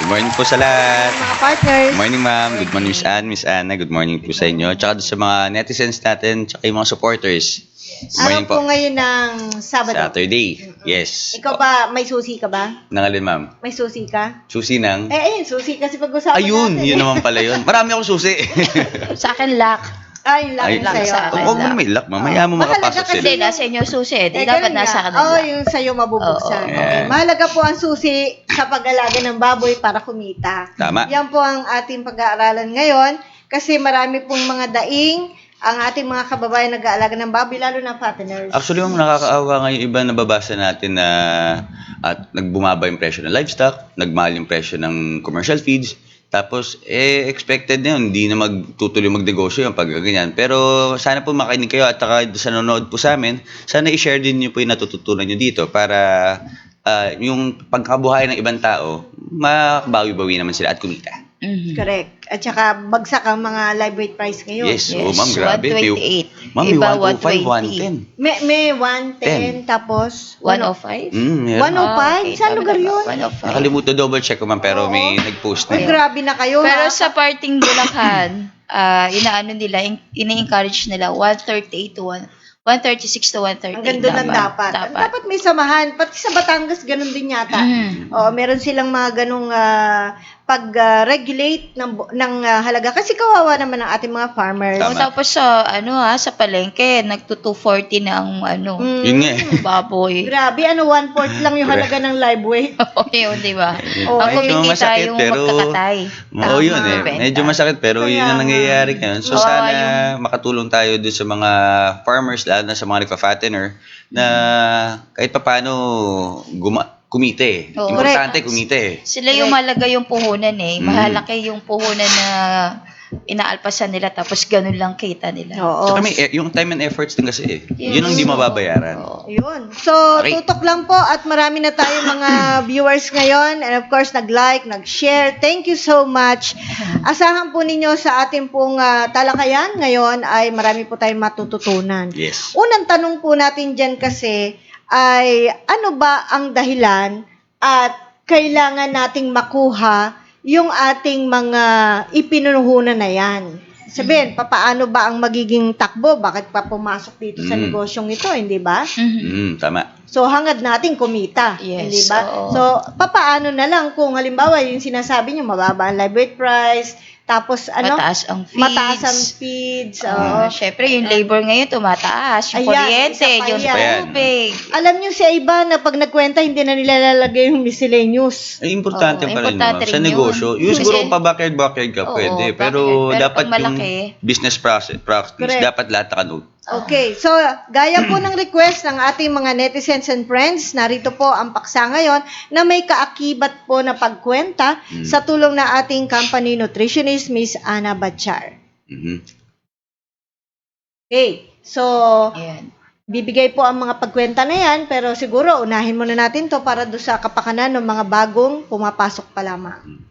Good morning po sa lahat. Mga partners. Good morning, ma'am. Good morning, Miss Anne, Miss Anna. Good morning po sa inyo. Tsaka sa mga netizens natin, tsaka yung mga supporters. Good morning Araw po ngayon ng Sabado. Saturday. Yes. Ikaw ba, may susi ka ba? Nangalin, ma'am. May susi ka? Susi ng... Ayun, susi kasi pag-usapan Ayun, natin. yun naman pala yun. Marami akong susi. Sa akin, lock. Ay, Ay, lang sa'yo. sa akin. Huwag mo may luck, mamaya mo Mahalaga makapasok kasi sila. Hindi, nasa inyo susi. Di Eh, dapat ganun nasa nga. kanila. Oo, yung sa'yo mabubuksan. Oo. Okay. Yeah. Mahalaga po ang susi sa pag-alaga ng baboy para kumita. Tama. Yan po ang ating pag-aaralan ngayon kasi marami pong mga daing ang ating mga kababayan nag-aalaga ng baboy, lalo na fatteners. Actually, yung nakakaawa nga yung iba nababasa natin na at nagbumaba yung presyo ng livestock, nagmahal yung presyo ng commercial feeds, tapos, expected na yun, hindi na magtutuloy magnegosyo yung pag ganyan. Pero sana po makinig kayo at saka sa nanonood po sa amin, sana i-share din nyo po yung natututunan nyo dito para yung pagkabuhay ng ibang tao, makabawi-bawi naman sila at kumita. Mhm. Correct. At saka bagsak ang mga live weight price ngayon. Yes, oh, ma'am, grabe. 128. Ma'am, may Iba, 125, 110. May 110, tapos 105? Meron. 105? Saan lugar yun? 105. Nakalimutan double check ko, ma'am, pero may nag-post na Ay, yun. grabe na kayo, Pero ha? sa parting Bulacan, inaano nila, ini-encourage nila 138 to 136 to 138. Ang ganda lang dapat. Dapat may samahan. Pati sa Batangas, ganun din yata. Mhm. Meron silang mga ganung pag-regulate ng halaga. Kasi kawawa naman ang ating mga farmers. Tama. Tapos sa palengke, nagto-240 na ang Yun nga eh. baboy. Grabe, 1/4 lang yung halaga ng live weight. Oo, yun, di ba? Oo, Ang medyo kumikita masakit, yung pero- magkakatay. Oo, yun eh. Benta. Medyo masakit pero yun ang Kaya nangyayari ngayon. So Oo, sana yung- makatulong tayo dun sa mga farmers, lalo na sa mga nagpa-fattener, na kahit papaano kumite. Oo. Importante kumite. Sila yung malaga yung puhunan eh. Mahalaki yung puhunan na inaalpasan nila tapos ganun lang kita nila. Oo. Saka yung time and efforts din kasi eh. Yes. Yun ang di mababayaran. Oo. Yun. So, Okay. tutok lang po at marami na tayo mga viewers ngayon. And of course, nag-like, nag-share. Thank you so much. Asahan po ninyo sa ating pong talakayan ngayon ay marami po tayong matututunan. Yes. Unang tanong po natin dyan kasi ay ano ba ang dahilan at kailangan nating makuha yung ating mga ipinuhunan na yan. Sabihin, papaano ba ang magiging takbo? Bakit pa pumasok dito sa negosyong ito, hindi ba? Mhm. Tama. So, hangad natin kumita, Yes, hindi ba? oo. So, papaano na lang kung halimbawa yung sinasabi niyo, mababa ang live weight price, tapos Mataas ang feeds. Mataas ang feeds. oo. Syempre, yung labor ngayon tumataas. Yung Ayan, kuryente, isa pa yung yan. tubig. Alam niyo sa iba na pag nagkwenta, hindi na nila lalagay yung miscellaneous. Ay, importante Oo, pa rin importante no? Sa rin negosyo. yun. Yung siguro Kasi- kung pa-backyard ka, Oo, pwede. backyard. Pero Pero dapat pag yung malaki- business practice, Correct. dapat lahat nakanote. Okay, so gaya po ng request ng ating mga netizens and friends, narito po ang paksa ngayon na may kaakibat po na pagkwenta sa tulong ng ating company nutritionist, Miss Ana Batchar. Mhm. Okay, so Ayan. bibigay po ang mga pagkwenta na yan, pero siguro unahin muna natin to para do sa kapakanan ng mga bagong pumapasok pa lamang.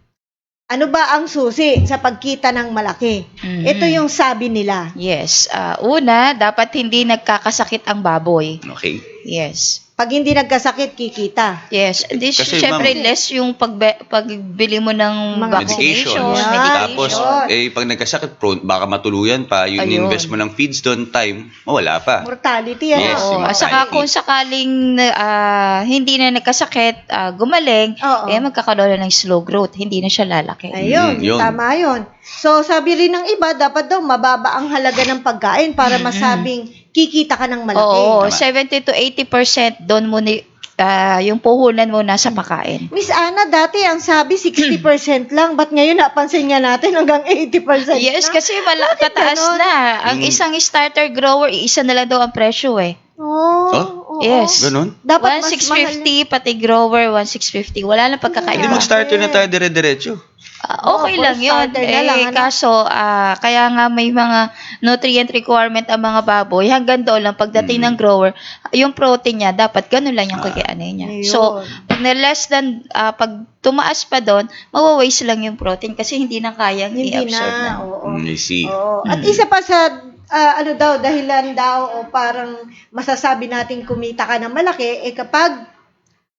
Ano ba ang susi sa pagkita ng malaki? Mhm. Ito yung sabi nila. Yes. Una, dapat hindi nagkakasakit ang baboy. Okay. Yes. Pag hindi nagkasakit, kikita. Yes. Kasi, Syempre, ma'am, less yung pagbili mo ng Mga vaccination, medication. Tapos, Medication. pag nagkasakit, baka matuluyan pa, yung Ayun. invest mo ng feeds doon, time, mawala pa. Mortality yan. Yes, Oo. yung At saka mortality. kung sakaling hindi na nagkasakit, gumaling, Oo. magkakaroon ng slow growth. Hindi na siya lalaki. Ayun, Yun. tama yun. So, sabi rin ng iba, dapat daw mababa ang halaga ng pagkain para masabing kikita ka ng malaki. Oo, Tama. 70 to 80% doon mo yung puhunan mo nasa pagkain. Miss Ana, dati ang sabi 60% lang. Ba't ngayon napansin nga natin hanggang 80% Yes, na? kasi Bakit kataas ganon? na. Ang isang starter grower, isa na lang daw ang presyo eh. Oh, Oh? oo. Yes. Ganun? Dapat mas mahal. 1,650 pati grower 1,650. Wala na Hindi pagkakaiba. mag-starter na tayo dire-diretso. Okay Oo, lang for yun. starter na lang, ano? Kaso, kaya nga may mga nutrient requirement ang mga baboy. Hanggang doon lang, pagdating ng grower, yung protein niya, dapat ganun lang yung kakayanin niya. Ayun. So, pag na less than, pag tumaas pa doon, mawawaste lang yung protein kasi hindi na kayang Hindi i-absorb na. na. Oo. I see. Oo. At isa pa sa dahilan daw o parang masasabi nating kumita ka ng malaki kapag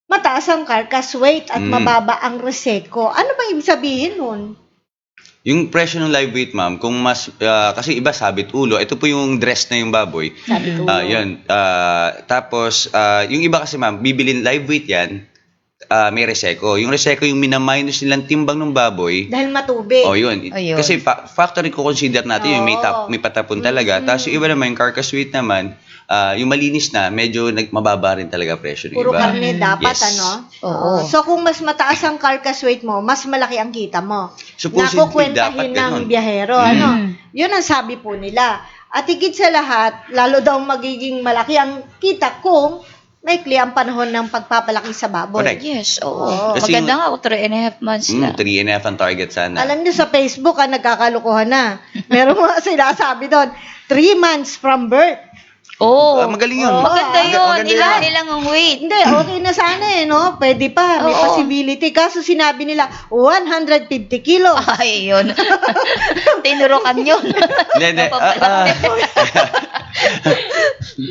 mataas ang carcass weight at mababa ang reseko. Ano bang ibig sabihin nun? Yung presyo ng live weight, ma'am, kung mas, kasi iba sabit ulo, ito po yung dress na yung baboy. Sabi ko. Yun. Tapos, yung iba kasi, ma'am, bibilin live weight yan, may reseko. Yung reseko yung minaminus nilang timbang ng baboy. Dahil matubig. Yun. Ayun. Kasi factory ko consider natin yung may patapon talaga. Tapos yung iba naman, yung carcass weight naman, yung malinis na, medyo mababa rin talaga presyo ng Puro iba. karne dapat, Yes. ano? Oo. So, kung mas mataas ang carcass weight mo, mas malaki ang kita mo. Supposedly, Nakukwentahin dapat ng ganun. biyahero, ano? Yun ang sabi po nila. At higit sa lahat, lalo daw magiging malaki ang kita kung maikli ang panahon ng pagpapalaki sa baboy. Correct. Yes, Oo. oo. Kasi Maganda nga, 3.5 months na. 3.5 ang target sana. Alam niyo sa Facebook, nagkakalukuhan na. Meron mga sinasabi doon, 3 months from birth. Oo. Magaling yun. Maganda yun. Maganda yun. Ilang ang weight. Hindi, okay na sana no? Pwede pa, may Oo. possibility. Kaso sinabi nila, 150 kilos. Ay, yun. Tinurukan yun. Hindi. Napapalaki.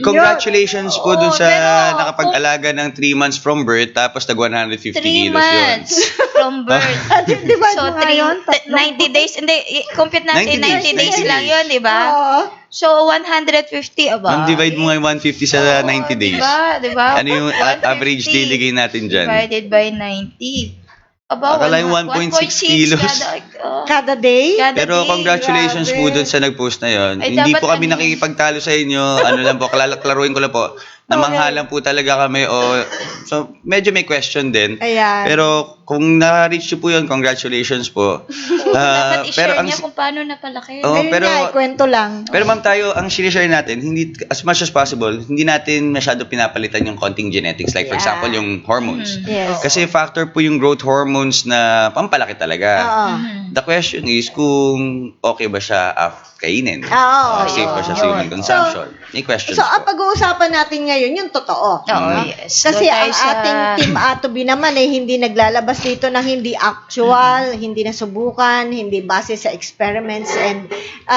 Congratulations po dun Oo, sa pero nakapag-alaga ng 3 months from birth tapos nag 150 3 kilos yun. months from birth. Di ba So, nga yun? 90 days. Hindi, compute natin 90 days 90 lang days. yun, di ba? Oo. So, 150, aba. Ma'am, divide mo nga yung 150 sa 90 days. Diba? Ano yung average 150 daily gain natin dyan? Divided by 90. Aba, Akala yung 1.6 kilos. Kada day? Pero congratulations Grabe. po dun sa nag-post na yon. Ay, Hindi dapat po kami ano- nakikipagtalo sa inyo. Ano lang po, klaruin ko lang po. Namanghalan po talaga kami. So, medyo may question din. Ayan. Pero kung na-reach nyo po yun, congratulations po. Dapat i-share ang- niya kung paano napalaki. Oh, Ayun pero- nga, kwento lang. Pero ma'am tayo, ang sinishare natin, hindi, as much as possible, hindi natin masyado pinapalitan yung konting genetics. Like for Yeah. example, yung hormones. Yes. Kasi factor po yung growth hormones na pampalaki talaga. Oo. The question is kung okay ba siya kainin. Oo. Safe ba siya sa human consumption? May questions So, ang po. pag-uusapan natin ngayon, yung totoo. Oo, No? yes. Kasi Doon tayo ang sa- ating Team Atobi naman hindi naglalabas dito ng hindi actual, hindi nasubukan, hindi base sa experiments and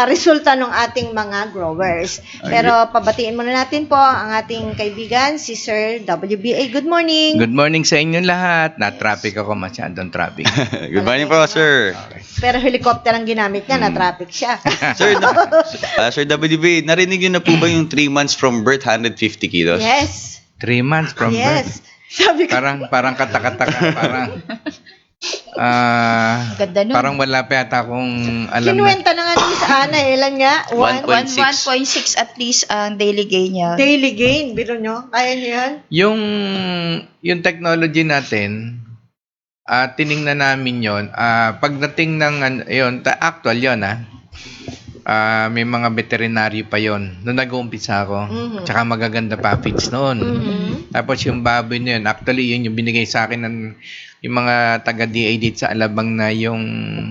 resulta ng ating mga growers. Pero pabatiin muna natin po ang ating kaibigan, si Sir WBA. Good morning. Good morning sa inyo lahat. Na-traffic ako, masyadong traffic. Good morning po, sir. Pero helicopter ang ginamit niya, na-traffic siya. Sir WB, narinig niyo na po ba yung 3 months from birth, 150 kilos? Yes. 3 months from birth. Yes. Sabi ko, Parang katakataka, parang Ganda nun. parang wala pa yata akong alam na. kinuwenta na nga ni sa Ana, ilan nga? 1.6. 1.6 at least ang daily gain niya. Daily gain, biro nyo? Kaya nyo yan? Yung technology natin, tiningnan namin yon. Pagdating ng actual yon may mga veterinary pa yon nung nag-uumpisa ako. Mhm. Tsaka magaganda pa feeds noon. Mhm. Tapos yung baboy na yun, actually yun yung binigay sa akin ng yung mga taga-DA dito sa Alabang na yung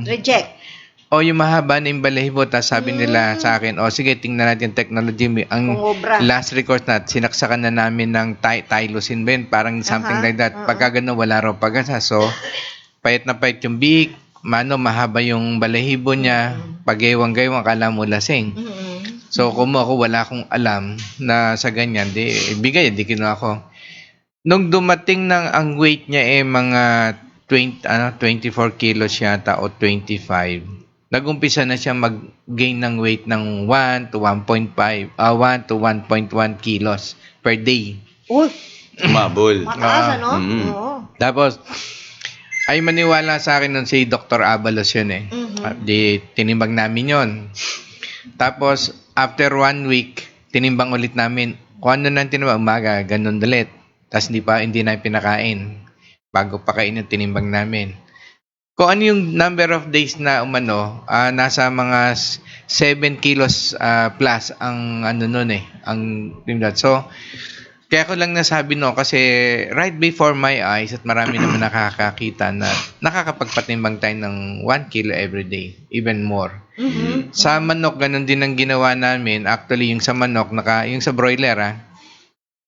Reject. yung mahaba na yung balahibo. Tapos sabi nila sa akin, sige, tingnan natin yung technology. Ang Kung obra. last record na, sinaksakan na namin ng tylosin ba yun? Parang something like that. Pagka ganun, wala raw pag-asa. So, payat na payat yung big, mahaba yung balahibo niya, pag-ewang-gaywang, akala mo lasing. Mhm. So, kung ako, wala akong alam na sa ganyan, di kinuha ako. Nung dumating ang weight niya mga 24 kilos yata o 25, nag-umpisa na siya mag-gain ng weight ng 1 to 1.1 kilos per day. Uy, Umabol. mataas ano? Mhm. Oo. Tapos, ay maniwala sa akin nun si Dr. Abalos yun Di tinimbang namin yon. Tapos, after 1 week, tinimbang ulit namin. Kung ano nang tinimbang, umaga, ganun ulit. Tapos hindi na pinakain. Bago pakain yung tinimbang namin. Kung ano yung number of days na nasa mga 7 kilos plus ang nun ang timbang. So, kaya ko lang nasabi kasi right before my eyes at marami naman nakakakita na nakakapagpatimbang tayo ng 1 kilo every day, even more. Mhm. Sa manok, ganun din ang ginawa namin. Actually, yung sa manok, yung sa broiler,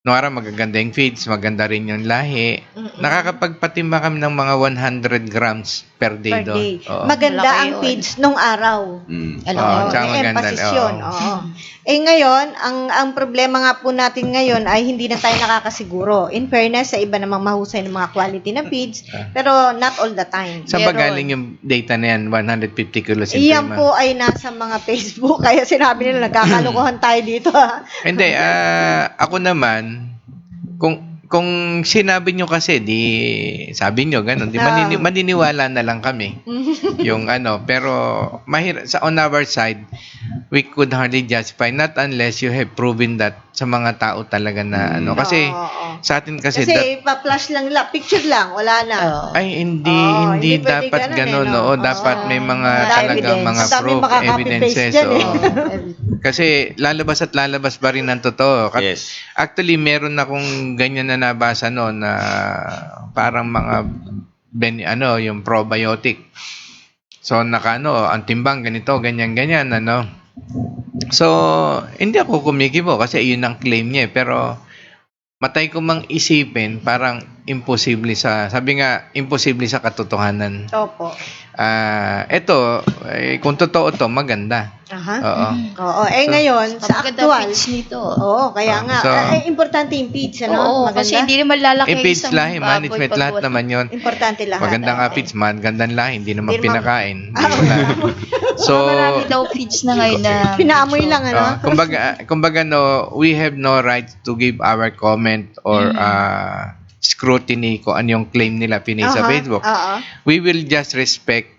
Nora, magaganda yung feeds, maganda rin yung lahi. Nakakapagpatimba kami ng mga 100 grams per day Per doon. day. Oo. Maganda Malaki ang yun. feeds nung araw. Alam Oo, mo, tsaka May maganda, emphasis oo. yun. Oo. Ngayon, ang problema nga po natin ngayon ay hindi na tayo nakakasiguro. In fairness, sa iba namang mahusay ng mga quality na feeds, pero not all the time. Saan ba Meron. galing yung data na yan? 150 kilos in Iyan 3 po months? ay nasa mga Facebook, kaya sinabi nila nagkakalukuhan tayo dito. Hindi, ako naman, kung sinabi nyo kasi, di sabi nyo, ganun, di maniniwala na lang kami. Yung pero on our side, we could hardly justify, not unless you have proven that sa mga tao talaga na kasi Oo. sa atin kasi, Kasi pa-flash lang nila, picture lang, wala na. ay hindi hindi pwede dapat ganun ganun, no? oo, dapat may mga May talagang evidence. mga Ang dami proof, makaka-copy-paste evidences. dyan, eh. Kasi lalabas ba rin ng totoo. Yes. Actually, meron akong ganyan na nabasa noon na parang mga yung probiotic. So ang timbang ganito, ganyan So, hindi ako kumikibo kasi yun ang claim niya, pero matay ko mang isipin, parang imposible imposible sa katotohanan. Opo. Ito, kung totoo to, maganda. Aha. Oo. Oo. Ngayon, sa Maganda actual, feeds nito. oo, kaya nga, So, importante yung feeds, ano? Oo, Maganda. kasi hindi naman lalaki Feeds isang lahi, baboy management, pag lahat wala. naman yun. Importante lahat. Maganda nga Okay. feeds, magandang lahi, hindi naman Hindi naman- pinakain. So, So, marami daw feeds na ngayon na Pinaamoy lang, ano? kumbaga no, we have no right to give our comment or scrutiny kung ano yung claim nila sa Facebook. Oo. We will just respect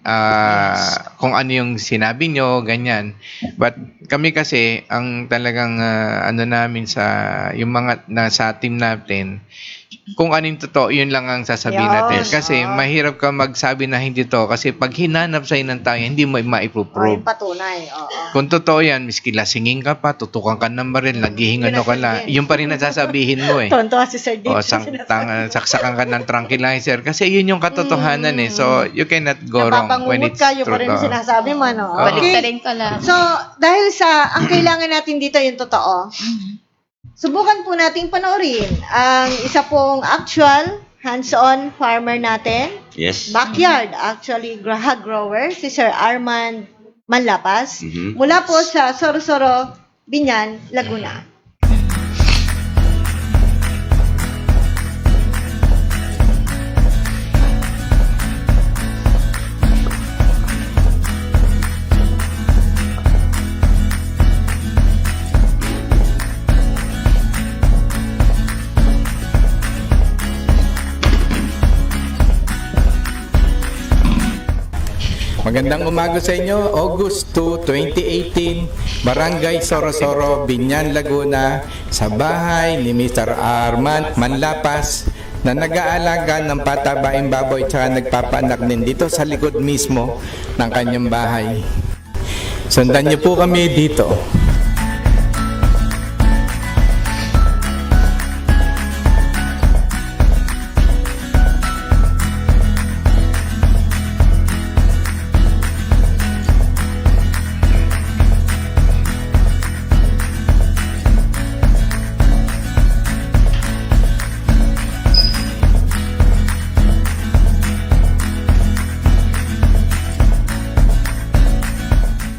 kung ano yung sinabi nyo, ganyan. But kami kasi, ang talagang namin yung mga nasa team natin, kung anong totoo, yun lang ang sasabihin Yun. natin. Kasi mahirap ka magsabi na hindi to. Kasi pag hinanap sa'yo ng tao, hindi mo Yung maipuprove. patunay. Oo. Kung totoo yan, miski lasingin ka pa, tutukan ka ng baril, naghihing ano ka lang, yun pa rin nasasabihin mo eh. Tonto si Sir Dave. O, saksakan ka ng tranquilizer. Kasi yun yung katotohanan eh. So, you cannot go wrong when Napapangungot it's ka, yun pa true. rin yung sinasabi mo, no? baliktarin ka lang. So, dahil ang kailangan natin dito yung totoo, subukan po nating panoorin ang isa pong actual hands-on farmer natin, Yes. backyard actually hog grower, si Sir Armand Manlapas, Mhm. mula po sa Sorosoro, Binyan, Laguna. Magandang umaga sa inyo, August 2, 2018, Barangay Sorosoro, Binyan, Laguna, sa bahay ni Mr. Armand Manlapas na nag-aalaga ng patabaing baboy at nagpapaanak din dito sa likod mismo ng kanyang bahay. Sundan niyo po kami dito.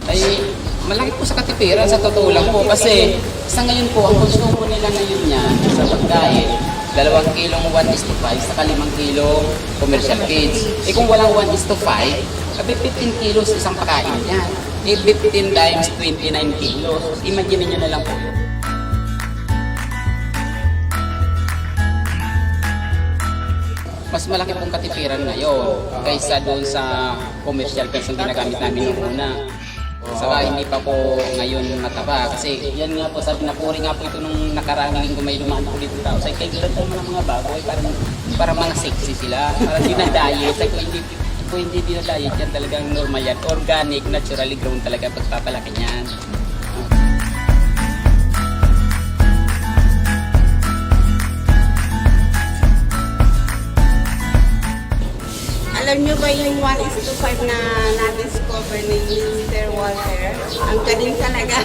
Ay malaki po sa katipiran sa totoo lang po kasi sa ngayon po ang konsumo nila ngayon niya sa pagkain 2 kilong 1:5 saka 5 kilong commercial feeds. Kung walang 1:5, 15 kilos isang pagkain niya. 15 times 29 kilos. Imagine niyo na lang po. Mas malaki pong katipiran ngayon kaysa doon sa commercial feeds na ginagamit namin noong una. Saka hindi pa po ngayon mataba kasi yan nga po sabi na puri nga po ito nung nakaraang linggo may dumaan ako dito tao. Say kay ganda mo ng mga baboy para mga sexy sila, para dinadiet. Say ko hindi dinadiet yan talagang normal yan. Organic, naturally grown talaga pagpapalaki niyan. Alam niyo ba yung 1:5 na na-discover ni Mr. Walter? Ang galing talaga.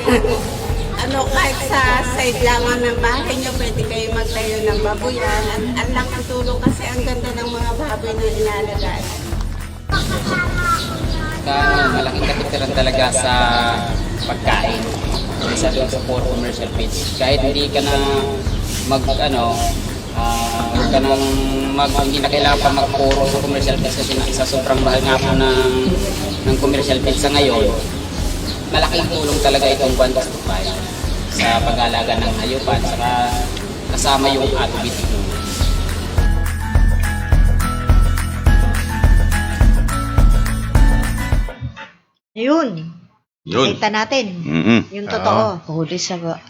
At kahit sa side lamang ng bahay nyo, pwede kayo magtayo ng baboyan. Ang laking tulong kasi ang ganda ng mga baboy na inalagaan. Malaking kapitiran talaga sa pagkain. Isa doon sa for commercial feeds. Kahit hindi ka na hindi na kailangan pa magpuro sa commercial feeds kasi sa sobrang mahal nga po ng commercial feeds sa ngayon, malaking tulong talaga itong 1:5 sa pag-alaga ng hayupan saka kasama yung atubit. Yun. Yun. Kita natin. Yung totoo. Huli saga.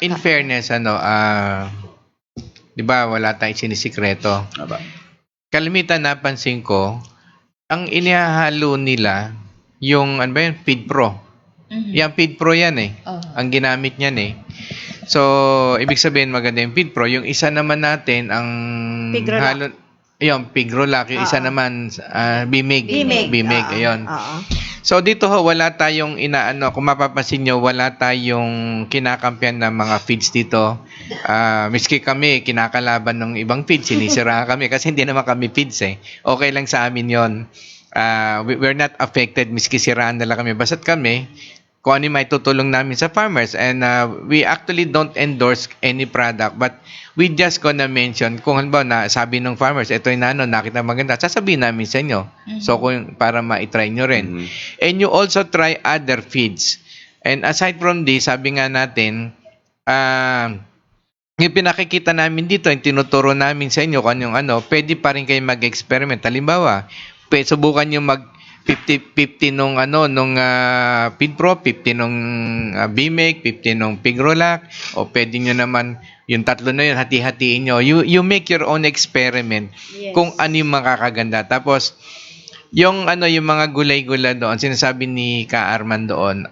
In fairness, 'di ba, wala tayong sinisikreto. Aba. Kalimitan napansin ko, ang inihahalo nila yung Feed Pro. Yung Feed Pro yan eh. Ang ginamit niyan eh. So, ibig sabihin maganda yung Feed Pro. Yung isa naman natin, ang Pigrolac. halo, yung Pigrolac. Yung isa naman, Bimig. Bimig, ayun. So dito wala tayong kung mapapansin nyo, wala tayong kinakampihan ng mga feeds dito. Miski kami, kinakalaban ng ibang feeds, sinisira kami kasi hindi naman kami feeds eh. Okay lang sa amin yon. We're not affected, miski siraan nila kami. Basta't kami, kung ano may tutulong namin sa farmers. And we actually don't endorse any product, but we just gonna mention, kung halimbawa na sabi ng farmers, ito yung nakita maganda, sasabihin namin sa inyo. So, para ma-try nyo rin. And you also try other feeds. And aside from this, sabi nga natin, yung pinakikita namin dito, yung tinuturo namin sa inyo, kung pwede pa rin kayo mag-experiment. Halimbawa, subukan nyo mag 50 nung Feed Pro, 50 nung Bimig, 50 nung Pigrolac, o pwede nyo naman yung tatlo na yun, hati-hatiin nyo. You make your own experiment kung ano yung makakaganda. Tapos, yung mga gulay-gulay doon, sinasabi ni Ka Arman doon,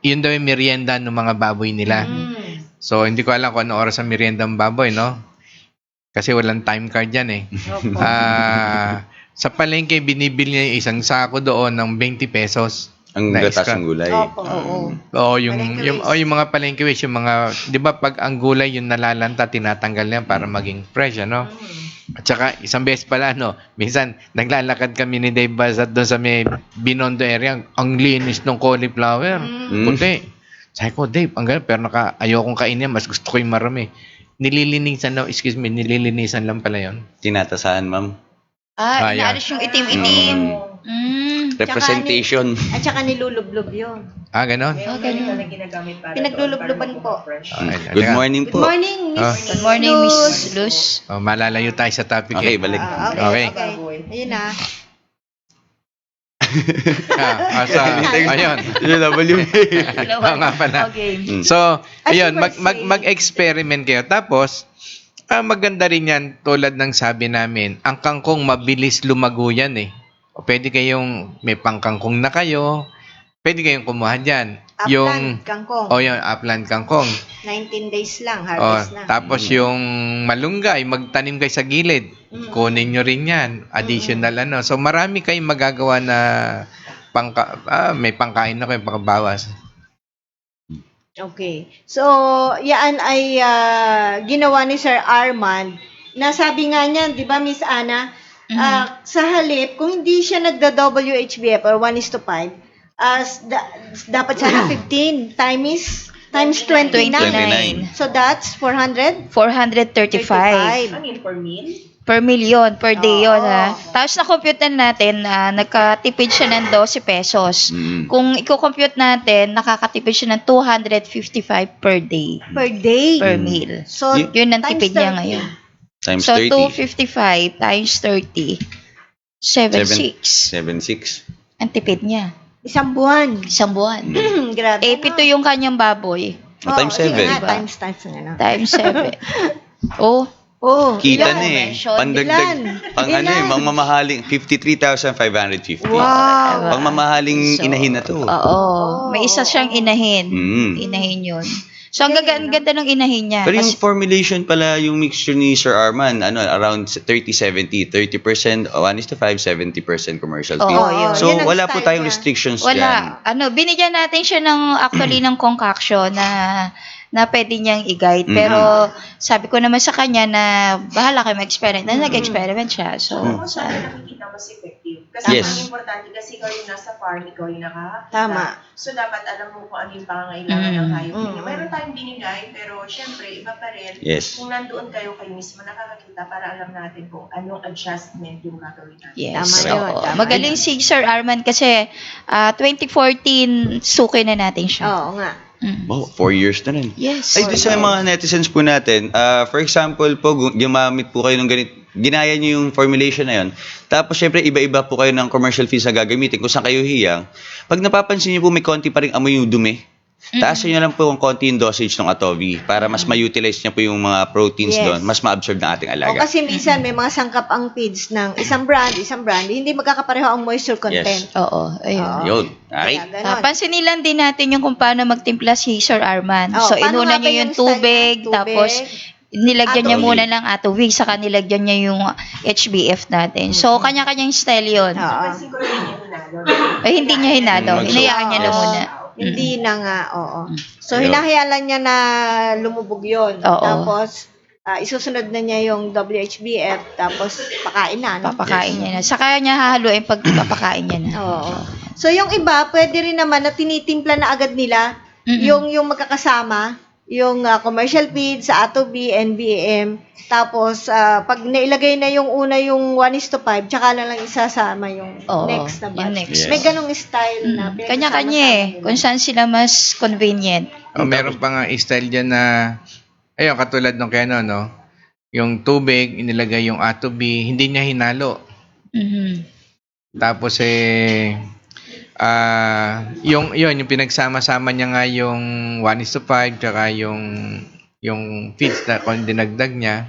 yun daw yung merienda ng mga baboy nila. So, hindi ko alam kung ano oras ang merienda ng baboy, no? Kasi walang time card yan eh. Sa palengke, binibili niya isang sako doon ng 20 pesos. Ang gatas ng gulay. Oo, yung mga palengke, yung mga, di ba pag ang gulay yung nalalanta, tinatanggal niya para maging fresh, ano? At saka, isang beses pala, minsan, naglalakad kami ni Dave Bazat doon sa may Binondo area, ang linis ng cauliflower. Puti. Sabi ko, Dave, ang gano'n, pero ayokong kainin, mas gusto ko yung marami. Nililinisan lang pala yun. Tinatasahan, ma'am. Inaalis yung itim-itim. Representation. At saka nilulublob yun. Ganon? Pinaglulubloban po. Good morning Good po. morning, Miss Good morning, Miss Luz. Malalayo tayo sa topic. Okay, balik. Okay. Ayun na. Ayun. Oo nga pala. Okay. So, ayun, mag-experiment kayo. Tapos, maganda rin yan, tulad ng sabi namin, ang kangkong mabilis lumago yan eh. O pwede kayong, may pangkangkong na kayo, pwede kayong kumuha dyan. Upland kangkong. Yung upland kangkong. 19 days lang, harvest na. Tapos yung malunggay, magtanim kayo sa gilid. Kunin nyo rin yan. Additional So marami kayong magagawa na may pangkain na kayo, pangbawas. Okay. So, yan ay ginawa ni Sir Armand. Nasabi nga niya, di ba, Miss Ana, sa halip, kung hindi siya nagda-WHBF or 1:5, dapat sana 15 times 29. So, that's 400? 435. Per million, per day yun ha. Tapos na-compute na natin, nagkatipid siya ng 12 pesos. Kung i-compute natin, nakakatipid siya ng 255 per day. Per day? Per meal. So, yun ang tipid niya ngayon. Times So, 30. 255 times 30, 76. 7.6. Ang tipid niya. Isang buwan. Isang buwan. Grabe. 7 yung kanyang baboy. Times 7. Times na. Times 7. Oh, Kita ilan? na eh. Mention. Pandagdag. Ilan? Mangmamahaling 53,550. Wow. Pangmamahaling inahin na to. Oo. May isa siyang inahin. Mm. Inahin yun. So, ang ganda ng inahin niya. Pero yung formulation pala, yung mixture ni Sir Arman, around 30-70, 30% 1:5, 70% commercial feed. yun. So, Yun ang wala po style tayong niya. restrictions Wala. dyan. Binigyan natin siya actually ng concoction na pwede niyang i-guide. Pero sabi ko naman sa kanya na bahala kayo mag-experiment. Na nag-experiment siya. So, Sana nakikita mas effective. Kasi Yes. ang importante kasi ikaw yung nasa farm, ikaw yung nakakakita. Tama. So dapat alam mo kung ano yung pangangailangan ng hayop ninyo. Mayroon tayong binigay, pero syempre, iba pa rin. Yes. Kung nandoon kayo mismo nakakakita para alam natin kung anong adjustment yung gagawin natin. yes. Tama Oo. yun, tama Magaling si Sir Arman kasi 2014 suki na natin siya. Oo nga. Wow, 4 years na rin. Yes. Ay, doon sa mga netizens po natin, for example po, gumamit po kayo ng ginaya nyo yung formulation na yun. Tapos, syempre, iba-iba po kayo ng commercial feeds na gagamitin kung saan kayo hiyang. Pag napapansin nyo po, may konti pa rin amoy yung dumi. Taasan nyo lang po ang konti yung dosage ng Atovi para mas ma-utilize niya po yung mga proteins Yes. doon, mas ma-absorb ng ating O alaga. kasi minsan may mga sangkap ang feeds ng isang brand, hindi magkakapareho ang moisture content. Oo. Ayun. Oo. Yun. Okay? Kaya ganon. Pansinin lang din natin yung kung paano magtimpla si Sir Arman. Oh, so, paano inuna nga ba niya yung yung style tubig, niya? Tubig, tapos nilagyan niya Atovi. muna ng Atovi, saka nilagyan niya yung HBF natin. So, kanya-kanyang style yun. Oo. Pansin ko rin yung hinalo. Ay, hindi niya hinalo. Hinayaan niya na Oo. muna. Hindi na nga, oo. So, Ayun. hinahayaan niya na lumubog yun. Oo. Tapos, isusunod na niya yung WHBF, tapos pakain na. No? Papakain niya na. Saka niya hahaluin pag papakain niya na. Oo. So, yung iba, pwede rin naman na tinitimpla na agad nila yung magkakasama, yung commercial feed sa Atobi, NBM. Tapos, pag nailagay na yung una yung 1:5, tsaka na lang isasama yung Oo, next na batch. yung next. Yes. May ganong style na. Kanya-kanya kung saan sila mas convenient. Meron pa nga style dyan na, ayun, katulad nung kaya no? Yung tubig, inilagay yung Atobi, hindi niya hinalo. Tapos yung pinagsama-sama niya nga yung 1:5 tsaka yung feeds na kung dinagdag niya.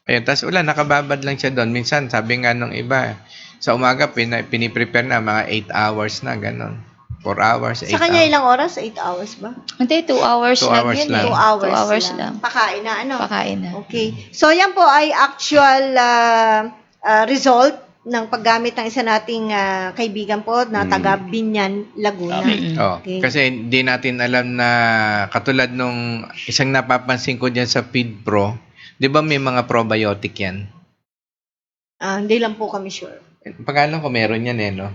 Ayun, tapos nakababad lang siya doon. Minsan, sabi nga nung iba, sa umaga piniprepare na mga 8 hours na, ganun. 4 hours, 8 Sa kanya hours. ilang oras? 8 hours ba? Hindi, 2 hours 2 lang hours yun lang. 2 2 hours, hours lang. Pakain na, ano? Pakain na. Okay. So, yan po ay actual result ng paggamit ng isa nating kaibigan po na taga Binyan, Laguna. Okay. Kasi hindi natin alam na katulad nung isang napapansin ko dyan sa Feed Pro, di ba may mga probiotic yan? Hindi lang po kami sure. Pag-alam ko meron yan no?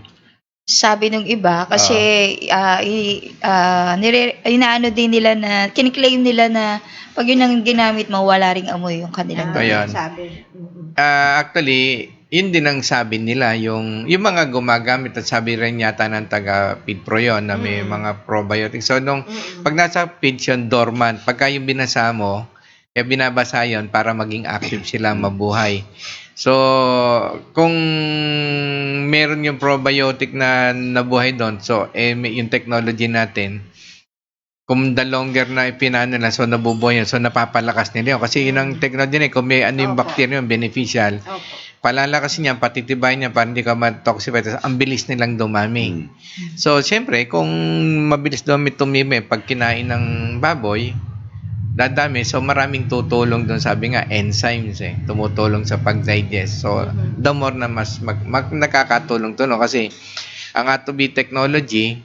Sabi nung iba, kasi inaano din nila na, kiniklaim nila na pag yun ang ginamit mo, wala ring amoy yung kanilang Ayan. Sabi. Actually, yun din ang sabi nila, yung mga gumagamit at sabi rin yata ng taga Feed Pro yun na may mga probiotics. So, pag nasa feed yun, dormant, pagka yung binasa mo, binabasa yun para maging active sila, mabuhay. So, kung meron yung probiotic na nabuhay doon, so, yung technology natin, kung the longer na ipinano nila, so nabubuhay yun, so napapalakas nila yun. Kasi yun ang technology na kung may ano yung bacteria yung beneficial, palalakas niya, patitibay niya para hindi ka ma-toxify. Ang bilis nilang dumami. So, siyempre, kung mabilis tumimi, pag kinain ng baboy, dadami. So, maraming tutulong doon. Sabi nga, enzymes tumutulong sa pag-digest. So, the more na mas nakakatulong to, no? Kasi, ang Atobi technology,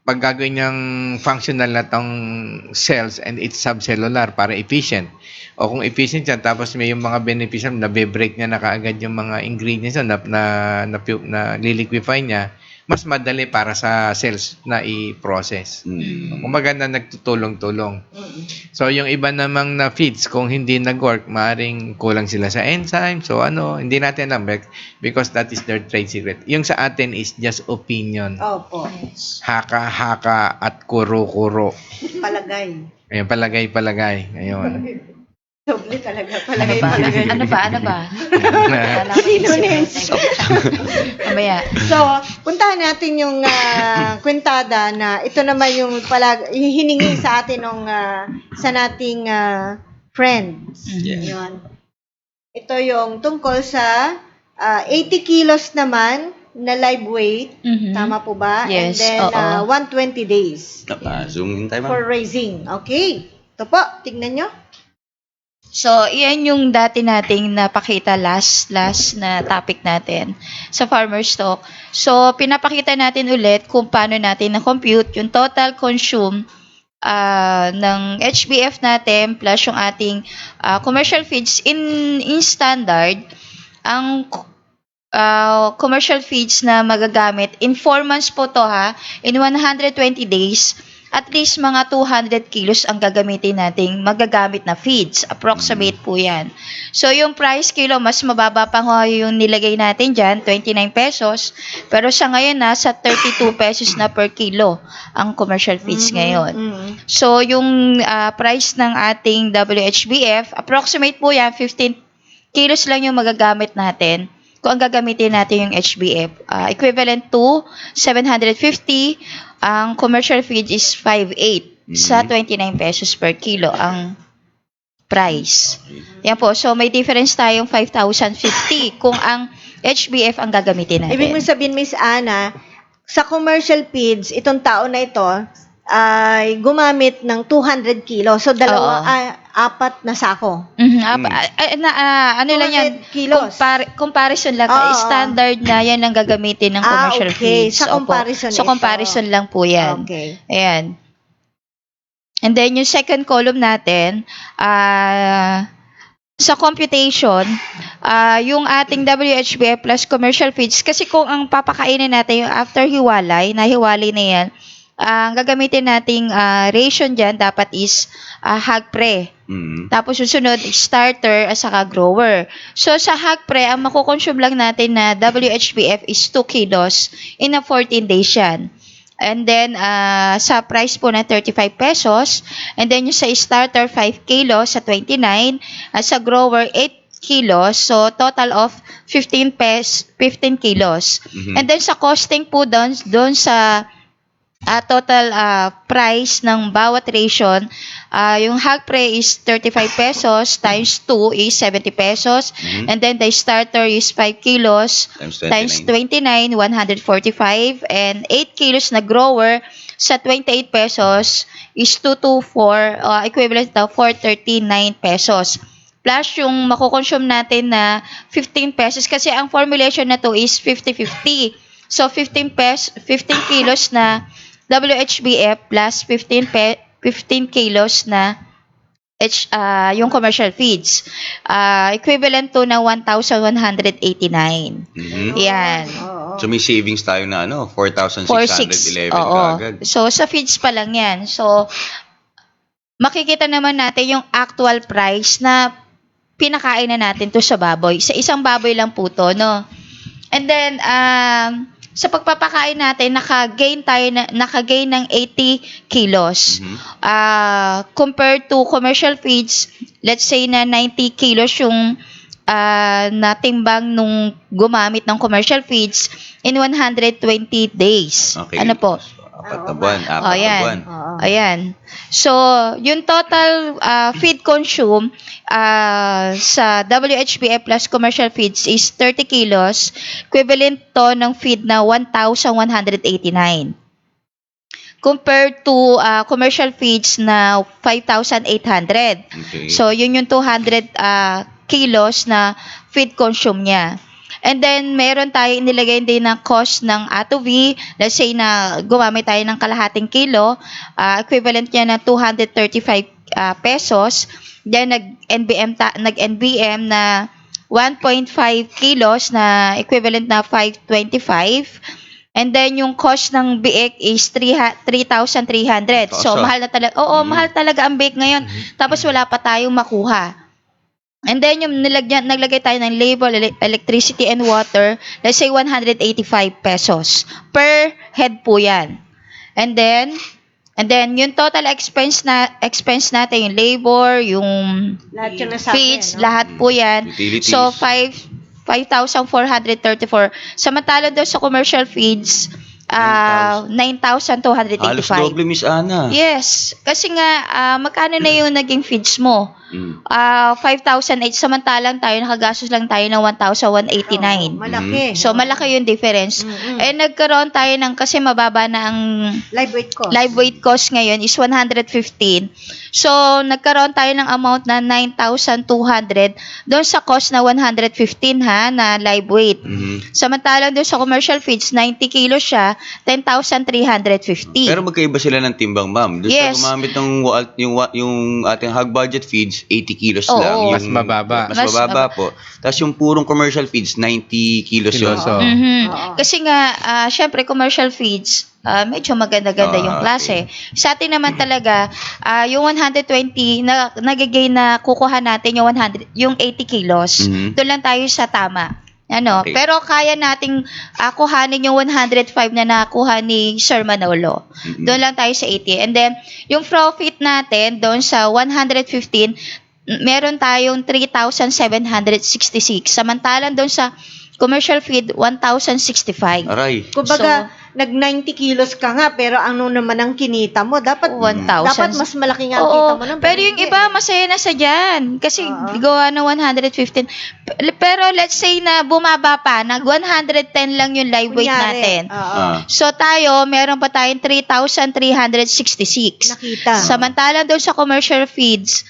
pag gagawin niyang functional na tong cells and it's subcellular para efficient. O kung efficient yan, tapos may yung mga beneficial, nabe-break niya na kaagad yung mga ingredients na liliquify niya, mas madali para sa cells na i-process. Kung maganda, nagtutulong-tulong. So, yung iba namang na feeds, kung hindi nag-work, maaaring kulang sila sa enzyme. So, hindi natin alam because that is their trade secret. Yung sa atin is just opinion. Opo. Haka-haka at kuro-kuro. Palagay. Ayun, palagay-palagay. Ayun. Doble talaga. Ano ba? Sinunins. Mamaya. So, puntahan natin yung kwentada na ito naman yung hiningi sa atin ng sa nating friends. Yun. Ito yung tungkol sa 80 kilos naman na live weight. Mhm. Tama po ba? Yes, And then, oo. 120 days Zoom in tayo, for ma'am. raising. Okay. Ito po, tignan nyo. So, iyan yung dati nating napakita last na topic natin sa farmer stock. So, pinapakita natin ulit kung paano natin na-compute yung total consume ng HBF natin plus yung ating commercial feeds in standard. Ang commercial feeds na magagamit in 4 months po to in 120 days, at least mga 200 kilos ang gagamitin nating magagamit na feeds. Approximate po yan. So, yung price kilo, mas mababa pa yung nilagay natin dyan, 29 pesos. Pero sa ngayon, nasa 32 pesos na per kilo ang commercial feeds ngayon. So, yung price ng ating WHBF, approximate po yan, 15 kilos lang yung magagamit natin. Kung ang gagamitin natin yung HBF, equivalent to 750, ang commercial feed is 5.8 sa 29 pesos per kilo ang price. Yan po. So, may difference tayong 5,050 kung ang HBF ang gagamitin natin. Ibig mong sabihin, Miss Ana, sa commercial feeds, itong taon na ito, ay gumamit ng 200 kilo. So, apat na sako. Ano lang yan? 200 kilos. Comparison lang. Oo. Standard na yan ang gagamitin ng commercial okay. feeds. Sa comparison So, comparison lang po yan. Okay. Ayan. And then, yung second column natin, sa computation, yung ating WHBF plus commercial feeds, kasi kung ang papakainin natin yung after hiwalay, nahiwalay na yan, ang gagamitin nating ration dyan dapat is hog pre. Tapos susunod, starter at saka grower. So, sa hog pre, ang makukonsume lang natin na WHBF is 2 kilos in a 14 days yan. And then, sa price po na 35 pesos. And then, yung sa starter, 5 kilos sa 29. At sa grower, 8 kilos. So, total of 15 kilos. And then, sa costing po doon sa total price ng bawat ration, yung hog pre is 35 pesos times 2 is 70 pesos. And then the starter is 5 kilos times 29, 145. And 8 kilos na grower sa 28 pesos is 224, equivalent na 439 pesos. Plus yung makukonsume natin na 15 pesos kasi ang formulation na to is 50-50. So 15 kilos na WHBF plus 15 kilos na yung commercial feeds. Equivalent to na 1,189. Yan. So may savings tayo na 4,611 agad. So sa feeds pa lang yan. So makikita naman natin yung actual price na pinakain na natin to sa baboy. Sa isang baboy lang po to, no? And then sa pagpapakain natin, naka-gain ng 80 kilos. Compared to commercial feeds, let's say na 90 kilos yung natimbang nung gumamit ng commercial feeds in 120 days. Okay. Ano po? Apat na buwan. Ayan. So, yung total feed consume sa WHBF plus commercial feeds is 30 kilos, equivalent to ng feed na 1,189. Compared to commercial feeds na 5,800. Okay. So, yun yung 200 kilos na feed consume niya. And then, meron tayo inilagay din na cost ng A2V. Let's say na gumamit tayo ng kalahating kilo. Equivalent niya na 235 pesos. Then, nag-NBM na 1.5 kilos na equivalent na 525. And then, yung cost ng biik is 3,300. So, mahal na talaga. Mahal talaga ang biik ngayon. Tapos, wala pa tayong makuha. And then, yung naglagay tayo ng labor, electricity, and water, let's say 185 pesos per head po yan. And then yung total expense natin, yung labor, yung feeds, lahat po yan. Utilities. So, 5,434. Samantala daw sa commercial feeds, 9,285. Halos doble, Miss Ana. Yes. Kasi nga, magkano na yung naging feeds mo? 5,008. Samantalang tayo, nakagastos lang tayo ng 1,189. Malaki. So, malaki yung difference. Eh, nagkaroon tayo ng, kasi mababa na ang Live weight cost. live weight cost ngayon is 115. So, nagkaroon tayo ng amount na 9,200 doon sa cost na 115 na live weight. Samantalang doon sa commercial feeds, 90 kilos siya, 10,350. Pero magkaiba sila ng timbang, ma'am. Doon Yes. sa gumamit ng yung ating hog budget feeds, 80 kilos Oo. lang. Mas mababa. Mas mababa po. Tapos yung purong commercial feeds, 90 kilos yun. Kilos, oh. Kasi nga, syempre, commercial feeds, medyo maganda-ganda yung klase. Sa atin naman talaga, yung 120, nagigay na kukuha natin yung 80 kilos. Doon lang tayo sa tama. Okay. Pero kaya nating kuhanin yung 105 na nakuha ni Sir Manolo. Doon lang tayo sa 80. And then, yung profit natin, doon sa 115, meron tayong 3,766. Samantalang doon sa commercial feed, 1,065. Aray. Kumbaga, nag-90 kilos ka nga, pero ano naman ang kinita mo? Dapat 1,000. dapat mas malaki nga ang Oo, kita mo. ng pero yung binigay. iba, masaya na sa dyan. Kasi gawa na 115. Pero let's say na bumaba pa, nag 110 lang yung live weight Kunyari, natin. oo. So tayo, meron pa tayong 3,366. Nakita. Samantalang doon sa commercial feeds,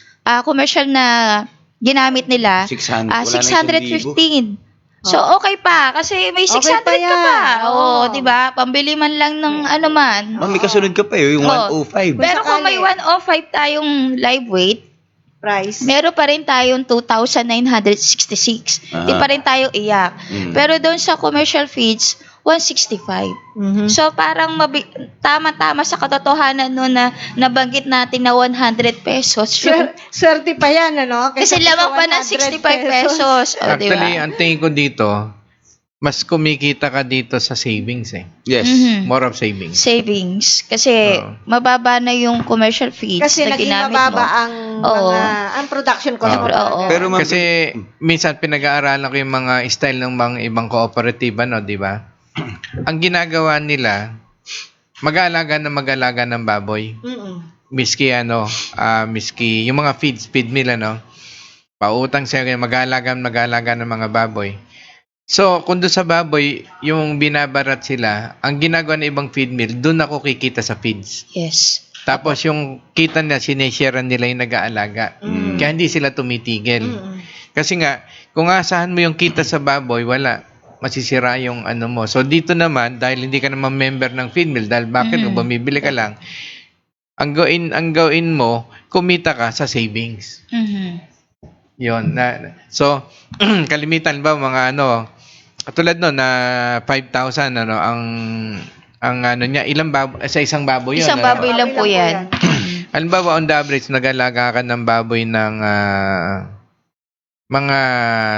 commercial na ginamit nila, 600. Wala na 615. So, okay pa. Kasi may 600 pa ka yan. pa. Oo, Oo. di ba? Pambili man lang ng ano man. Ma'am, may kasunod ka pa yung Oo. 105. Pero kung may 105 tayong live weight, Price. meron pa rin tayong 2,966. Di pa rin tayo iyak. Pero doon sa commercial feeds, 165. So parang tama-tama sa katotohanan no na nabanggit natin na 100 pesos. Swerte pa yan, ano? Kasi Kaysa lamang pa ng 100 65 pesos. O, di Actually, ba? ang tingin ko dito, mas kumikita ka dito sa savings eh. Yes. More of savings. Savings. Kasi mababa na yung commercial feeds Kasi na naging ginamit mababa mo. ang Oo. ang production cost. Siyempre, oo. Pero ma'am, Kasi minsan pinag-aaralan ko yung mga style ng mga ibang cooperative, ano, di ba? Ang ginagawa nila, mag-aalaga ng baboy. Miski miski yung mga feed mill, ano, pautang sa'yo, mag-aalaga ng mga baboy. So, kung doon sa baboy, yung binabarat sila, ang ginagawa ng ibang feed mill, doon ako kikita sa feeds. Yes. Tapos yung kita na sineshare nila yung nag-aalaga. Kaya hindi sila tumitigil. Kasi nga, kung asahan mo yung kita sa baboy, wala. Masisira yung ano mo. So dito naman, dahil hindi ka naman member ng feed mill, dahil bakit kung bumibili ka lang, ang gawin mo, kumita ka sa savings. Yun. So, kalimitan ba mga ano, katulad no na 5,000 ano ang ano niya, ilang baboy sa isang baboy yun. Isang baboy lang po yan. Halimbawa, on the average, nag-alaga ka ng baboy ng mga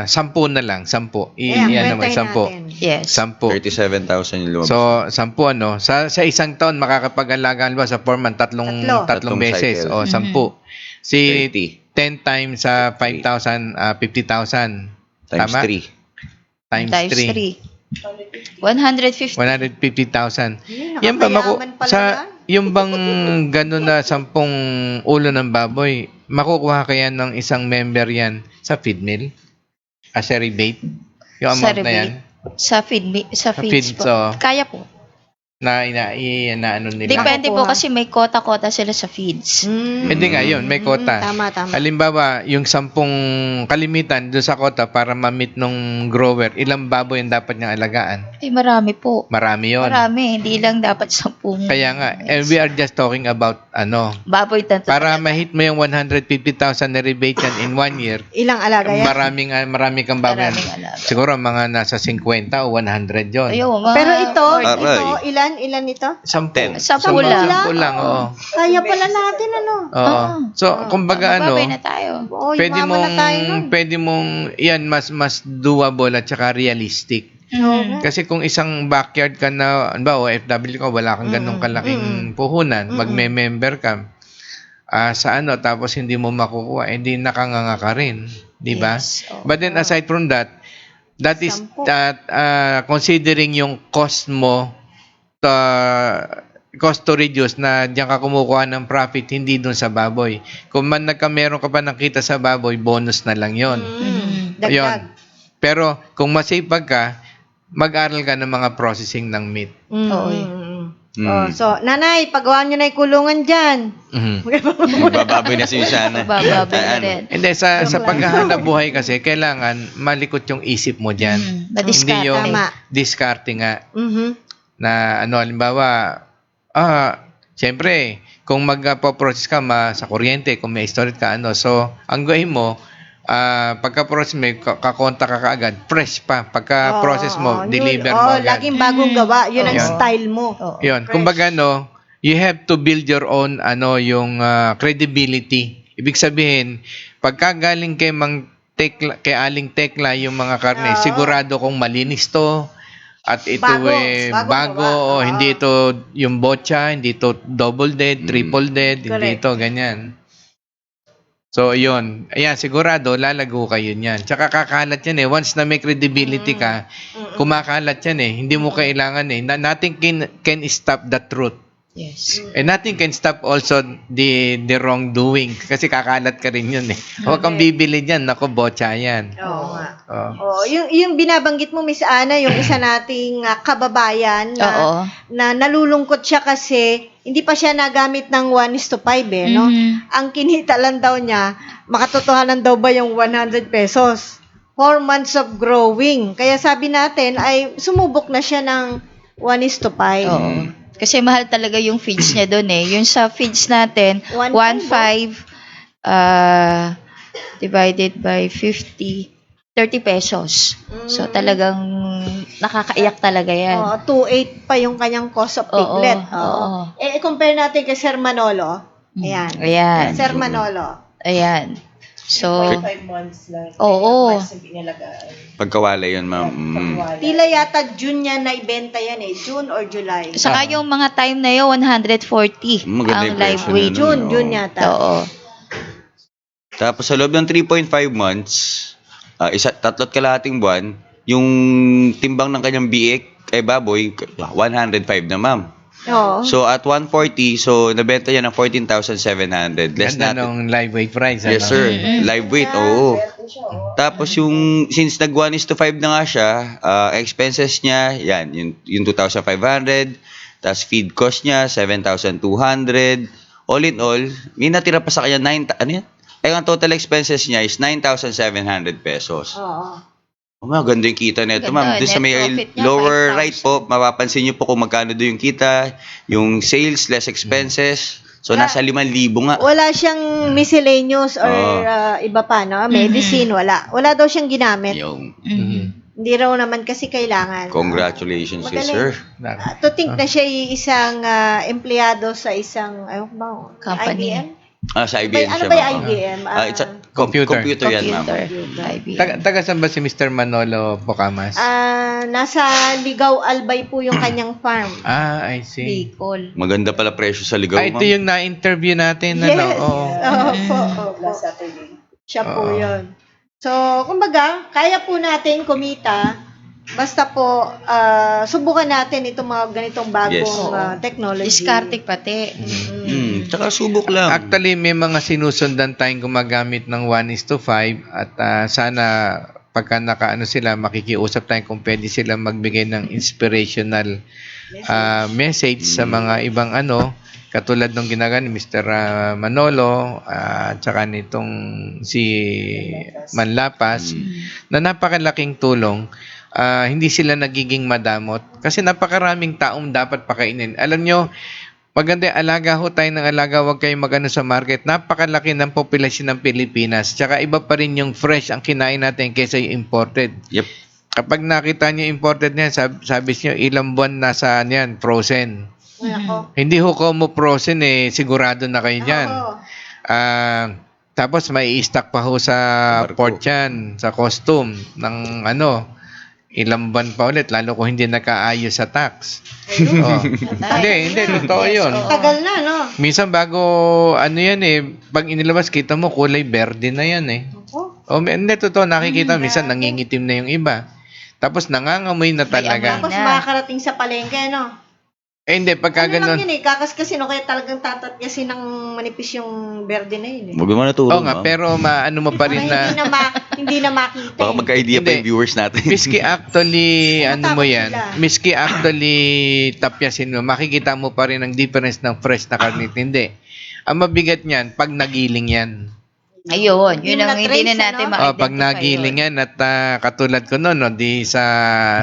10 na lang. 10. Iyan naman, 10. Yes. 10. 37,000 yung lumabas. So, 10 ano. Sa isang taon, makakapag-alaga ba sa 4 months, tatlong Tatlong beses. cycle. O, 10. Si 30. 10 times sa 5,000, 50,000. Times Tama? 3. Times 3. 150. 150,000. Yan ba nakamayaman pala sa yan? yung bang gano'n na 10 ulo ng baboy, makukuha kaya ng isang member yan sa feed mill? As a rebate? Yung Sa amount na yan? Sa feeds feeds, po. so, Kaya po. na ano nila? Depende po kasi may kota-kota sila sa feeds. Hindi nga yun, may kota. Tama. Halimbawa, yung 10 kalimitan doon sa kota para ma-meet nung grower, ilang baboy ang dapat niyang alagaan? Ay, marami po. Marami yun. Marami. Hindi lang dapat 10. Kaya nga, and we are just talking about baboy tanto. para ma-hit mo yung 150,000 na rebate yan in 1 year, Ilang alaga yan? marami kang baboy. Maraming alaga. Siguro mga nasa 50 o 100 yun. Ayun, Pero ito, Aray. ilan ito? 10. 10 lang. Oo. Kaya pala natin, ano? Oo. So, kumbaga Babay na tayo. Oo, yumaman na tayo nun. pwede mong, yan, mas doable at saka realistic. Kasi kung isang backyard ka na, OFW ka, wala kang ganong kalaking puhunan, magme-member ka, sa tapos hindi mo makukuha, hindi nakanganga ka rin. Di ba? Yes. But then aside from that is considering yung cost mo cost to reduce na diyan ka kumukuha ng profit, hindi dun sa baboy. Kung meron ka pa nakita sa baboy, bonus na lang yon. Dagdag. Yun. Pero kung masipag ka, mag-aral ka ng mga processing ng meat. Oo. Oh, so, nanay, pagawaan nyo na yung kulungan dyan. Magbababoy na si Shana. Bababoy na rin. Hindi, sa paghahanap buhay kasi, kailangan malikot yung isip mo dyan. Madiskarte. Hindi yung Tama. diskarte nga. Mhm. Na halimbawa, siyempre, kung magpo-process ka sa kuryente, kung may storage ka, so, ang gawin mo, pagka-process mo, kakonta ka kaagad, fresh pa. Pagka-process mo, deliver mo agad. Laging bagong gawa. Yun ang Yun. style mo. Yun. Kumbaga, you have to build your own, yung credibility. Ibig sabihin, pagka galing kay kay Aling Tekla yung mga karne, sigurado kung malinis to, at ito bago, hindi ito yung botcha, hindi ito double dead, triple dead, hindi ito ganyan. So, yun. Ayan, sigurado, lalago kayo niyan. Tsaka kakalat yan Once na may credibility ka, kumakalat yan Hindi mo kailangan Nothing can stop the truth. Yes. And nothing can stop also the wrongdoing. Kasi kakalat ka rin yun Huwag kang bibili dyan. Naku, botcha yan. Oo nga. Yung binabanggit mo, Miss Ana, yung isa nating kababayan na nalulungkot siya kasi hindi pa siya nagamit ng 1:5 no? Ang kinita lang daw niya, makatotohanan daw ba yung 100 pesos? 4 months of growing. Kaya sabi natin ay sumubok na siya ng 1:5. Oo. Kasi mahal talaga yung feeds niya doon Yung sa feeds natin, 1.5 divided by 50, 30 pesos. So talagang nakakaiyak talaga yan. 2.8 pa yung kanyang cost of piglet. Oo. Compare natin kay Sir Manolo. Ayan. Sir Manolo. Ayan. So, 5 months lang. Oo. Pagkawala yun, ma'am. Tila yata June niya na ibenta yan June or July. saka yung mga time na yun, 140 Maganda ang yung live presyo weight. na nun, June yata. Oo. Tapos sa loob ng 3.5 months, 3 kalahating buwan, yung timbang ng kanyang biik kay baboy, 105 na, ma'am. Oo. So at 140, so nabenta niya ng 14,700. Less Ganda natin. nung live weight price. Yes, sir. Live weight, oo. Tapos yung, since nag 1:5 na nga siya, expenses niya, yan, yung 2,500. Tapos feed cost niya, 7,200. All in all, may natira pa sa kanya, ano yan? Ay, ang total expenses niya is 9,700 pesos. Oo. Ganda yung kita nito, Ganda. ma'am. Doon sa Net may profit niya, lower 5,000. right po, mapapansin niyo po kung magkano doon yung kita, yung sales less expenses. So, nasa 5,000 nga. Wala siyang miscellaneous or iba pa, no? Medicine, wala. Wala daw siyang ginamit. Yung, Hindi raw naman kasi kailangan. congratulations kay Magaling. sir. To think na siya isang empleyado sa isang, Company. IBM? Sa IBM Ano siya, ba yung ma'am. IBM? It's a Computer. computer yan, ma'am. IBM. Taga saan ba si Mr. Manolo Pocamas? Nasa Ligaw Albay po yung kanyang farm. I see. Bicol. Maganda pala presyo sa ligaw, Ito ma'am. yung na-interview natin. Yes. Oo. Opo. Siya po yun. So, kumbaga, kaya po natin kumita. Basta po, subukan natin itong mga ganitong bagong technology. Diskarte pati. Tsaka subok lang. Actually, may mga sinusundan tayong gumagamit ng 1:5 at sana pagka nakaano sila, makikiusap tayo kung pwede sila magbigay ng inspirational message sa mga ibang katulad ng ginagawa ni Mr. Manolo at saka nitong si Manlapas na napakalaking tulong. Hindi sila nagiging madamot kasi napakaraming taong dapat pakainin. Alam nyo, maganda alaga ho tayo ng alaga, huwag kayong magano sa market. Napakalaki ng populasyon ng Pilipinas. Tsaka iba pa rin yung fresh ang kinain natin kaysa yung imported. Yep. Kapag nakita nyo imported niyan, sabi nyo ilang buwan nasa niyan, frozen. Hindi ho mo frozen sigurado na kayo dyan. Tapos may i-stock pa ho sa port yan, sa costume ng ilang buwan pa ulit, lalo kung hindi nakaayos sa tax. Hindi, totoo yun. Tagal na, no? Minsan bago, yan pag inilabas, kita mo, kulay berde na yan hindi, totoo, nakikita, minsan nangingitim na yung iba. Tapos nangangamoy na talaga. Tapos makakarating sa palengke, no? Hindi, pagka Ano lang ganun. yun kakaskasin o kaya talagang tatatyasin ng manipis yung berde na yun Huwag mo na Oo nga, pero maano mo pa rin Para na... hindi na makita. Baka magka-idea pa Hindi. yung viewers natin. Miski actually, ano mo Matakot yan, sila. miski actually tapyasin mo, makikita mo pa rin ang difference ng fresh na karne at hindi. Ang mabigat niyan, pag nagiling yan. Ayun, yun Yung ang hindi na na-trace, natin ano? ma-identify. Pag nagiling yan at katulad ko noon, no, di sa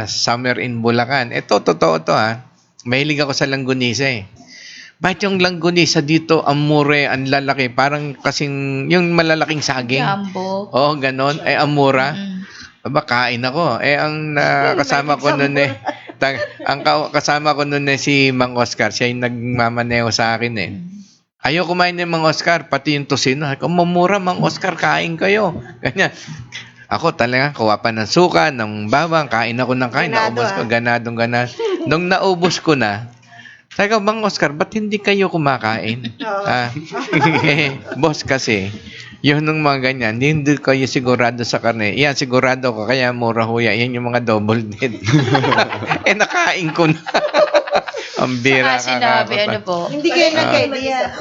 summer in Bulacan. Ito, totoo to ha. Mahilig ako sa langgunisa eh. Bakit yung langgunisa dito, ang mure, ang lalaki, parang kasing, yung malalaking saging. Jumbo. Oo, ganon. Ang mura. Mm. Aba, kain ako. Ang kasama ko noon kasama ko noon si Mang Oscar. Siya yung nagmamaneho sa akin eh. Ayaw kumain ng Mang Oscar, pati yung tosino. Kung mamura, Mang Oscar, kain kayo. Ganyan. Ako talaga, kuha pa ng suka, ng bawang, kain ako ng kain. Ganado, Naubos ko, ganadong ganad. Nung naubos ko na, sabi ko, Mang Oscar, ba't hindi kayo kumakain? Boss kasi, yun ng mga ganyan, hindi kayo sigurado sa karne. Yan, sigurado ko, kaya mura huya. Yan yung mga double dead. Nakain ko na. Ang bira Saka sinabi, ka. ano po? Hindi kayo nag-idea.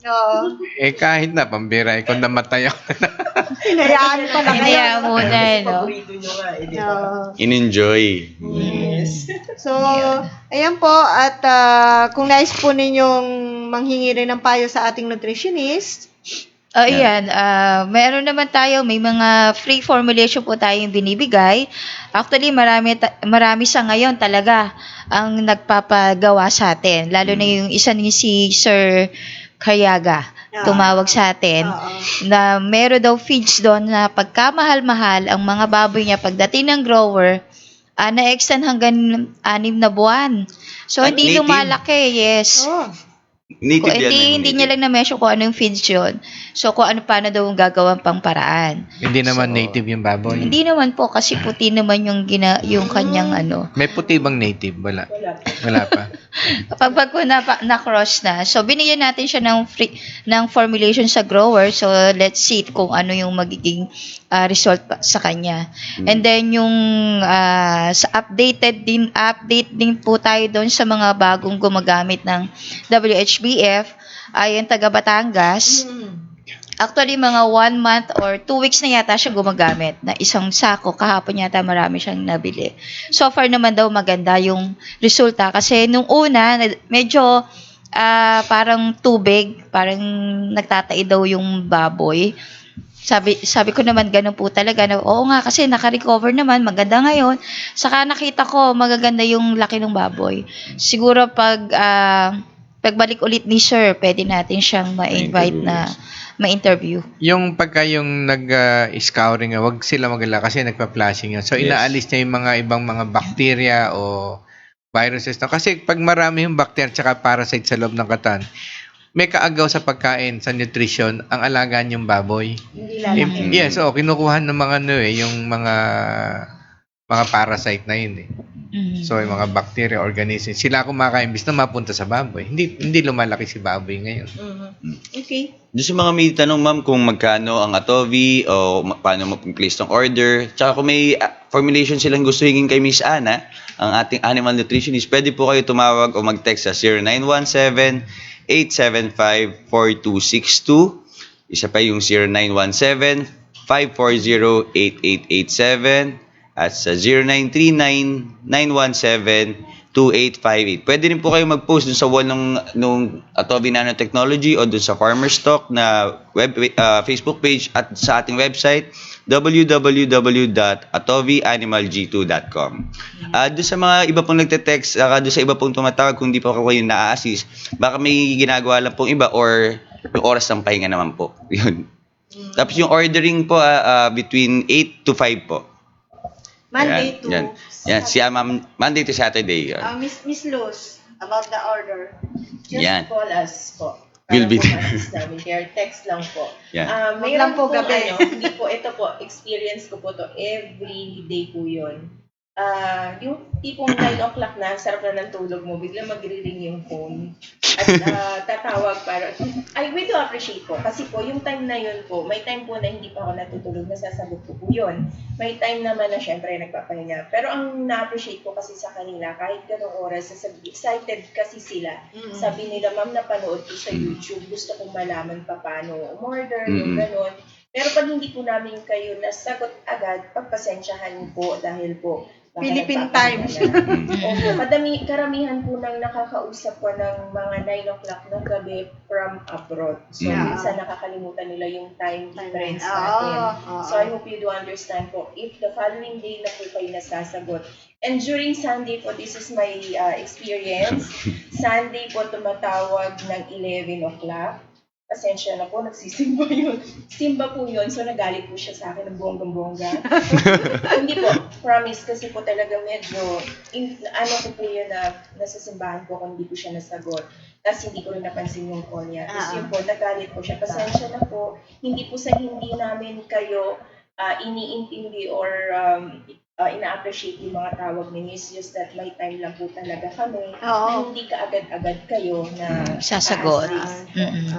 Oo. Kahit na, pambira. Kung namatay ako na. Hinayaan pa na Hindi kayo. muna, no? Paborito nyo nga, di ba? Oo. In-enjoy. Yes. So, ayan po. At kung nais po ninyong manghingi rin ng payo sa ating nutritionist, Ayan, meron naman tayo, may mga free formulation po tayong binibigay. Actually, marami sa ngayon talaga ang nagpapagawa sa atin. Lalo na yung isa ni si Sir Kayaga, tumawag sa atin, na meron daw feeds doon na pagkamahal-mahal ang mga baboy niya pagdating ng grower, na-extend hanggang 6 na buwan. So, hindi native? lumalaki, yes. Native yan. Hindi niya lang na-mention kung ano yung feeds yun. So, kung paano daw ang gagawang pang paraan. Hindi naman native yung baboy. Hindi naman po, kasi puti naman yung kanyang ano. May puti bang native? Wala. Wala pa. Pag po na-cross na, so binigyan natin siya ng formulation sa grower. So, let's see kung ano yung magiging result sa kanya. And then, yung sa update din po tayo doon sa mga bagong gumagamit ng WHBF, ay yung taga Batangas. Actually, mga 1 month or 2 weeks na yata siya gumagamit na isang sako. Kahapon yata marami siyang nabili. So far naman daw maganda yung resulta. Kasi nung una, medyo parang tubig, parang nagtatai daw yung baboy. Sabi ko naman ganun po talaga na oo nga kasi naka-recover naman, maganda ngayon. Saka nakita ko magaganda yung laki ng baboy. Siguro pagbalik ulit ni Sir, pwede natin siyang ma-invite na ma-interview. Yung pagka yung nag-scouring, wag sila magala kasi nagpa-flashing yun. So, inaalis niya yung mga ibang mga bacteria o viruses. Kasi pag marami yung bacteria at parasite sa loob ng katawan, may kaagaw sa pagkain, sa nutrition, ang alagaan yung baboy. hindi lalaki. Yes, kinukuha ng mga yung mga parasite na yun eh. So, yung mga bacteria, organisms, sila kumakain imbis na mapunta sa baboy. Hindi lumalaki si baboy ngayon. Okay. Doon sa mga may tanong, ma'am, kung magkano ang Atovi o paano mag-place ng order. Tsaka kung may formulation silang gusto hingin kay Miss Ana, ang ating animal nutritionist, pwede po kayo tumawag o mag-text sa 0917-875-4262. Isa pa yung 0917-540-8887 at sa 0939-917-2858. Pwede rin po kayo mag-post dun sa wall nung Atovi Nanotechnology o dun sa Farmer's Talk na Facebook page at sa ating website www.atovianimalg2.com. Doon sa mga iba pong nagte-text, doon sa iba pong tumatawag kung di pa kayo na-assist, baka may ginagawa lang pong iba or yung oras ng pahinga naman po. Yun. Tapos yung ordering po between 8 to 5 po. Monday to Yan. Monday to Saturday. Miss Luz, about the order. Just Yan. call us po. Will be there. Kaya text lang po. Yan. Wag lang po gabi. Hindi po, ito po, experience ko po to every day po yun. yung tipong 9 o'clock na, sarap na ng tulog mo, biglang magre-ring yung phone. At tatawag para, we do appreciate po. Kasi po, yung time na yun po, may time po na hindi pa ako natutulog, nasasagot ko po yun. May time naman na syempre nagpapahinga. Pero ang na-appreciate ko kasi sa kanila, kahit ganong oras, excited kasi sila. Sabi nila, ma'am, napanood ko sa YouTube, gusto kong malaman pa paano umorder, yung ganon. Pero pag hindi po namin kayo nasagot agad, pagpasensyahan po dahil po Philippine time. Opo, karamihan po ng nakakausap ko ng mga 9 o'clock ng gabi from abroad. So, minsan nakakalimutan nila yung time difference natin. So, I hope you do understand po. If the following day na po kayo nasasagot, and during Sunday po, this is my experience, Sunday po tumatawag ng 11 o'clock. Pasensya na po, nagsisimba yun. Simba po yun, so nagalit po siya sa akin ng bonggang-bongga. Hindi po, promise, kasi po talaga medyo, ano ko po yun na nasa simbahan po kung hindi ko siya nasagot. Tapos hindi ko rin napansin yung call niya. Tapos yun po, nagalit po siya. Pasensya na po, hindi po sa hindi namin kayo iniintindi or ina-appreciate yung mga tawag ninyo. It's just that may time lang po talaga kami na hindi ka agad-agad kayo na sasagot.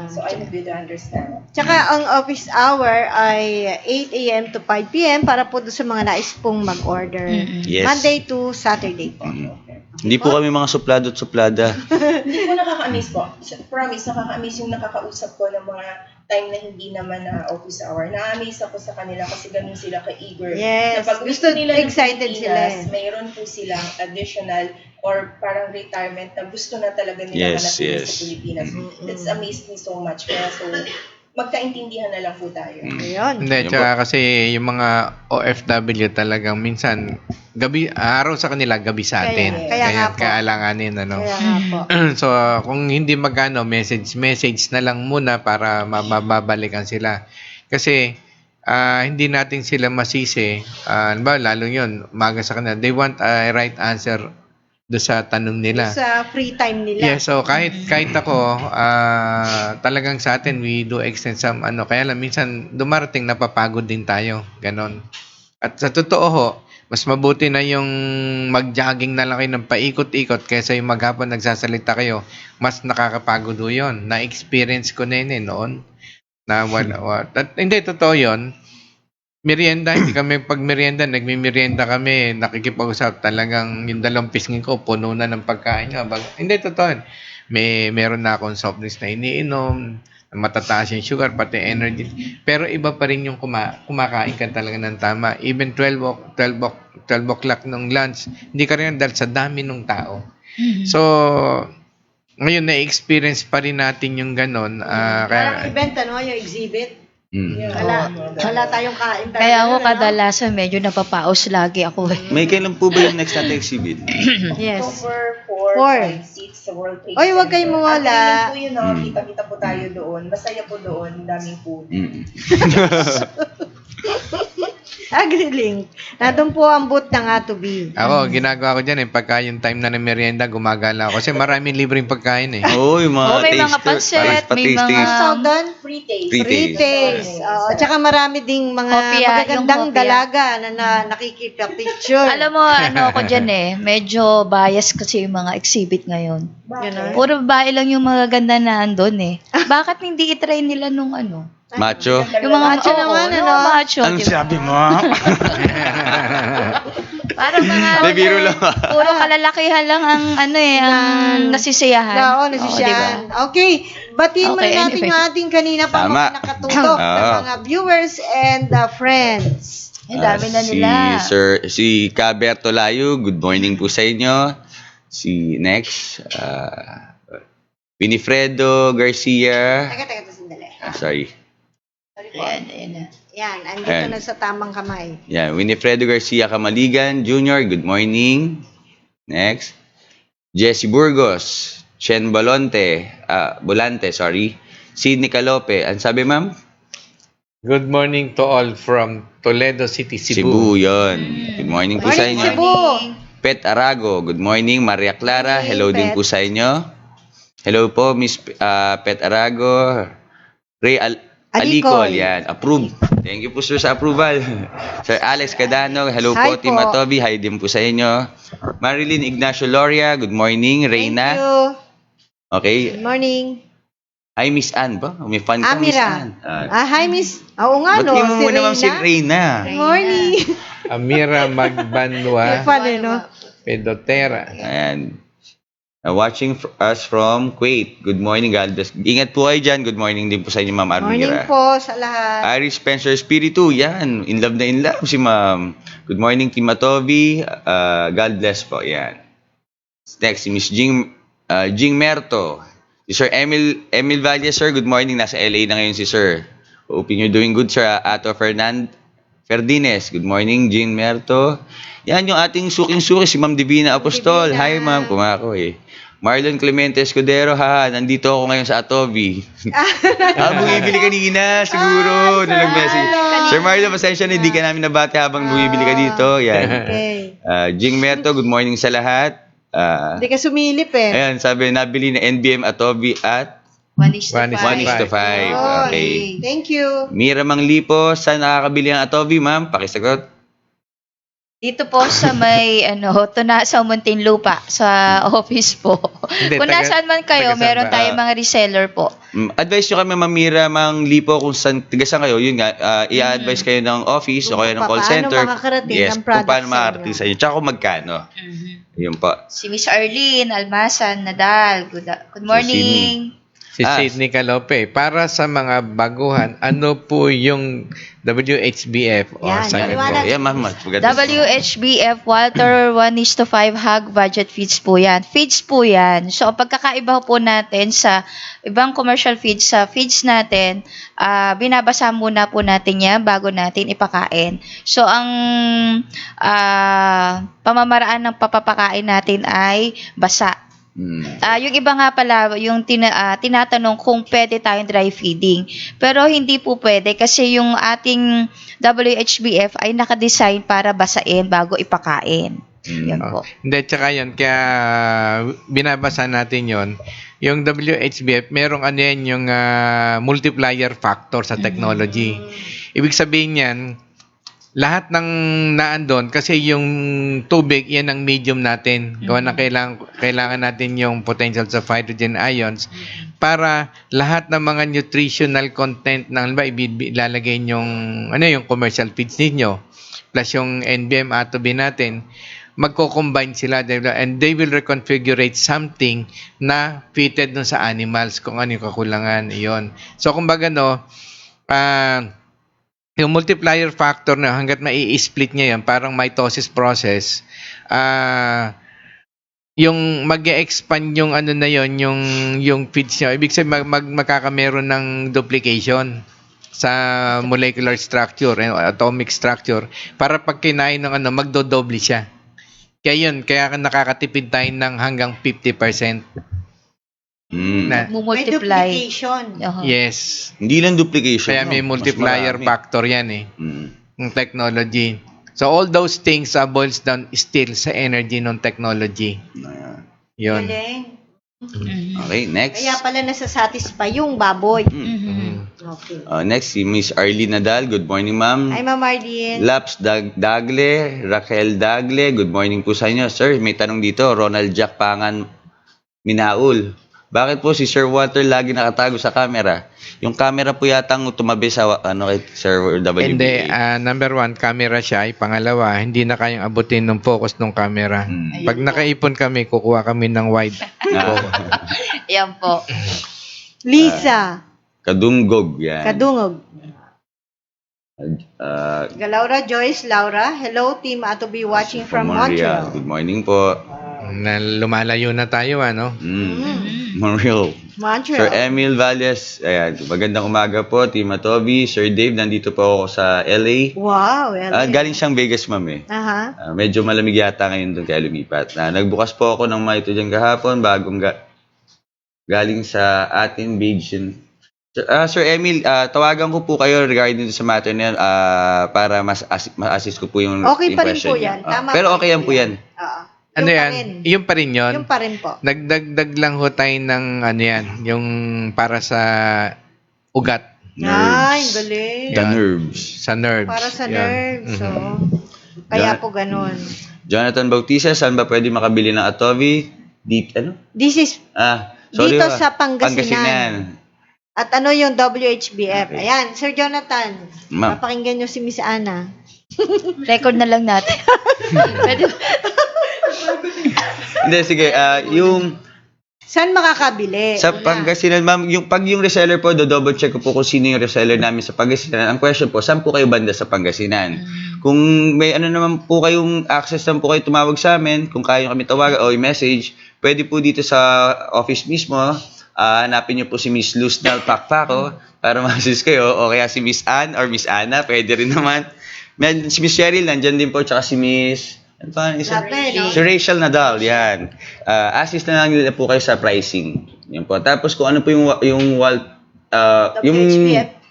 So I hope you do understand. Tsaka ang office hour ay 8 a.m. to 5 p.m. para po doon sa mga nais pong mag-order. Yes. Monday to Saturday po. Hindi po kami mga suplado at suplada. Hindi po nakaka-miss po. Promise, nakaka-miss yung nakakausap ko ng mga time na hindi naman na office hour. Na-amaze ako sa kanila kasi ganun sila ka-eager. Yes. Na pag Gusto nila ng excited sila. Pilipinas, mayroon po silang additional or parang retirement na gusto na talaga nila manatili sa Pilipinas. That's amazed me so much. Kaya so, magkaintindihan na lang po tayo. Ayun. Hindi, tsaka kasi yung mga OFW talagang minsan, araw sa kanila, gabi sa atin. Kaya nga po. Kailanganin, ano. Kaya nga po. So, kung hindi message na lang muna para mababalikan sila. Kasi, hindi natin sila masisi. Lalo yun, umaga sa kanila. They want a right answer do sa tanong nila. Sa free time nila. Yeah, so kahit ako, talagang sa atin, we do extend some, kaya lang minsan dumarating napapagod din tayo. Ganon. At sa totoo ho, mas mabuti na yung mag-jogging na lang kayo ng paikot-ikot kaysa yung maghapon nagsasalita kayo. Mas nakakapagod ho yun. Na-experience ko na yun noon. Hindi, totoo yun. Merienda, hindi kami pag merienda, nagmi-merienda kami, nakikipag-usap talagang yung 2 pisngin ko, puno na ng pagkain nga. Hindi, totoo. Meron na akong soft drinks na iniinom, matataas yung sugar, pati energy. Pero iba pa rin yung kumakain ka talaga ng tama. Even 12 o'clock ng lunch, hindi ka rin dahil sa dami ng tao. So, ngayon na-experience pa rin natin yung ganon. Parang event, yung exhibit. Wala tayong kain. Kaya ako kadalasan medyo napapaos lagi ako. May kailan po ba yung next natin exhibit? Yes. October 4, 5, 6 sa World Trade Oy, huwag kayong mawala. Po yun, kita-kita po tayo doon. Masaya po doon. Daming food. Agri-link. Nandun po ang booth ng A2B. Ako, ginagawa ko dyan pagka yung time na ng merienda, gumagala ako. Kasi maraming libreng pagkain Oo, yung mga may mga taster. pancet, may mga Free taste. Free taste. Free Free taste. Tsaka marami ding mga Kopya, magagandang yung kopya. dalaga na nakikita-picture. Alam mo, ako dyan medyo bias kasi yung mga exhibit ngayon. Ganun. Puro babae lang yung mga ganda na andun Bakit hindi itry nila nung Macho. Yung mga Macho naman, yung mga macho. Ang diba? sabi mo. Parang mga Biro lang. puro kalalakihan lang ang ang nasisiyahan. Oo, nasisiyahan. Okay. Batiin muna Okay, natin anyway. yung ating kanina pa Tama. mga nakatutok sa mga viewers and friends. Ang dami na nila. Si Caberto Layo, good morning po sa inyo. Si next, Winifredo Garcia. Teka, sandali. Sorry. Yan, andito Ayan. na sa tamang kamay. Yeah, Winifredo Garcia Camaligan Jr., good morning. Next. Jesse Burgos, Chen Bolante, Sidney Calope. Ang sabi, ma'am? Good morning to all from Toledo City, Cebu, yun. Good morning po sa inyo. Cebu. Pet Arago, good morning. Maria Clara, hello din po sa inyo. Hello po, Miss Pet Arago. Alicol, yan. Approved. Thank you po, sir, sa approval. Sir Alex Cadano, hello Hi po. Team po. Atobi, hi din po sa inyo. Marilyn Ignacio Loria, good morning. Thank Reyna, you. okay. Good morning. Hi, Miss Ann ba? May fan ka, Miss Amira. Ann. Hi, Miss. Oo nga, Ba't no? di mo muna, ma'am, si Reyna. Reyna? Good morning. Amira May Magbanwa fun eh, no? Pedotera. Ayan. Watching us from Kuwait. Good morning, God bless. Ingat po kayo dyan. Good morning din po sa inyo, Ma'am Morning Armira. po sa lahat. Iris Spencer Spiritu, yan. In love na in love si Ma'am. Good morning, Team Matovi. God bless po, yan. Next, si Miss Jing Merto. Si Sir Emil Valle, sir. Good morning. Nasa LA na ngayon si Sir. Hoping you're doing good, Sir. Ato Ferdinez. Good morning, Jing Merto. Yan yung ating suking-suki, si Ma'am Divina Apostol. Divina. Hi, Ma'am. Kumako eh. Marlon Clemente Escudero, nandito ako ngayon sa Atobi. Bumibili kanina, siguro. Nung nag-message. Sir Marlon, pasensya na, hindi ka namin nabati habang bumibili ka dito. Yan. Okay. Jing Meto, good morning sa lahat. Hindi ka sumilip eh. Ayan, sabi, nabili na NBM Atobi at 1:5. 1:5. Okay. Thank you. Mira Manglipo, saan nakakabili ang Atobi, ma'am? Pakisagot. Dito po sa may sa Muntinlupa sa office po. Hindi, Kung nasaan man kayo, taga-saan meron ba? tayong mga reseller po. Advice nyo kami, Ma'am Mira Manglipo, kung saan, tiga saan kayo, yun nga, i-advise kayo ng office o kayo ng call Paano center. makakarating Yes, ang kung product paano sa makakarating inyo. sa inyo. Tsaka kung magkano. Yun po. Si Miss Arlene Almasan Nadal. Good morning. Si Sydney Calope. Para sa mga baguhan, ano po yung WHBF? Yan, sabi po. maliwanag. Yan, ma'am. Maganda. WHBF Walter 1:5 hog budget feeds po yan. Feeds po yan. So, ang pagkakaiba po natin sa ibang commercial feeds, sa feeds natin, binabasa muna po natin yan bago natin ipakain. So, ang pamamaraan ng papapakain natin ay basa. Yung iba nga pala, yung tinatanong kung pwede tayong dry feeding. Pero hindi po pwede kasi yung ating WHBF ay nakadesign para basain bago ipakain. Yan po. Hindi, tsaka yun, kaya binabasa natin yon. Yung WHBF, merong ano yan, yung multiplier factor sa technology. Ibig sabihin yan, lahat ng naandon, kasi yung tubig, yan ang medium natin. Gawa na kailangan natin yung potential of hydrogen ions para lahat ng mga nutritional content ng ilalagay yung commercial feeds ninyo plus yung NBM Atobi natin, magko-combine sila and they will reconfigurate something na fitted dun sa animals kung ano yung kakulangan. Iyon. So, kumbaga yung multiplier factor na hanggat mai-split niya yan, parang mitosis process, yung mag-expand yung yung feeds niya, ibig sabihin magkakameron ng duplication sa molecular structure, atomic structure, para pag kinain ng magdodoble siya. Kaya nakakatipid tayo ng hanggang 50%. Na, May Multiply. duplication. yes. Hindi lang duplication. Kaya may no? Mas multiplier marami. factor yan ng technology. So all those things boils down still sa energy ng technology. Yun. Galing. Okay, next. Kaya pala nasa-satisfy yung baboy. Okay. Next, si Miss Arlene Nadal. Good morning, ma'am. Hi, Ma'am Ardien. Laps Dagle, Raquel Dagle. Good morning po sa inyo. Sir, may tanong dito. Ronald Jack Pangan Minaul. Bakit po si Sir Walter lagi nakatago sa camera? Yung camera po yatang tumabi sa kay Sir WBA. Hindi, number one, camera siya. Pangalawa, hindi na kayang abutin ng focus ng camera. Pag nakaipon kami, kukuha kami ng wide. Yan po. Lisa. Kadunggog. Yan. Kadungog. Uh, Galaura Joyce Laura. Hello, team Atobi watching from Montreal. Good morning po. Na lumalayo na tayo, Montreal. Sir Montreal. Emil Valles, ayan, magandang umaga po, Team Atobi. Sir Dave, nandito po ako sa LA. Wow. LA. Galing siyang Vegas, ma'am eh. Aha. Medyo malamig yata ngayon doon kaya lumipat. Nagbukas po ako ng mga ito dyan kahapon, bagong galing sa ating Beijing. Sir Emil, tawagan ko po kayo regarding sa matter na yan para ma-assist ko po yung Okay pa rin impression po niyo. yan. Tama Pero pa okay rin yan po yan. Oo. Ano Yung pa yan? rin. Yung pa rin yun? Yung pa rin po. Nagdagdag lang ho tayo ng yung para sa ugat. Ay, galing. The nerves. Sa nerves. Para sa Yan. nerves. So, Mhm. kaya po ganun. Jonathan Bautista, saan ba pwede makabili ng Atovi? This is Sorry dito ba? sa Pangasinan. At ano yung WHBF? Okay. Ayan, Sir Jonathan, Ma'am. papakinggan nyo si Miss Ana. Record na lang natin. Pwede ba? Hindi, sige. Yung Saan makakabili? sa Pangasinan, ma'am, pag yung reseller po, double check ko po kung sino yung reseller namin sa Pangasinan. Ang question po, saan po kayo banda sa Pangasinan? Kung may ano naman po kayong access naman po kayo tumawag sa amin, kung kaya kami tawagan o i-message, pwede po dito sa office mismo, hanapin niyo po si Miss Luz Nal Pakpako para ma-assist kayo, o kaya si Miss Ann or Miss Ana, pwede rin naman. Si Miss Cheryl, nandyan din po, tsaka si Miss... Ano pa? Si Rachel Nadal, yan. Assist na lang nila po kayo sa pricing. Yan po. Tapos kung ano po yung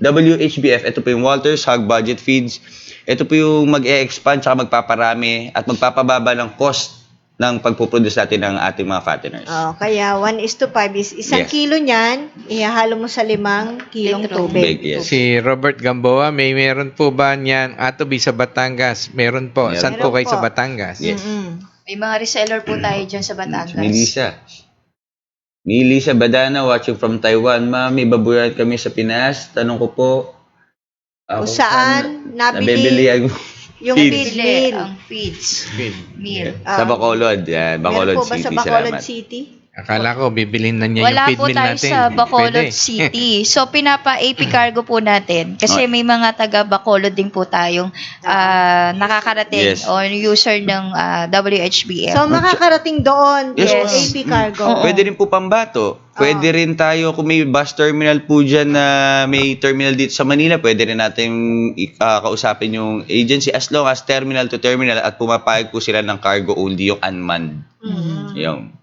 WHBF, ito po yung Walters Hog Budget Feeds. Ito po yung mag-e-expand tsaka magpaparami at magpapababa ng cost ng pagpuproduce natin ng ating mga fatteners. Kaya 1:5 is isang kilo niyan, ihahalo mo sa 5 kilong tubig. Yes. Si Robert Gamboa, meron po ba niyan Atobi sa Batangas? Meron po. Meron. Saan po kayo Meron po. sa Batangas? Yes. May mga reseller po tayo dyan sa Batangas. Melissa Badana watching from Taiwan. Ma'am, may babuyan kami sa Pinas. Tanong ko po. Kung saan nabibili nabili yung feed meal. Ang feeds. Meal. Sa Bacolod. Yan, Bacolod Meron po ba City. sa Bacolod Salamat. City? Akala ko, bibilin na niya Wala yung feed po meal tayo natin. sa Bacolod Pwede. City. So, pinapa-AP cargo po natin. Kasi may mga taga Bacolod din po tayong nakakarating Yes. o user ng WHBF. So, makakarating doon Yes. yung AP cargo. Oo. Pwede rin po Pambato. Pwede rin tayo, kung may bus terminal po dyan na may terminal dito sa Manila, pwede rin natin kausapin yung agency as long as terminal to terminal at pumapayag po sila ng cargo only, yung unmanned. Yung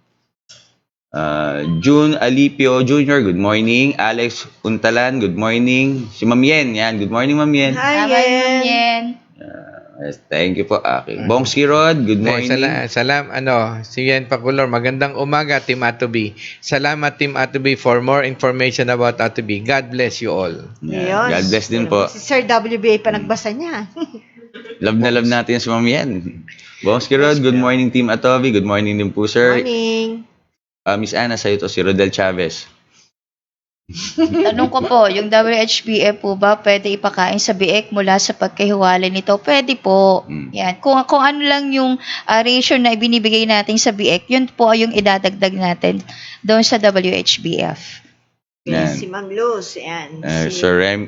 June Alipio Jr., good morning. Alex Untalan, good morning. Si Ma'am Yen, yan. Good morning, Ma'am Yen. Hi, Tama Yen. yun yan. Yes, thank you po. Okay. Bongski Rod, good morning. Si Yen Pakulor, magandang umaga, Team Atobi. Salamat, Team Atobi, for more information about Atobi. God bless you all. Yan. Ayun. God bless din po. Si Sir WBA pa nagbasa niya. Love na love natin si Ma'am Yen. Bongski Rod, good morning, Team Atobi. Good morning din po, sir. Morning. Miss Ana, sa'yo to, si Rodel Chavez. Tanong ko po, yung WHBF po ba pwede ipakain sa biik mula sa pagkahiwalay nito? Pwede po. Yan. Kung ano lang yung ratio na ibinibigay natin sa biik, yun po yung idadagdag natin doon sa WHBF. Yan. Si Ma'am Luz. Yan. Sir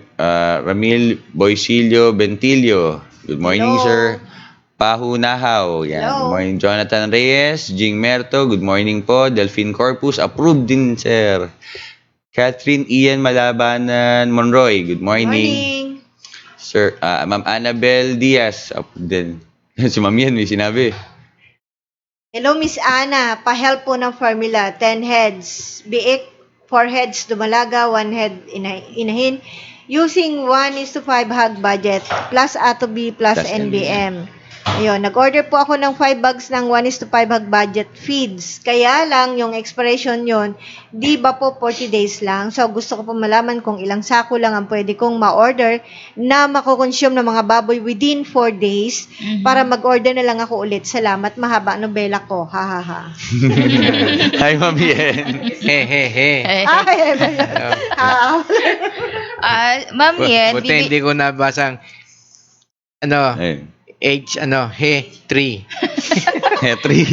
Ramil Boysilio Bentilio. Good morning, Hello. sir. Pahu Nahaw. Yan. Hello. Good morning, Jonathan Reyes. Jing Merto. Good morning po. Delphine Corpus. Approved din, sir. Catherine Ian Malabanan Monroy. Good morning. Sir, Ma'am Annabel Diaz. Din. Si Ma'am Yan, may sinabi. Hello, Miss Ana. Pa-help po ng formula. 10 heads. Biik, 4 heads dumalaga, 1 head inahin. Using 1:5 hog budget plus Atobi plus Plus NBM. Ayun, nag-order po ako ng 5 bags ng 1:5 hog budget feeds. Kaya lang, yung expiration yon, di ba po 40 days lang? So, gusto ko po malaman kung ilang sako lang ang pwede kong ma-order na makukonsume ng mga baboy within 4 days para mag-order na lang ako ulit. Salamat, mahaba ang nobela ko. Ha, ha, ha. Hi, Ma'am Yan. He. Ma'am Yen, Buti hindi ko nabasang age, 3. Hetri.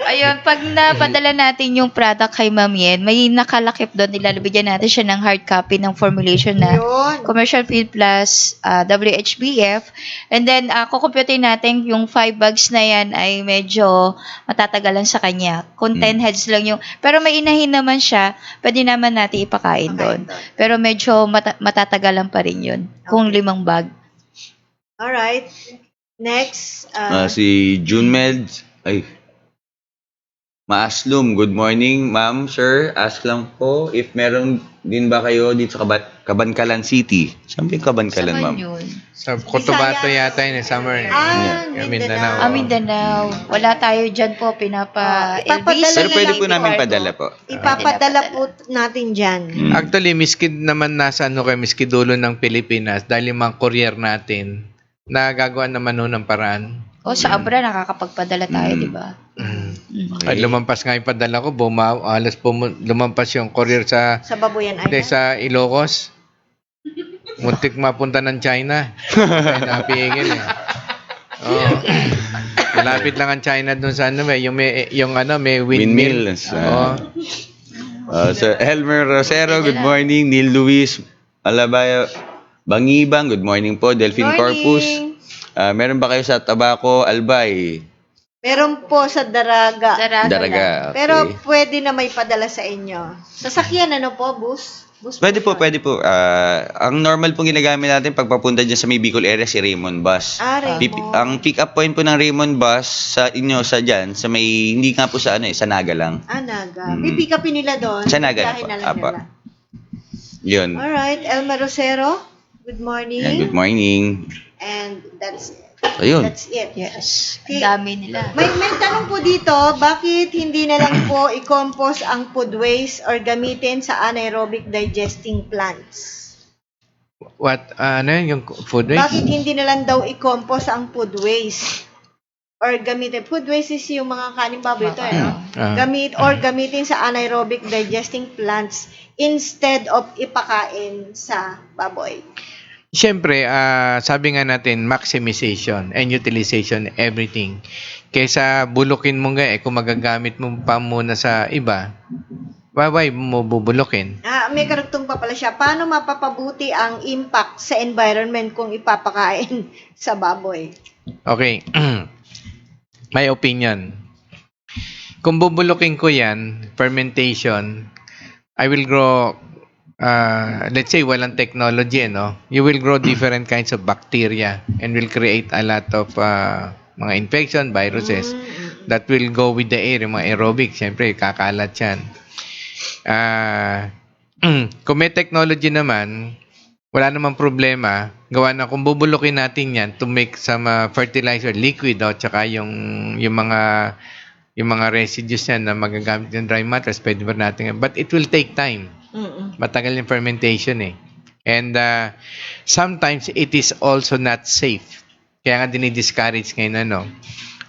ayun, pag napadala natin yung product kay Ma'am Yen, may nakalakip doon, ilalabigyan natin siya ng hard copy ng formulation na Yun. Commercial Feed Plus WHBF. And then, kukumputin natin yung 5 bags na yan ay medyo matatagalan sa kanya. Kung 10 heads lang yung... Pero may inahin naman siya, pwede naman natin ipakain doon. Pero medyo matatagalan pa rin yun. Kung 5 bag. Alright. Next. Si June Med. Ay. Maaslum, good morning, ma'am, sir. Ask lang po if meron din ba kayo dito sa Kabankalan City. Saan ba yung Kabankalan, Saan ma'am? yun? Sa Cotabato yata yun, summer. Mindanao. Mindanao. Wala tayo dyan po, Ipapadala Sir, na pwede lang po ito. namin padala po. Ipapadala po natin dyan. Actually, miski naman nasa miski dulo ng Pilipinas, dahil yung mga courier natin, nagagawa naman nun ng paraan. O sa Abra, nakakapagpadala tayo, di ba? At lumampas nga yung padala ko, lumampas yung courier sa Babuyan Island. sa Ilocos. Muntik mapunta ng China. Kaya napigil eh. Oo. Malapit lang ang China dun sa may windmill. Windmills. Oo. Sir Elmer Rosero, good morning. Neil Luis Alabaya Bangibang, good morning po. Delphine Corpus. Meron ba kayo sa Tabaco, Albay? Meron po sa Daraga. Daraga. Okay. Pero pwede na may padala sa inyo. Sasakyan ano po, bus? Pwede po. Ang normal pong ginagamit natin pagpapunta dyan sa may Bicol area si Raymond Bus. Raymond. Ang pick-up point po ng Raymond Bus sa inyo sa may, hindi nga po sa sa Naga lang. Naga. Pipick upin nila doon. Sa Naga Biyahe po. na lang Apa. nila. Yun. Alright, Elmer Rosero, good morning. Yan, good morning. And that's Ayun. it. Yes. Okay. Ang dami nila. May tanong po dito, bakit hindi na lang po i-compost ang food waste or gamitin sa anaerobic digesting plants? What? Yung food waste? Bakit hindi na lang daw i-compost ang food waste? Or gamitin. Food waste is yung mga kanin baboy ito, gamitin sa anaerobic digesting plants instead of ipakain sa baboy. Siyempre, sabi nga natin, maximization and utilization, everything. Kaysa bulukin mo nga kung magagamit mo pa muna sa iba, why mo bubulukin? May karugtong pa pala siya. Paano mapapabuti ang impact sa environment kung ipapakain sa baboy? Okay. My opinion. Kung bubulukin ko yan, fermentation, I will grow, let's say walang technology, you will grow different kinds of bacteria and will create a lot of mga infection, viruses that will go with the air, yung mga aerobic, siyempre kakalat yan. Kung may technology naman, wala namang problema, gawa na kung bubulukin natin yan to make some fertilizer liquid, tsaka yung mga residues yan na magagamit ng dry matters, pwede ba natin, but it will take time. Matagal yung fermentation and sometimes it is also not safe, kaya nga dinidiscourage ngayon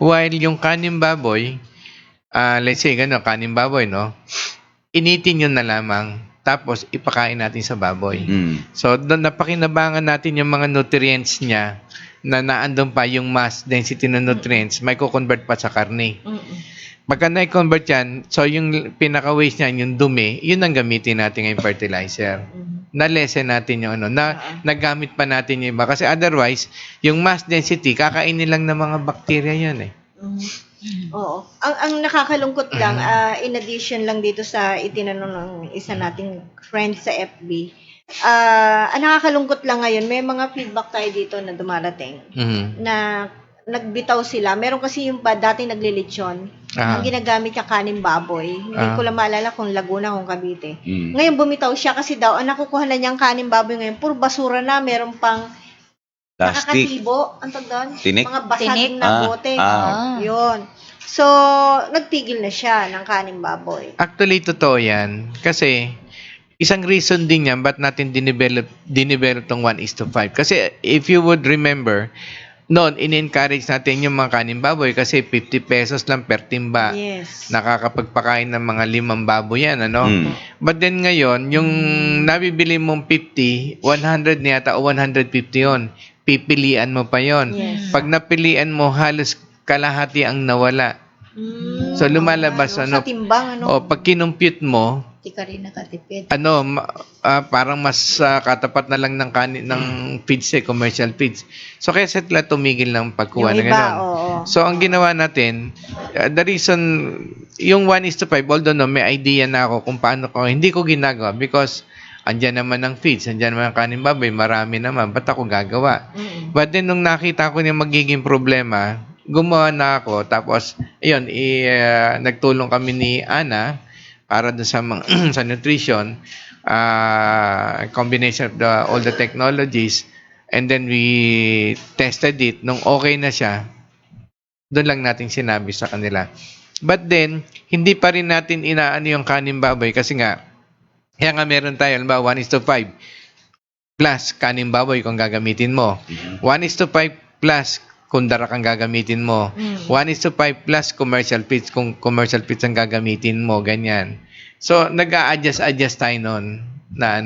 while yung kanin baboy, let's say kanin baboy, initin yun na lamang tapos ipakain natin sa baboy. So napakinabangan natin yung mga nutrients niya na naandun pa yung mass density ng nutrients, may ko-convert pa sa karne. Pagka na-convert yan, so yung pinaka-waste niyan, yung dumi, yun ang gamitin natin ngayong fertilizer. Na-lessen natin yung nagamit pa natin yung iba. Kasi otherwise, yung mass density, kakainin lang ng mga bacteria yun Oo. Ang nakakalungkot lang, in addition lang dito sa itinanong ng isa nating friend sa FB, ang nakakalungkot lang ngayon, may mga feedback tayo dito na dumarating na nagbitaw sila. Meron kasi yung dati naglilitsyon. Ang ginagamit niya kanin baboy. Hindi ko lang maalala kung Laguna, kung Cavite. Ngayon bumitaw siya kasi daw, ang nakukuha na niyang kanin baboy ngayon, puro basura na, meron pang plastic. nakakatibo. Ang tawag doon? Tinik? Mga basag na bote. Yun. So, nagtigil na siya ng kanin baboy. Actually, totoo yan. Kasi, isang reason din yan, ba't natin dinevelop tong 1:5. Kasi, if you would remember, noon, in-encourage natin yung mga kanin baboy kasi 50 pesos lang per timba. Yes. Nakakapagpakain ng mga 5 baboy yan, But then ngayon, yung nabibili mong 50, 100 na yata o 150 yon. Pipilian mo pa yon. Yes. Pag napilian mo, halos kalahati ang nawala. So lumalabas sa timbang, pag kinumpute mo, Hindi ka rin nakatipid. parang mas katapat na lang ng ng feeds, commercial feeds. So kaya sila tumigil ng pagkuha Yung ng iba, gano'n. So ang ginawa natin, the reason, yung 1:5, although may idea na ako kung paano ko, hindi ko ginagawa because andyan naman ang feeds, andyan naman ang kanin baboy, marami naman, ba't ako gagawa? But then nung nakita ko yung magiging problema, gumawa na ako. Tapos, ayun, nagtulong kami ni Ana para dun sa, sa nutrition, combination of all the technologies, and then we tested it. Nung okay na siya, doon lang natin sinabi sa kanila. But then, hindi pa rin natin inaano yung kanin baboy kasi nga, kaya nga meron tayo, halimbawa 1:5 plus kanin baboy kung gagamitin mo. 1:5 plus kung darak ang gagamitin mo. 1:5 plus commercial feeds kung commercial feeds ang gagamitin mo. Ganyan. So, nag-a-adjust tayo nun na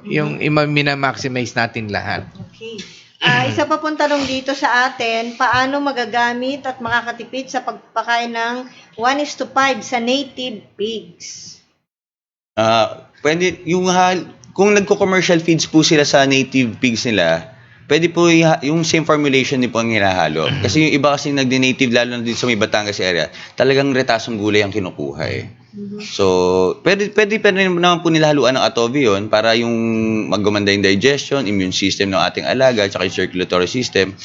yung minamaximize natin lahat. Okay. Isa pa pong tanong dito sa atin, paano magagamit at makakatipid sa pagpakain ng 1:5 sa native pigs? Pwede, kung nagko-commercial feeds po sila sa native pigs nila, pwede po yung same formulation din po ang hinahalo. Kasi yung iba kasi nagdi-native, lalo na dito sa may Batangas area, talagang retasong gulay ang kinukuha eh. So, pwede naman po nila haluan ng atobi yun para yung maggumanda yung digestion, immune system ng ating alaga, at yung circulatory system.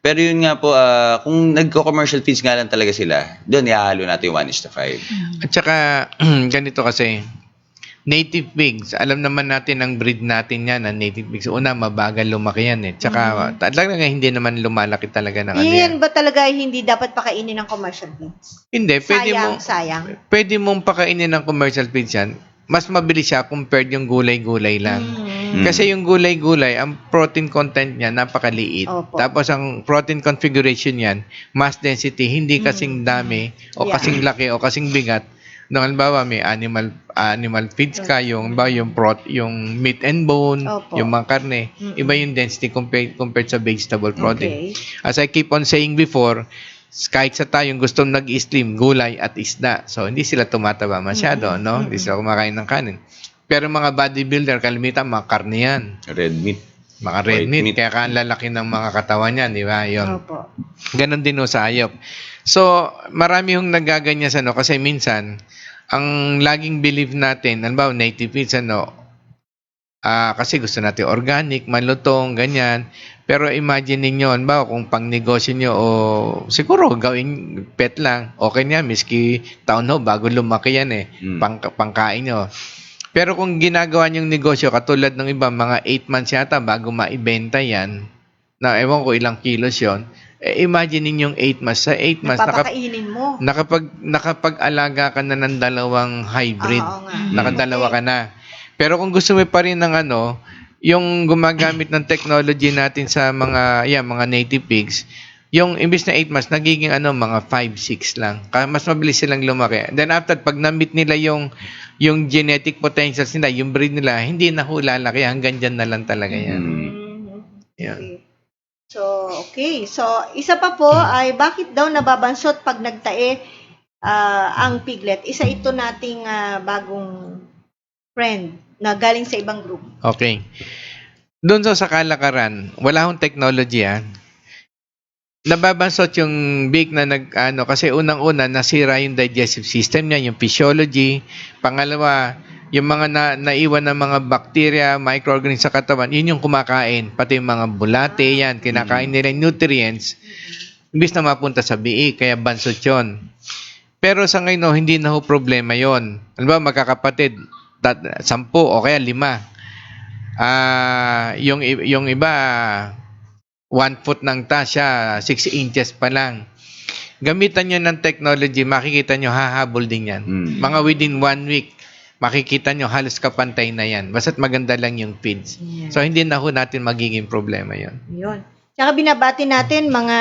Pero yun nga po, kung nagko-commercial feeds nga lang talaga sila, doon ihahalo natin yung 1:5. At saka, ganito kasi, native pigs, alam naman natin ang breed natin yan, ang native pigs. Una, mabagal lumaki yan eh. Tsaka, talaga hindi naman lumalaki talaga ng Yan ba talaga hindi dapat pakainin ng commercial feeds? Hindi, Sayang. pwede mong pakainin ng commercial feeds yan. Mas mabilis siya compared yung gulay-gulay lang. Kasi yung gulay-gulay, ang protein content niya napakaliit. Opo. Tapos ang protein configuration niyan, mass density, hindi kasing dami o kasing laki o kasing bigat. Nung halimbawa may animal feeds ka, yung meat and bone, Opo. yung mga karne, iba yung density compared sa vegetable protein. Okay. As I keep on saying before, kahit sa tayong gustong nag-slim, gulay at isda. So, hindi sila tumataba masyado, no? Hindi sila kumakain ng kanin. Pero mga bodybuilder, kalimitan, mga karne yan. Red meat. Mga red White meat. meat. Kaya ang lalaki ng mga katawan yan, di ba? Yun. Opo. Ganon din sa hayop. So, marami yung nagaganyan sa kasi minsan, ang laging believe natin, halimbawa native feeds, kasi gusto natin organic, malutong, ganyan. Pero imagine ninyo, halimbawa kung pang negosyo nyo o siguro gawing pet lang, okay niya, miski taon bago lumaki yan pangkain nyo. Pero kung ginagawa nyong negosyo, katulad ng iba, mga 8 months yata bago maibenta yan, na ewan ko ilang kilos yon. Imagine ninyong 8 months. Sa 8 months, Napapakainin mo. nakapag-alaga ka na ng dalawang hybrid. Oo nga. Nakadalawa ka na. Pero kung gusto mo pa rin ng yung gumagamit ng technology natin sa mga native pigs, yung imbis na 8 months, nagiging mga 5-6 lang. Mas mabilis silang lumaki. Then after, pag na-meet nila yung genetic potentials nila, yung breed nila, hindi na lalaki. Hanggang dyan na lang talaga yan. Yan. So, okay. So, isa pa po ay bakit daw nababansot pag nagtae ang piglet? Isa ito nating bagong friend na galing sa ibang group. Okay. Doon sa kalakaran, wala akong technology nababansot yung big na kasi unang-una nasira yung digestive system niya, yung physiology. Pangalawa, yung mga naiwan ng mga bacteria, microorganisms sa katawan, yun yung kumakain. Pati yung mga bulate, yan, kinakain nila yung nutrients, imbis na mapunta sa biik, kaya bansot yun. Pero sa ngayon, hindi na problema yon. Alam ba, magkakapatid, 10 o kaya 5. Yung iba, 1 foot ng siya, 6 inches pa lang. Gamitan nyo ng technology, makikita nyo, hahabol din yan. Mga within 1 week, makikita nyo, halos kapantay na yan. Basta't maganda lang yung feeds. Yeah. So, hindi na natin magiging problema yon. Yun. Tsaka binabati natin mga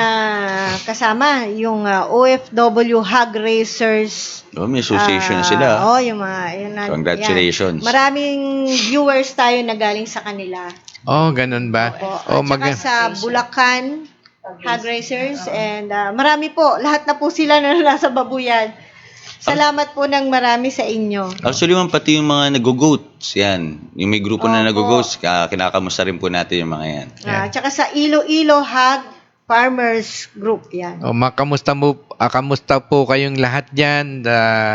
kasama, yung OFW Hog Racers. May association na sila. Yung mga... Congratulations. Yan. Maraming viewers tayo na galing sa kanila. Ganun ba? Tsaka sa Bulacan Hog Racers. And marami po. Lahat na po sila na nasa babuyan. Salamat po ng marami sa inyo. Actually, pati yung mga nag-goats, yan. Yung may grupo na nag-goats, kinakamusta rin po natin yung mga yan. Tsaka sa Iloilo Hog Farmers Group, yan. Kamusta po kayong lahat dyan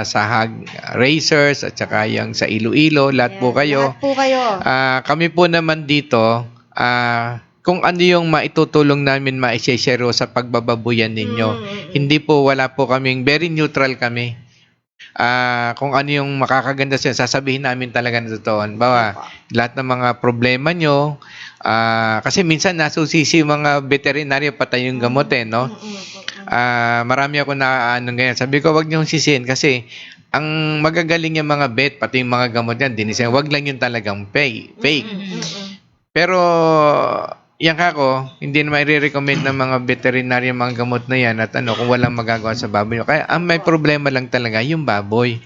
sa Hog Racers at saka yung sa Iloilo, lahat po kayo. Lahat po kayo. Kami po naman dito, kung ano yung maitutulong namin ma-share sa pagbababuyan ninyo. Hindi po, wala po kaming, very neutral kami. Kung ano yung makakaganda siya, sasabihin namin talaga na totoo. Bawa, lahat ng mga problema nyo, kasi minsan nasusisi yung mga veterinaryo patay yung gamot no? Marami ako na ganyan. Sabi ko, wag niyong sisihin kasi ang magagaling yung mga vet, pati yung mga gamot yan, dinisin, wag lang yung talagang fake. Pero, yan kako, hindi na i-recommend ng mga veterinary mga gamot na yan at kung walang magagawa sa baboy. Kaya ang may problema lang talaga yung baboy.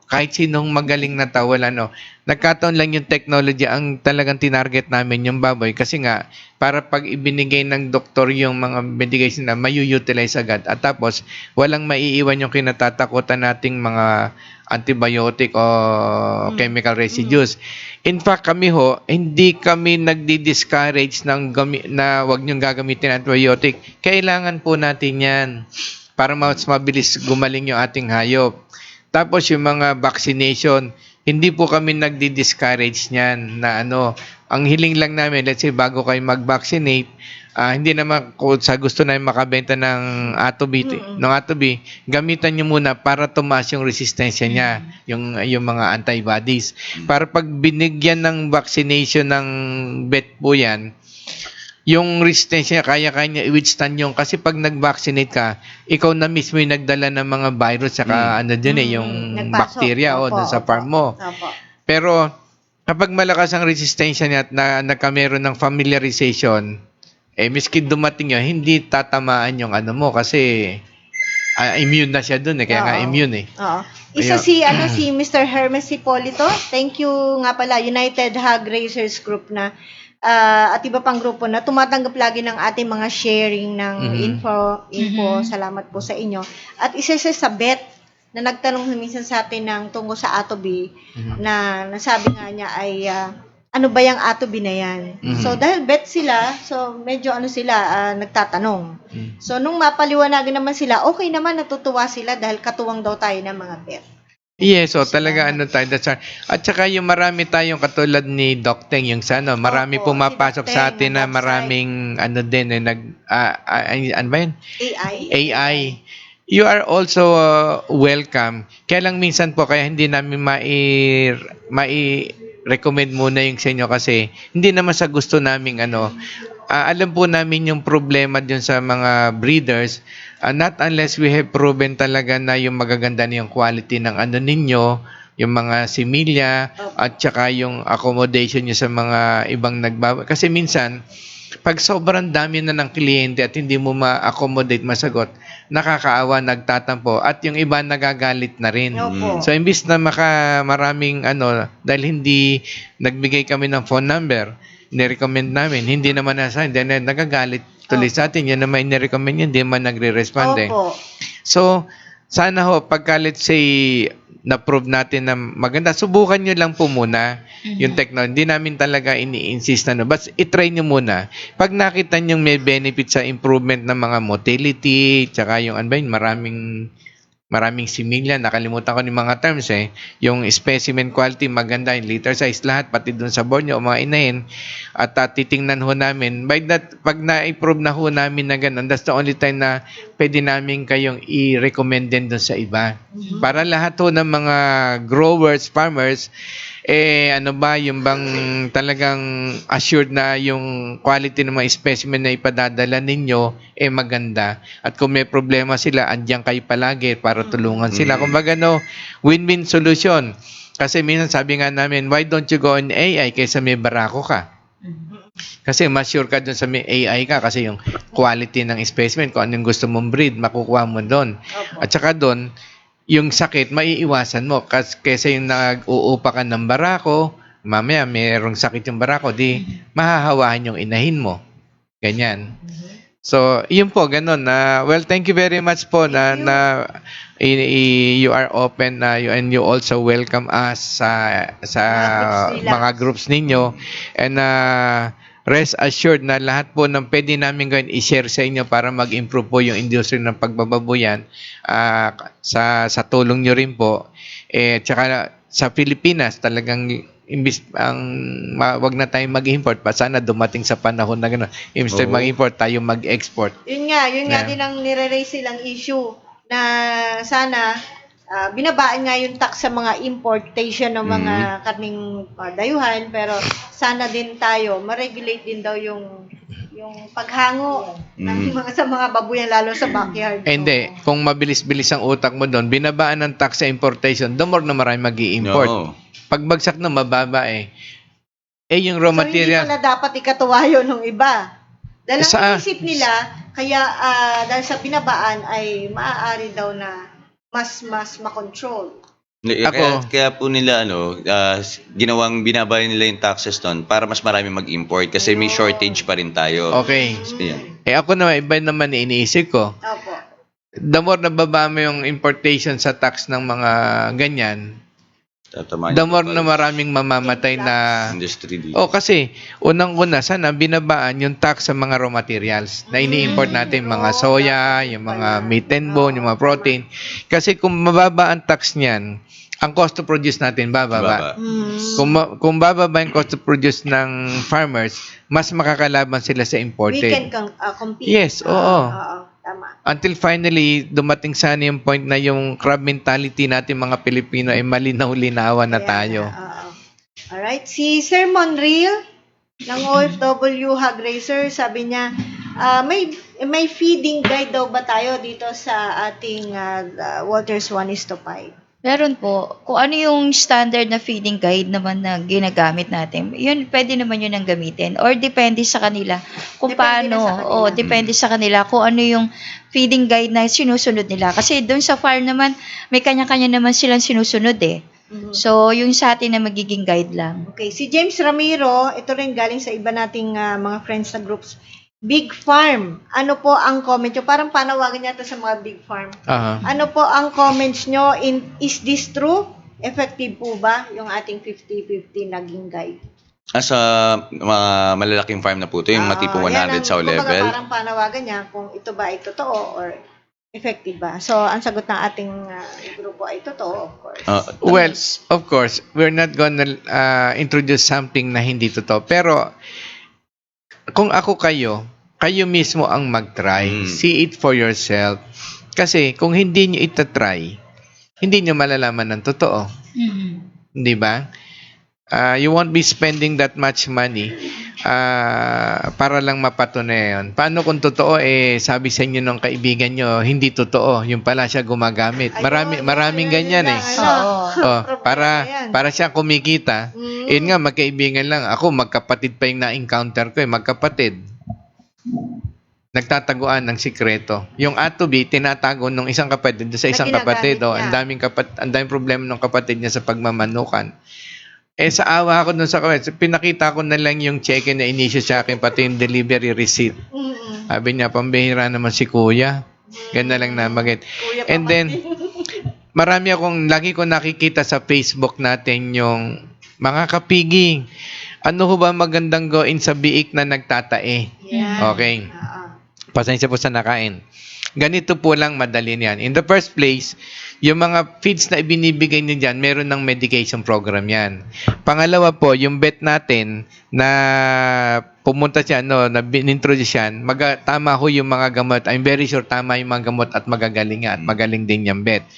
Kahit sinong magaling na tao, nagkataon lang yung technology ang talagang tinarget namin yung baboy kasi nga, para pag ibinigay ng doktor yung mga medication na mayu-utilize agad at tapos walang maiiwan yung kinatatakutan nating mga antibiotic o chemical residues. In fact, kami hindi kami nagdi-discourage na wag niyong gagamitin antibiotic. Kailangan po natin yan para mas mabilis gumaling yung ating hayop. Tapos yung mga vaccination, hindi po kami nagdi-discourage niyan na ang hiling lang namin, let's say bago kayo mag-vaccinate, hindi naman sa gusto na makabenta ng Atobi, gamitan nyo muna para tumaas yung resistensya niya, yung mga antibodies. Para pag binigyan ng vaccination ng vet po yan, yung resistensya niya, kaya niya i-withstand yung, kasi pag nag-vaccinate ka, ikaw na mismo yung nagdala ng mga virus, saka yung bacteria doon sa farm mo. Pero, kapag malakas ang resistensya niya at nagkameron ng familiarization, miski dumating yun, hindi tatamaan yung mo kasi immune na siya dun kaya nga immune Isa si Mr. Hermes Hipolito. Thank you nga pala, United Hog Raisers Group na at iba pang grupo na tumatanggap lagi ng ating mga sharing ng info. Salamat po sa inyo. At isa sa bet na nagtanong minsan sa atin ng tungkol sa Atobi na nasabi nga niya ay ano ba yung Atobi na yan? So dahil bet sila, so medyo nagtatanong. So nung mapaliwanagan naman sila, okay naman, natutuwa sila dahil katuwang daw tayo ng mga bet. Yes, talaga tayo. At saka yung marami tayong katulad ni Doc Teng, yung marami pumapasok sa atin na maraming ano ba yun? AI. You are also welcome. Kaya lang minsan po, kaya hindi namin recommend muna yung sa inyo kasi hindi naman sa gusto naming alam po namin yung problema dun sa mga breeders, not unless we have proven talaga na yung magaganda na yung quality ng ninyo, yung mga similya, at saka yung accommodation nyo sa mga ibang kasi minsan, pag sobrang dami na ng kliyente at hindi mo ma-accommodate, masagot, nakakaawa, nagtatampo, at yung iba nagagalit na rin. So, imbis na maraming dahil hindi nagbigay kami ng phone number, nirecommend namin, hindi naman then nagagalit tuloy sa atin, yun naman nirecommend yun, hindi man nagre-respond So, sana pagka let's say, na-prove natin na maganda, subukan nyo lang po muna yung technology. Hindi namin talaga ini-insist but itry nyo muna. Pag nakita nyo may benefit sa improvement ng mga motility, tsaka yung maraming similya, nakalimutan ko yung mga terms yung specimen quality, maganda, yung litter size, lahat, pati dun sa board nyo, mga inahin, at titingnan namin, by that, pag na-improve na namin na ganun, that's the only time na pwede namin kayong i-recommend din dun sa iba. Para lahat ng mga growers, farmers, yung bang talagang assured na yung quality ng mga specimen na ipadadala ninyo maganda. At kung may problema sila, andyan kayo palagi para tulungan sila. Kumbaga win-win solution. Kasi minsan sabi nga namin, why don't you go on AI kaysa may barako ka? Kasi mas sure ka dun sa may AI ka kasi yung quality ng specimen, kung anong gusto mong breed, makukuha mo doon. At saka doon, yung sakit, maiiwasan mo. Kaysa yung nag-uupa ka ng barako, mamaya mayroong sakit yung barako, di mahahawahan yung inahin mo. Ganyan. So, yun po, ganun. Well, thank you very much po na you are open and you also welcome us sa mga groups ninyo. And rest assured na lahat po ng pwede namin gawin i-share sa inyo para mag-improve po yung industry ng pagbababoyan sa tulong nyo rin po. Tsaka sa Pilipinas talagang wag na tayong mag-import pa, sana dumating sa panahon na gano'n. Imbis na mag-import, tayo mag-export. Yun nga din ang nire-raise silang issue na sana binabaan nga yung tax sa mga importation ng mga karning dayuhan, pero sana din tayo ma-regulate din daw yung paghango ng sa mga babuyan, lalo sa backyard. Hindi, kung mabilis-bilis ang utak mo doon, binabaan ng tax sa importation, the more na marami mag-i-import. No. Pagbagsak na mababa yung raw material. So, hindi pala dapat ikatuwa yun ng iba. Dahil ang isip nila, kaya dahil sa binabaan ay maaari daw na mas makontrol. Kaya po nila ginawang binabayan nila yung taxes doon para mas marami mag-import kasi may shortage pa rin tayo. Okay. So, yan. Ako naman, iba naman iniisip ko. Opo. The more na baba mo yung importation sa tax ng mga ganyan, Tatamaan the yung more na maraming mamamatay na... industry dito. Kasi, unang-una, sana binabaan yung tax sa mga raw materials na ini-import natin, mga soya, yung mga meat and bone, yung mga protein. Kasi kung mababa ang tax niyan, ang cost to produce natin bababa. Kung bababa yung cost to produce ng farmers, mas makakalaban sila sa imported. We can compete. Yes, oo. Tama. Until finally, dumating sana yung point na yung crab mentality natin mga Pilipino ay malinaw-linawan na tayo. Alright. Si Sir Monreal ng OFW Hog Racer, sabi niya, may feeding guide daw ba tayo dito sa ating Walters 1:5? Meron po. Kung ano yung standard na feeding guide naman na ginagamit natin, yun, pwede naman yun ang gamitin. Or depende sa kanila kung Depende paano. na sa kanila. Depende sa kanila kung ano yung feeding guide na sinusunod nila. Kasi doon sa farm naman, may kanya-kanya naman silang sinusunod eh. So, yung sa atin na magiging guide lang. Okay. Si James Ramiro, ito rin galing sa iba nating mga friends na groups. Big Farm. Ano po ang comment nyo? Parang panawagan yata sa mga Big Farm. Ano po ang comments nyo? Is this true? Effective po ba yung ating 50-50 naging guide? Sa mga malalaking farm na po ito, yung mga tipo 100 sow level. Parang panawagan niya kung ito ba ay totoo or effective ba. So, ang sagot ng ating grupo ay totoo, of course. Well, of course, we're not gonna introduce something na hindi totoo. Pero, kung ako kayo mismo ang mag-try. See it for yourself. Kasi kung hindi nyo itatry, hindi nyo malalaman ng totoo. Di ba? You won't be spending that much money para lang mapatunayan. Paano kung totoo, sabi sa inyo ng kaibigan nyo, hindi totoo. Yung pala siya gumagamit. Maraming ganyan eh. Para siya kumikita. Yun nga, magkaibigan lang. Ako, magkapatid pa yung na-encounter ko magkapatid. Nagtataguan ng sikreto. Yung A to B, tinatago ng isang kapatid sa isang kapatid. Ang daming problema ng kapatid niya sa pagmamanukan. Sa awa ko dun sa kapatid, pinakita ko na lang yung check na inisyo sa akin, pati yung delivery receipt. Sabi niya, pambihira naman si kuya. Ganda lang na magit. And then, lagi ko nakikita sa Facebook natin yung mga kapiging. Ano ho ba magandang gawin sa biik na nagtatae? Okay. Pasensya po sa nakain. Ganito po lang madali niyan. In the first place, yung mga feeds na ibinibigay niyo dyan, meron ng medication program yan. Pangalawa po, yung vet natin na pumunta siya, na binintroduce yan, tama ho yung mga gamot. I'm very sure tama yung mga gamot at magagaling at magaling din yung vet.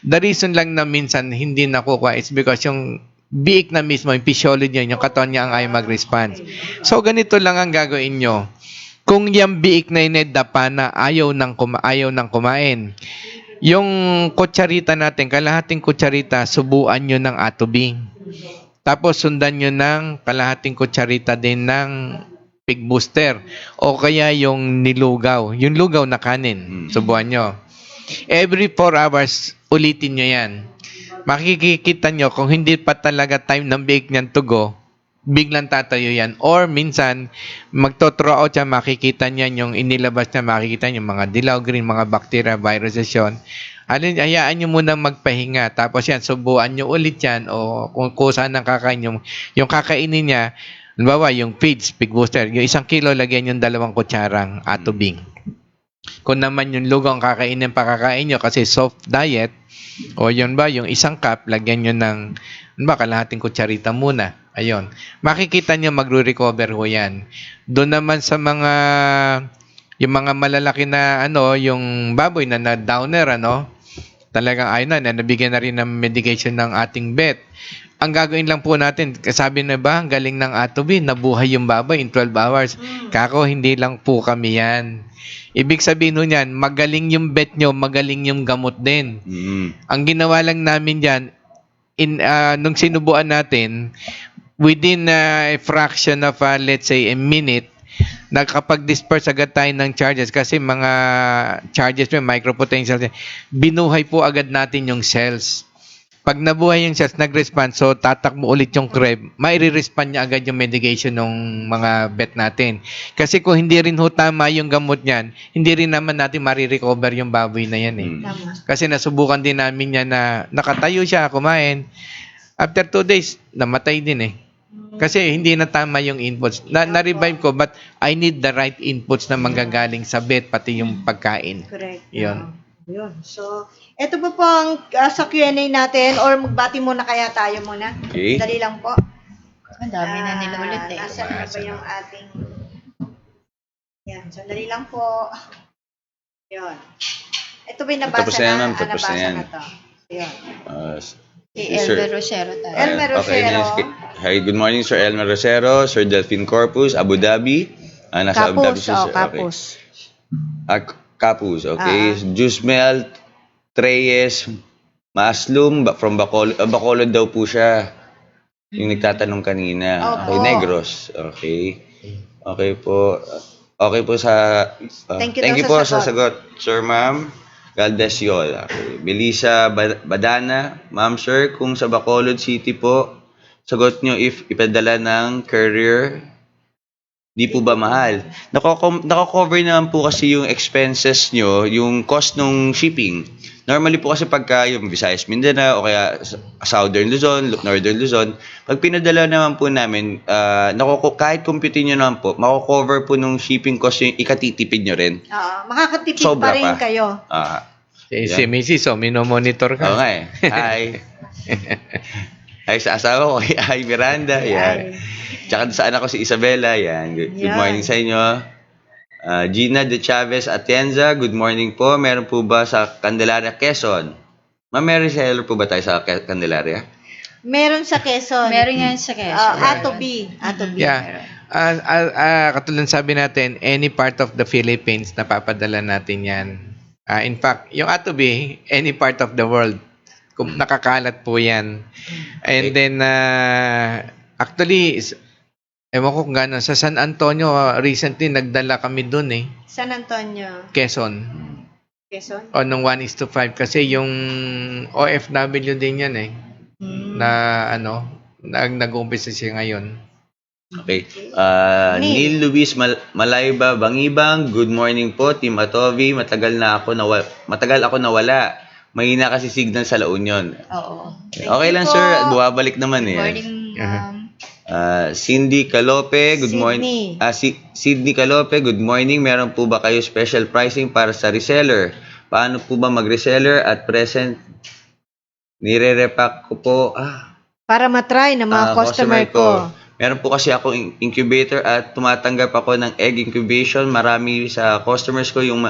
The reason lang na minsan hindi nakukuha is because yung biik na mismo, yung physiology niya, yung katawan niya ang ayaw mag-response. So, ganito lang ang gagawin nyo. Kung yung biik na inedapa na ayaw nang kumain, yung kutsarita natin, kalahating kutsarita, subuan nyo ng atubing. Tapos, sundan nyo ng kalahating kutsarita din ng pig booster. O kaya yung nilugaw. Yung lugaw na kanin. Subuan nyo. Every 4 hours, ulitin nyo yan. Makikita nyo kung hindi pa talaga time ng biik niyan to go, biglang tatayo yan. Or minsan, magto-throw out siya, makikita niya yung inilabas niya, makikita niya yung mga dilaw, green, mga bacteria, viruses yun. Hayaan nyo muna magpahinga. Tapos yan, subuan nyo ulit yan. O kung saan ang kakain yung kakainin niya, halimbawa, yung feeds, pig booster, yung 1 kilo, lagyan yung 2 kutsarang atubing. Kung naman yung lugaw ang kakainin, pakakain nyo kasi soft diet, o yun ba, yung isang cup, lagyan nyo ng, kalahating kutsarita muna. Ayun. Makikita nyo magre-recover ho yan. Doon naman sa yung mga malalaki na, yung baboy na downer, talagang ayun na, nabigyan na rin ng medication ng ating vet. Ang gagawin lang po natin, sabi na ba, ang galing ng Atobi, nabuhay yung baboy in 12 hours. Kako, hindi lang po kami yan. Ibig sabihin nun yan, magaling yung vet nyo, magaling yung gamot din. Ang ginawa lang namin yan, nung sinubuan natin, within a fraction of, let's say, a minute, nakapag-disperse agad tayo ng charges kasi mga charges, micropotential, binuhay po agad natin yung cells. Pag nabuhay yung cells, nag-respond, so tatakbo ulit yung crab, maire-respond niya agad yung medication ng mga vet natin. Kasi kung hindi rin ho tama yung gamot niyan, hindi rin naman natin marirecover yung baboy na yan eh. Kasi nasubukan din namin yan na nakatayo siya, kumain. After 2 days, namatay din eh. Kasi hindi na tama yung inputs. Na-revive ko, but I need the right inputs na manggagaling sa vet, pati yung pagkain. Correct. Yun. Yun. So, ito po ang sa Q&A natin or magbati muna kaya tayo muna. Okay. Dali lang po. Ang dami na nila ulit eh. Nasaan na ba yung ating... Yan. Sandali lang po. Yun. Ito ba yung nabasa Tapos na yan, ma'am. Tapos nabasa na yan. na to. Yun. Si Elmer Rosero tayo. Elmer Rosero. Hi, good morning, Sir Elmer Rosero, Sir Delphine Corpus, Abu Dhabi. Nasa Abu Dhabi Kapus. siya, Oh, sir. kapus. Okay. Kapus, okay. Jusmel Treyes Maslum from Bacolod daw po siya. Yung nagtatanong kanina. Opo. Okay, Negros. Okay. Okay po. Okay po sa... Thank you thank daw you sa po sagot. sa sagot, Sir Ma'am. Galdesiol. Okay. Melissa Badana. Ma'am, sir, kung sa Bacolod City po, sagot nyo if ipadala ng courier, di po ba mahal? Nako-cover naman po kasi yung expenses nyo, yung cost ng shipping. Normally po kasi pagka yung Visayas Mindanao o kaya Southern Luzon, Northern Luzon, pag pinadala naman po namin, kahit computin nyo naman po, mako-cover po nung shipping cost yung ikatitipid nyo rin. Makakatipid Sobra pa rin pa. kayo. Si Mrs. minomonitor ka. Oo nga eh. Hi. Hi sa asawa ko. Hi Miranda. Yan. Tsaka sa anak ko si Isabella. Yan. Good morning sa inyo. Gina De Chavez Atienza. Good morning po. Meron po ba sa Candelaria, Quezon? Ma'am, may reseller po ba tayo sa Candelaria? Meron sa Quezon. Meron yan sa Quezon. Atobi. Yeah. Katulad sabi natin, any part of the Philippines, napapadala natin yan. In fact, yung Atobi, any part of the world, kung nakakalat po yan. And then, actually, ewan ko kung gano'n, sa San Antonio, recently, nagdala kami dun eh. San Antonio. Quezon. Quezon? O, nung 1:5. Kasi yung OFW din yan eh. Na, nag-umpisa siya ngayon. Okay. Neil Luis Malayba Bangibang, good morning po, Team Atovi. Matagal ako nawala. Mahina kasi signal sa La Union. Oo. Okay lang, sir. Bumabalik naman eh. Morning, Cindy Calope, good morning. Sydney Calope, good morning. Meron po ba kayo special pricing para sa reseller? Paano po ba mag-reseller at present? Nire-repack ko po. Para matry ng mga customer ko. Meron po kasi akong incubator at tumatanggap ako ng egg incubation. Marami sa customers ko yung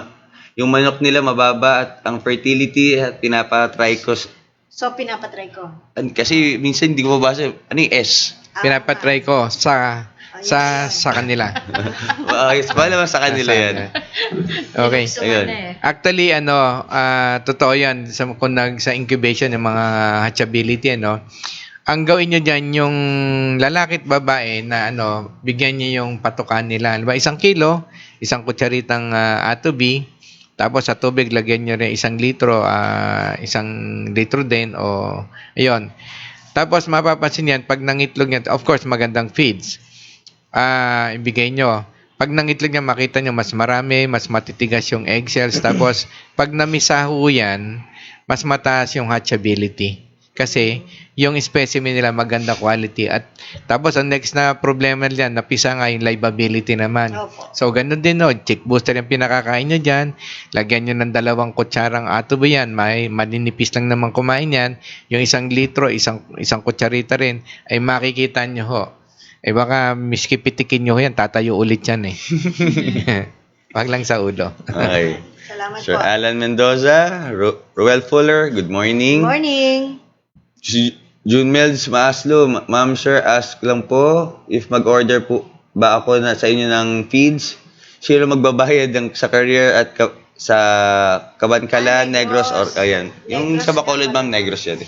manok nila mababa at ang fertility at pinapatry ko. So, pinapatry ko. Kasi minsan hindi ko mabasa. Ano yung S? Pinapatry ko sa kanila. Wala sa kanila yan. Okay. Ayun. Actually, totoo yan. Kung sa incubation, yung mga hatchability, ang gawin nyo dyan, yung lalaki at babae na bigyan nyo yung patukan nila. 1 kilo, 1 kutsaritang Atobi, tapos sa tubig, lagyan nyo rin 1 litro, 1 litro din, ayun. Tapos mapapansin yan, pag nangitlog yan, of course, magandang feeds. Ibigay nyo. Pag nangitlog yan, makita nyo, mas marami, mas matitigas yung egg cells. Tapos, pag namisaho yan, mas mataas yung hatchability. Kasi yung specimen nila maganda quality. At tapos ang next na problema nila, napisa nga yung liability naman. Opo. So ganun din chick booster yung pinakakain nyo dyan. Lagyan nyo ng 2 kutsarang atobo yan. May maninipis lang naman kumain yan. Yung 1 litro, isang kutsarita rin, ay makikita nyo ho. Baka miski pitikin nyo yan, tatayo ulit yan eh. Wag lang sa ulo. Okay. Salamat Sir po. Alan Mendoza, Roel Fuller, good morning. Morning. June Melds Maaslo, ma'am sir, ask lang po if mag-order po ba ako na sa inyo ng feeds? Sino magbabayad sa career at sa Kabankalan, Negros, or ayan. Yung Negros sa Bacolod, ma'am, Negros yan.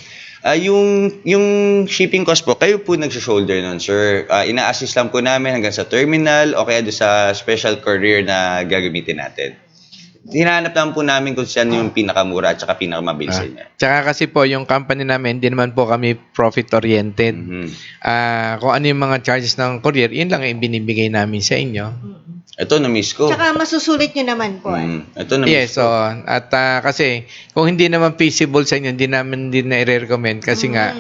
Yung shipping cost po, kayo po nagsa-shoulder nun, sir. Ina-assist lang po namin hanggang sa terminal o kaya doon sa special courier na gagamitin natin. Hinahanap naman po namin kung saan yung pinakamura at saka pinakamabilis sa inyo. Tsaka kasi po, yung company namin, hindi naman po kami profit-oriented. Kung ano yung mga charges ng courier, yun lang yung binibigay namin sa inyo. Ito, na-miss ko. Tsaka masusulit nyo naman po. Ito, na-miss Yes, so, at kasi, kung hindi naman feasible sa inyo, hindi namin din na-recommend kasi nga,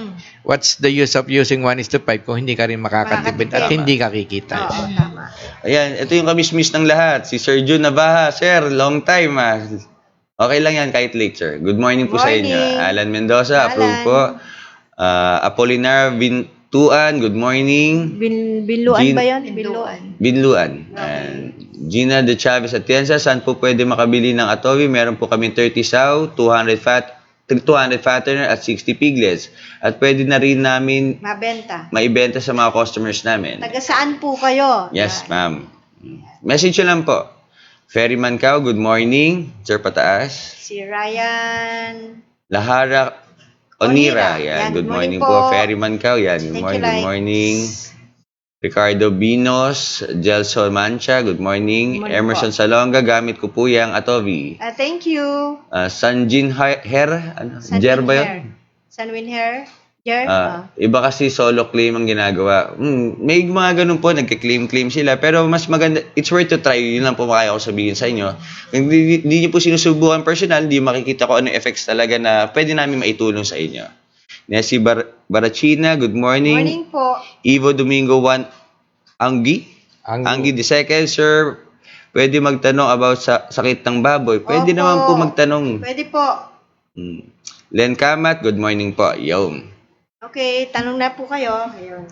what's the use of using 1:5 kung hindi ka rin makakatipid at hindi ka kikita. Oo, tama. Ayan, ito yung kamismis ng lahat. Si Sir Jun Nabaha. Sir, long time Okay lang yan kahit late, sir. Good morning po sa inyo. Morning. Alan Mendoza, approve po. Apolinar Bintuan, good morning. Binluan ba yan? Binluan. Binluan. And Gina De Chavez Atienza, saan po pwede makabili ng atowi? Meron po kami 30 sow, 200 fattener at 60 piglets. At pwede na rin namin Mabenta. maibenta sa mga customers namin. Taga saan po kayo? Yes, ma'am. Message nyo lang po. Ferryman Cao, good morning. Sir Pataas. Si Ryan. Lahara Onira. Yan, good morning po. po. Ferryman Cao. Yan, good Thank morning. you, Good Lights. morning. Ricardo Binos, Gelson Mancha, good morning. Good morning Emerson po. Salonga, gamit ko po yung atovi. Thank you. Sanjin Her, Jer ba yun? Sanwin Hair. Jer? Iba kasi solo claim ang ginagawa. May mga ganun po, nagka-claim sila. Pero mas maganda, it's worth to try. Yun lang po makaya ko sabihin sa inyo. Kung hindi nyo po sinusubukan personal, hindi makikita ko ano effects talaga na pwede namin maitulong sa inyo. Nessie Barachina, good morning. Morning po. Ivo Domingo 1, Anggi the second, sir. Pwede magtanong about sa sakit ng baboy. Pwede Opo. naman po magtanong. Pwede po. Len Kamat, good morning po. Yun. Okay, tanong na po kayo. Ayun.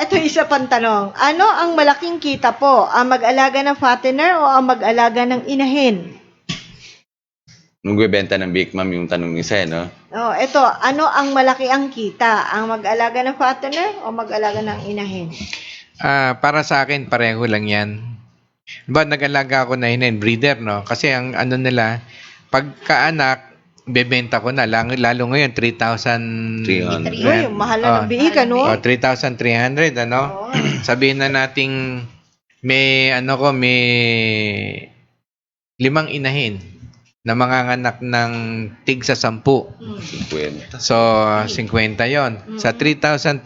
Ito isa pang tanong. Ano ang malaking kita po? Ang mag-alaga ng fattener o ang mag-alaga ng inahin? Magbebenta ng Big Ma'am yung tanong ni Sen, no? Ito, ano ang malaki ang kita? Ang mag-alaga ng fattener o mag-alaga ng inahin? Para sa akin, pareho lang yan. Diba, nag-alaga ako na breeder, no? Kasi ang ano nila, pagkaanak, bebenta ko na. Lalo ngayon, 3,300. Uy, mahal na ng biik, ano? 3,300, ano? Sabihin na nating may 5 inahin na manganganak ng tig sa 10. 50. So, 50 yon. Sa 3,300,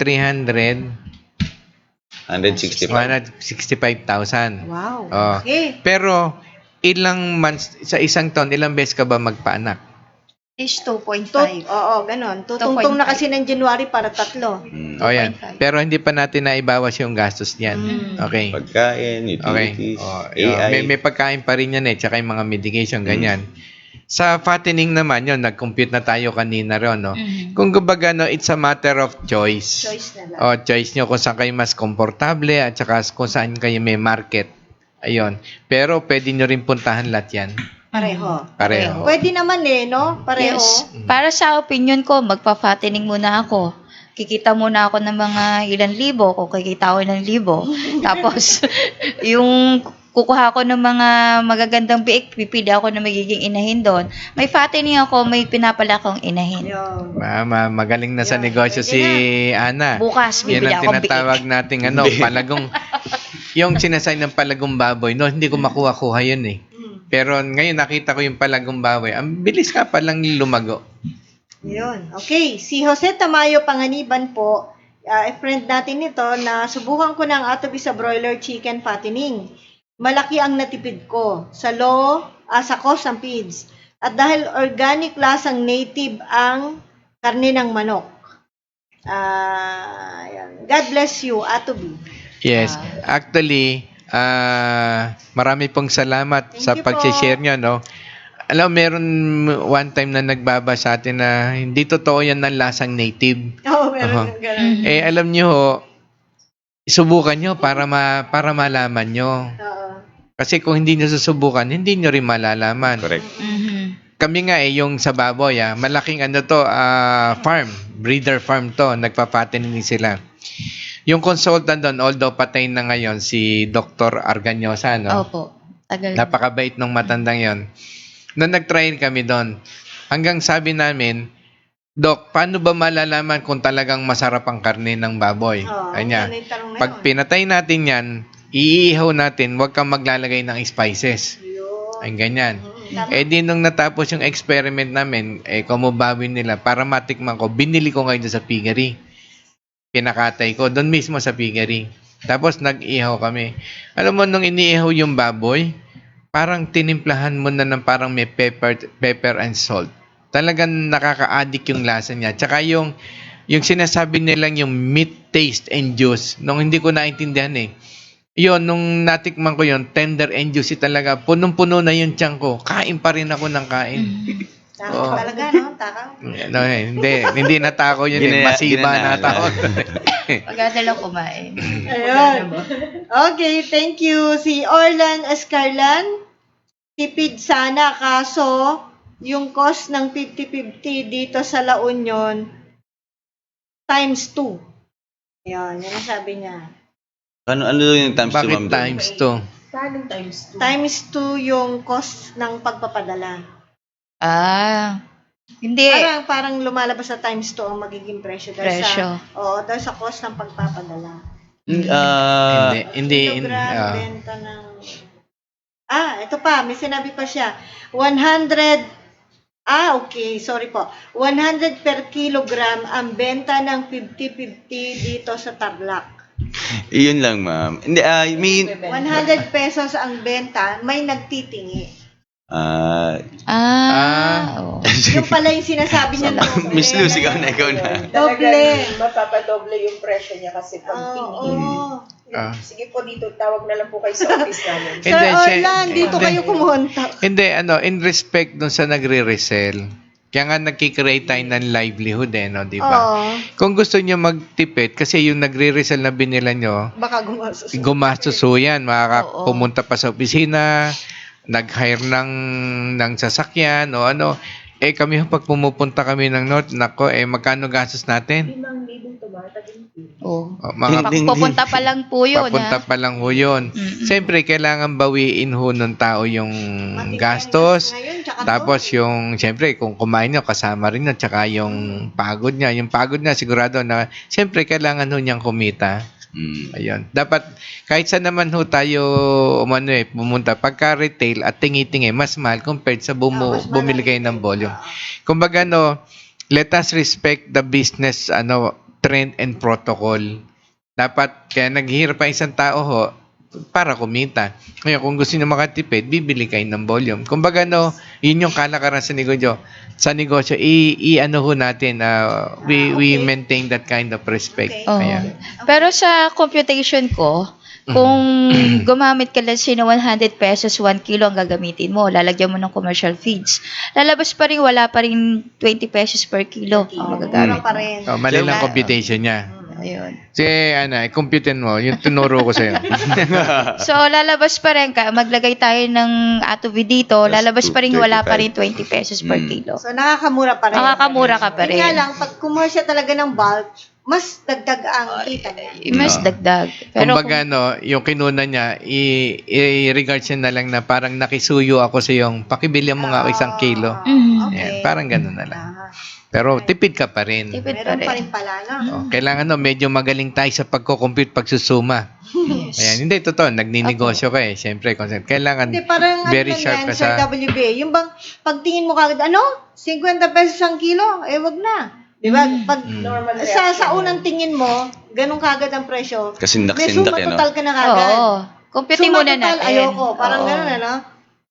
165,000. Wow. Okay. Pero, ilang months, sa isang taon, ilang beses ka ba magpaanak? Is 2.5. Oo, ganon. Tutungtong na kasi ng January para 3. O yan. Pero hindi pa natin naibawas yung gastos niyan. Okay. Pagkain, Okay. utilities, May AI. pagkain pa rin yan tsaka yung mga medication, ganyan. Sa fattening naman yun, nag-compute na tayo kanina ron, no? Kung kumbaga, no, it's a matter of choice. Choice na lang. Choice nyo kung saan kayo mas komportable at saka kung saan kayo may market. Ayun. Pero pwede nyo rin puntahan lahat yan. Pareho. Pwede naman no? Pareho. Yes. Para sa opinion ko, magpa-fattening muna ako. Kikita muna ako ng mga ilang libo, kung kikita ako ng libo. Tapos, yung kukuha ko ng mga magagandang biik, pipili ako na magiging inahin doon. May fattening ako, may pinapala akong inahin. Magaling na sa negosyo si Ana. Bukas, Yan bibili ang akong tinatawag biik. nating palagong, yung sinasay ng palagong baboy, no, hindi ko makuha yun eh. Pero ngayon nakita ko yung palagong baboy, ang bilis ka palang lumago. Yun. Okay, si Jose Tamayo Panganiban po, friend natin ito, na subukan ko ng atobi sa broiler chicken fattening. Malaki ang natipid ko sa cost ng feeds. At dahil organic lasang native ang karne ng manok. Yan. God bless you, Ato B. Yes. Actually, marami pong salamat Thank sa you pag-share nyo, no? Alam, meron one time na nagbaba sa atin na hindi totoo yan ng lasang native. Oo, meron ng ganun. Alam nyo ho, subukan nyo para malaman nyo. Oo. Kasi kung hindi nyo susubukan, hindi nyo rin malalaman. Correct. Kami nga yung sa baboy, malaking farm, breeder farm to, nagpapatinig sila. Yung consultant doon, although patay na ngayon, si Dr. Arganyosa, no? Opo. Tagal. Napakabait nung matandang yon. Nung nag-train kami doon, hanggang sabi namin, Doc, paano ba malalaman kung talagang masarap ang karne ng baboy? Kanya, yan yung tanong na pag yun. pinatay natin yan, iihaw natin, huwag kang maglalagay ng spices. Ay, ganyan. Di nung natapos yung experiment namin, kumubawin nila, para matikman ko, binili ko ngayon sa piggery. Kinakatay ko, doon mismo sa piggery. Tapos nag-ihaw kami. Alam mo, nung iniihaw yung baboy, parang tinimplahan mo na ng parang may pepper and salt. Talagang nakaka-addict yung lasa niya. Tsaka yung sinasabi nilang yung meat taste and juice, nung hindi ko naintindihan Yun, nung natikman ko yun, tender and juicy talaga. Punong-puno na yung tiyan ko. Kain pa rin ako ng kain. Takaw talaga, no? Takaw. No, hindi natako yun. Masiba na tao. Maganda lang kumain. Ayun. Okay, thank you. Si Orlan Escarlan, tipid sana, kaso yung cost ng 50-50 dito sa La Union, times 2. Yan ang sabi niya. Ano yung times 2, Bakit ma'am? times 2? Paano times 2? Times 2 yung cost ng pagpapadala. Hindi. Parang lumalabas sa times 2 ang magiging presyo. Presyo. Dahil sa cost ng pagpapadala. Hindi. Kilogram, benta ng... ito pa, may sinabi pa siya. 100... okay, sorry po. 100 per kilogram ang benta ng 50-50 dito sa Tarlac. Iyon lang, ma'am. Hindi, may... 100 pesos ang benta, may nagtitingi. Yung pala yung sinasabi niya. Miss Luz, ikaw na. Doble. Mapapadoble yung presyo niya kasi pag tingin. Sige po dito, tawag na lang po kayo sa office namin. Sir Orlan, dito kayo kumunta. Hindi, in respect dun sa nagre-resell, kaya nga nagkikreate tayo ng livelihood di ba? Kung gusto nyo magtipid, kasi yung nagre-resell na binila nyo, Baka gumastos yan, pumunta pa sa opisina, nag-hire ng sasakyan o ano. Kami pag pumupunta kami ng North, magkano gastos natin? 5,000 tumatag. Pupunta pa lang po yun. Papunta pa lang ho yun. Siyempre, kailangan bawiin ho ng tao yung gastos. Tapos siyempre, kung kumain nyo, kasama rin nyo. Tsaka yung pagod niya. Yung pagod niya, sigurado na, siyempre, kailangan ho niyang kumita. Ayun. Dapat, kahit saan naman ho tayo pumunta, pagka retail at tingi-tingi, mas mahal compared sa bumili kayo ng volume. Kumbaga, let us respect the business trend and protocol. Dapat, kaya naghihirap pa isang tao para kumita. Ngayon, kung gusto nyo makatipid, bibili kayo ng volume. Kumbaga, yun yung kalakaran sa negosyo. Sa negosyo, natin, we maintain that kind of respect. Ayan. Pero sa computation ko, kung gumamit ka lang na 100 pesos, 1 kilo ang gagamitin mo, lalagyan mo ng commercial feeds, lalabas pa rin, wala pa rin 20 pesos per kilo ang magagamit. pa rin. Mali lang computation niya. Ayun. Computin mo, yung tinuro ko sa'yo. So, lalabas pa rin maglagay tayo ng atubi dito, lalabas pa rin, wala pa rin 20 pesos per kilo. So, nakakamura pa rin. Nakakamura ka pa rin. Kaya lang, pag commercial talaga ng bulk, mas dagdag ang kita niya. Mas dagdag. Pero Kumbaga, yung kinuna niya, i-regard siya na lang na parang nakisuyo ako sa yung pakibili mo nga 1 kilo. Yan, parang gano'n na lang. Pero tipid ka pa rin. tipid Meron pa rin. pa rin pala, no? Kailangan medyo magaling tayo sa pagko-compute, pagsusuma. Ayan, hindi, totoo, nagninegosyo ka Siyempre, kailangan Hindi, parang very ano sharp yan, ka Sir sa... WB. Yung bang, pagtingin mo kagad, 50 pesos ang kilo? Wag na. Diba? Pag, sa unang tingin mo, ganun kagad ang presyo. Kasi May sindak suma total ka na kagad. Oo. Computing Suma muna total, natin. ayoko. Parang Oo. ganun,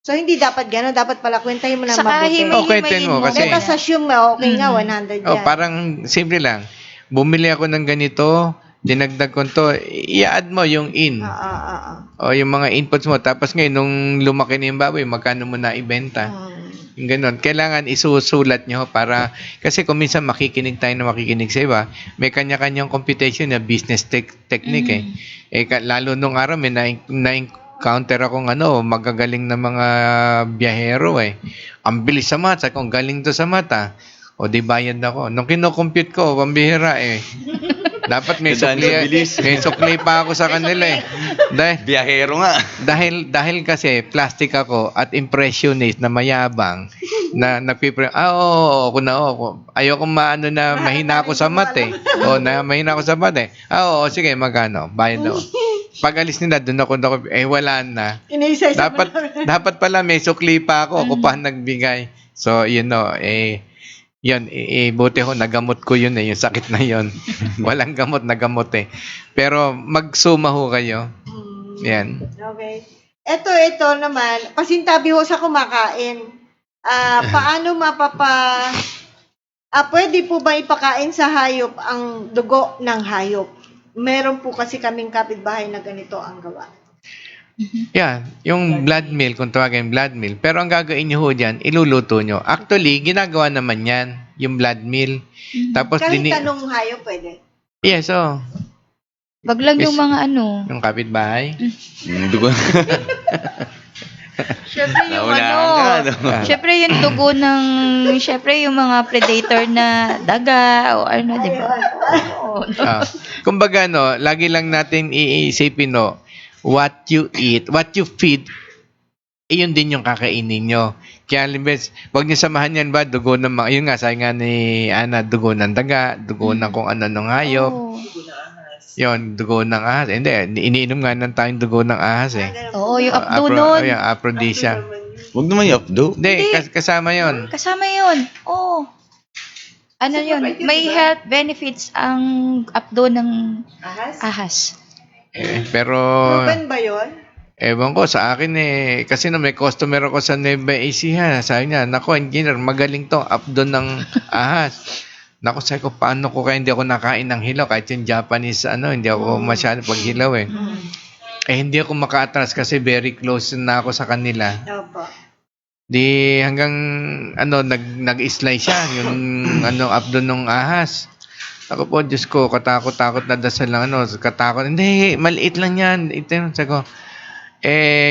So, hindi dapat gano'n. Dapat pala kwentahin mo na Saka mabuti. kwentahin mo kasi- Let us assume na okay nga, 100 yan. Oh, parang simple lang. Bumili ako ng ganito, dinagdag ko to, i-add mo yung in. O yung mga inputs mo. Tapos ngayon, nung lumaki na yung baboy, magkano mo na ibenta? Yung ganun. Kailangan isusulat nyo para, kasi kung minsan makikinig tayo na makikinig sa iba, may kanya-kanyang computation na business technique lalo nung araw, may na-encounter akong magagaling na mga biyahero Ang bilis sa mata, kung galing to sa mata, o di bayad ako. Nung kino-compute ko, pambihira dapat may Dadaan sukli, sa bilis. may sukli pa ako sa kanila Biyahero nga. Dahil kasi plastic ako at impressionist na mayabang na ako na ayoko maano na mahina ako sa mate. Mahina ako sa mate. Sige, magkano? Bayad daw. Pag alis nila doon ako wala na. Dapat pala may sukli pa ako ako pa nagbigay. So, yun, buti ho, nagamot ko yun yung sakit na yun. Walang gamot, nagamot Pero magsuma ho kayo. Yan. Okay. Ito naman, pasintabi ho sa kumakain. Paano pwede po ba ipakain sa hayop ang dugo ng hayop? Meron po kasi kaming kapitbahay na ganito ang gawa. Yeah, yung blood meal, kung tawagin blood meal. Pero ang gagawin nyo ho dyan, iluluto nyo. Actually, ginagawa naman yan, yung blood meal. Tapos Kahit anong hayop pwede? Yes, Wag lang yung mga yung kapitbahay. Dugo. Syempre yung Naunahan ka, no? syempre yung dugo ng, syempre yung mga predator na daga o di ba? Kumbaga, lagi lang natin iisipin, what you eat, what you feed, iyon din yung kakainin nyo. Kaya, wag niyo samahan yan ba, dugo ng mga, yun nga, sabi nga ni Ana, dugo ng daga, dugo ng kung ano ng hayop. Yun, dugo ng ahas. Hindi, iniinom nga ng tayong dugo ng ahas Oo, yung updo nun. Yung aphrodisia. Huwag naman yung updo. Hindi, kasama yun. Kasama yun. Oo. Ano yun? May health benefits ang updo ng ahas. Pero, Proven ba yun? ewan ko, sa akin kasi may customer ako sa Nueva Ecija, sabi niya, nako, engineer, magaling to, updo ng ahas. Nako, sabi ko, paano ko kaya hindi ako nakain ng hilaw, kahit yung Japanese, hindi ako masyado paghilaw hindi ako maka-atras kasi very close na ako sa kanila. Opo. Di hanggang, nag-slice siya, yung, updo ng ahas. Ako po, Diyos ko, katakot-takot na dasal lang, katakot. Hindi, maliit lang yan. Sabi ko,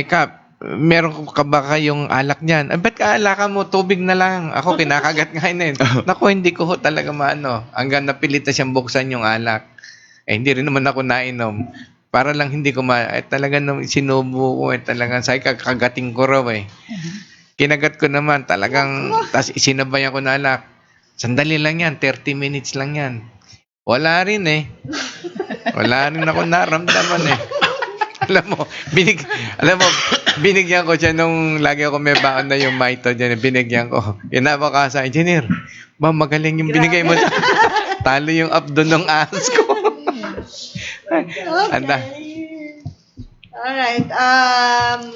Kap, meron ka ba kayong alak niyan? Ba't ka alakan mo? Tubig na lang. Ako, kinakagat nga yun. Naku, hindi ko talaga maano. Hanggang napilit na siyang buksan yung alak. Hindi rin naman ako nainom. Para lang hindi ko talaga nung sinubo ko talagang say kagating ko raw Kinagat ko naman talagang tas sinabayan ko na alak. Sandali lang yan, 30 minutes lang yan. Wala rin Wala rin ako naramdaman Alam mo, binigyan ko siya nung lagi ako may baon na yung mito dyan. Binigyan ko. Inaba ka sa engineer. Ba, magaling yung binigay mo. Talo yung updo ng ahas ko. Anda. Alright.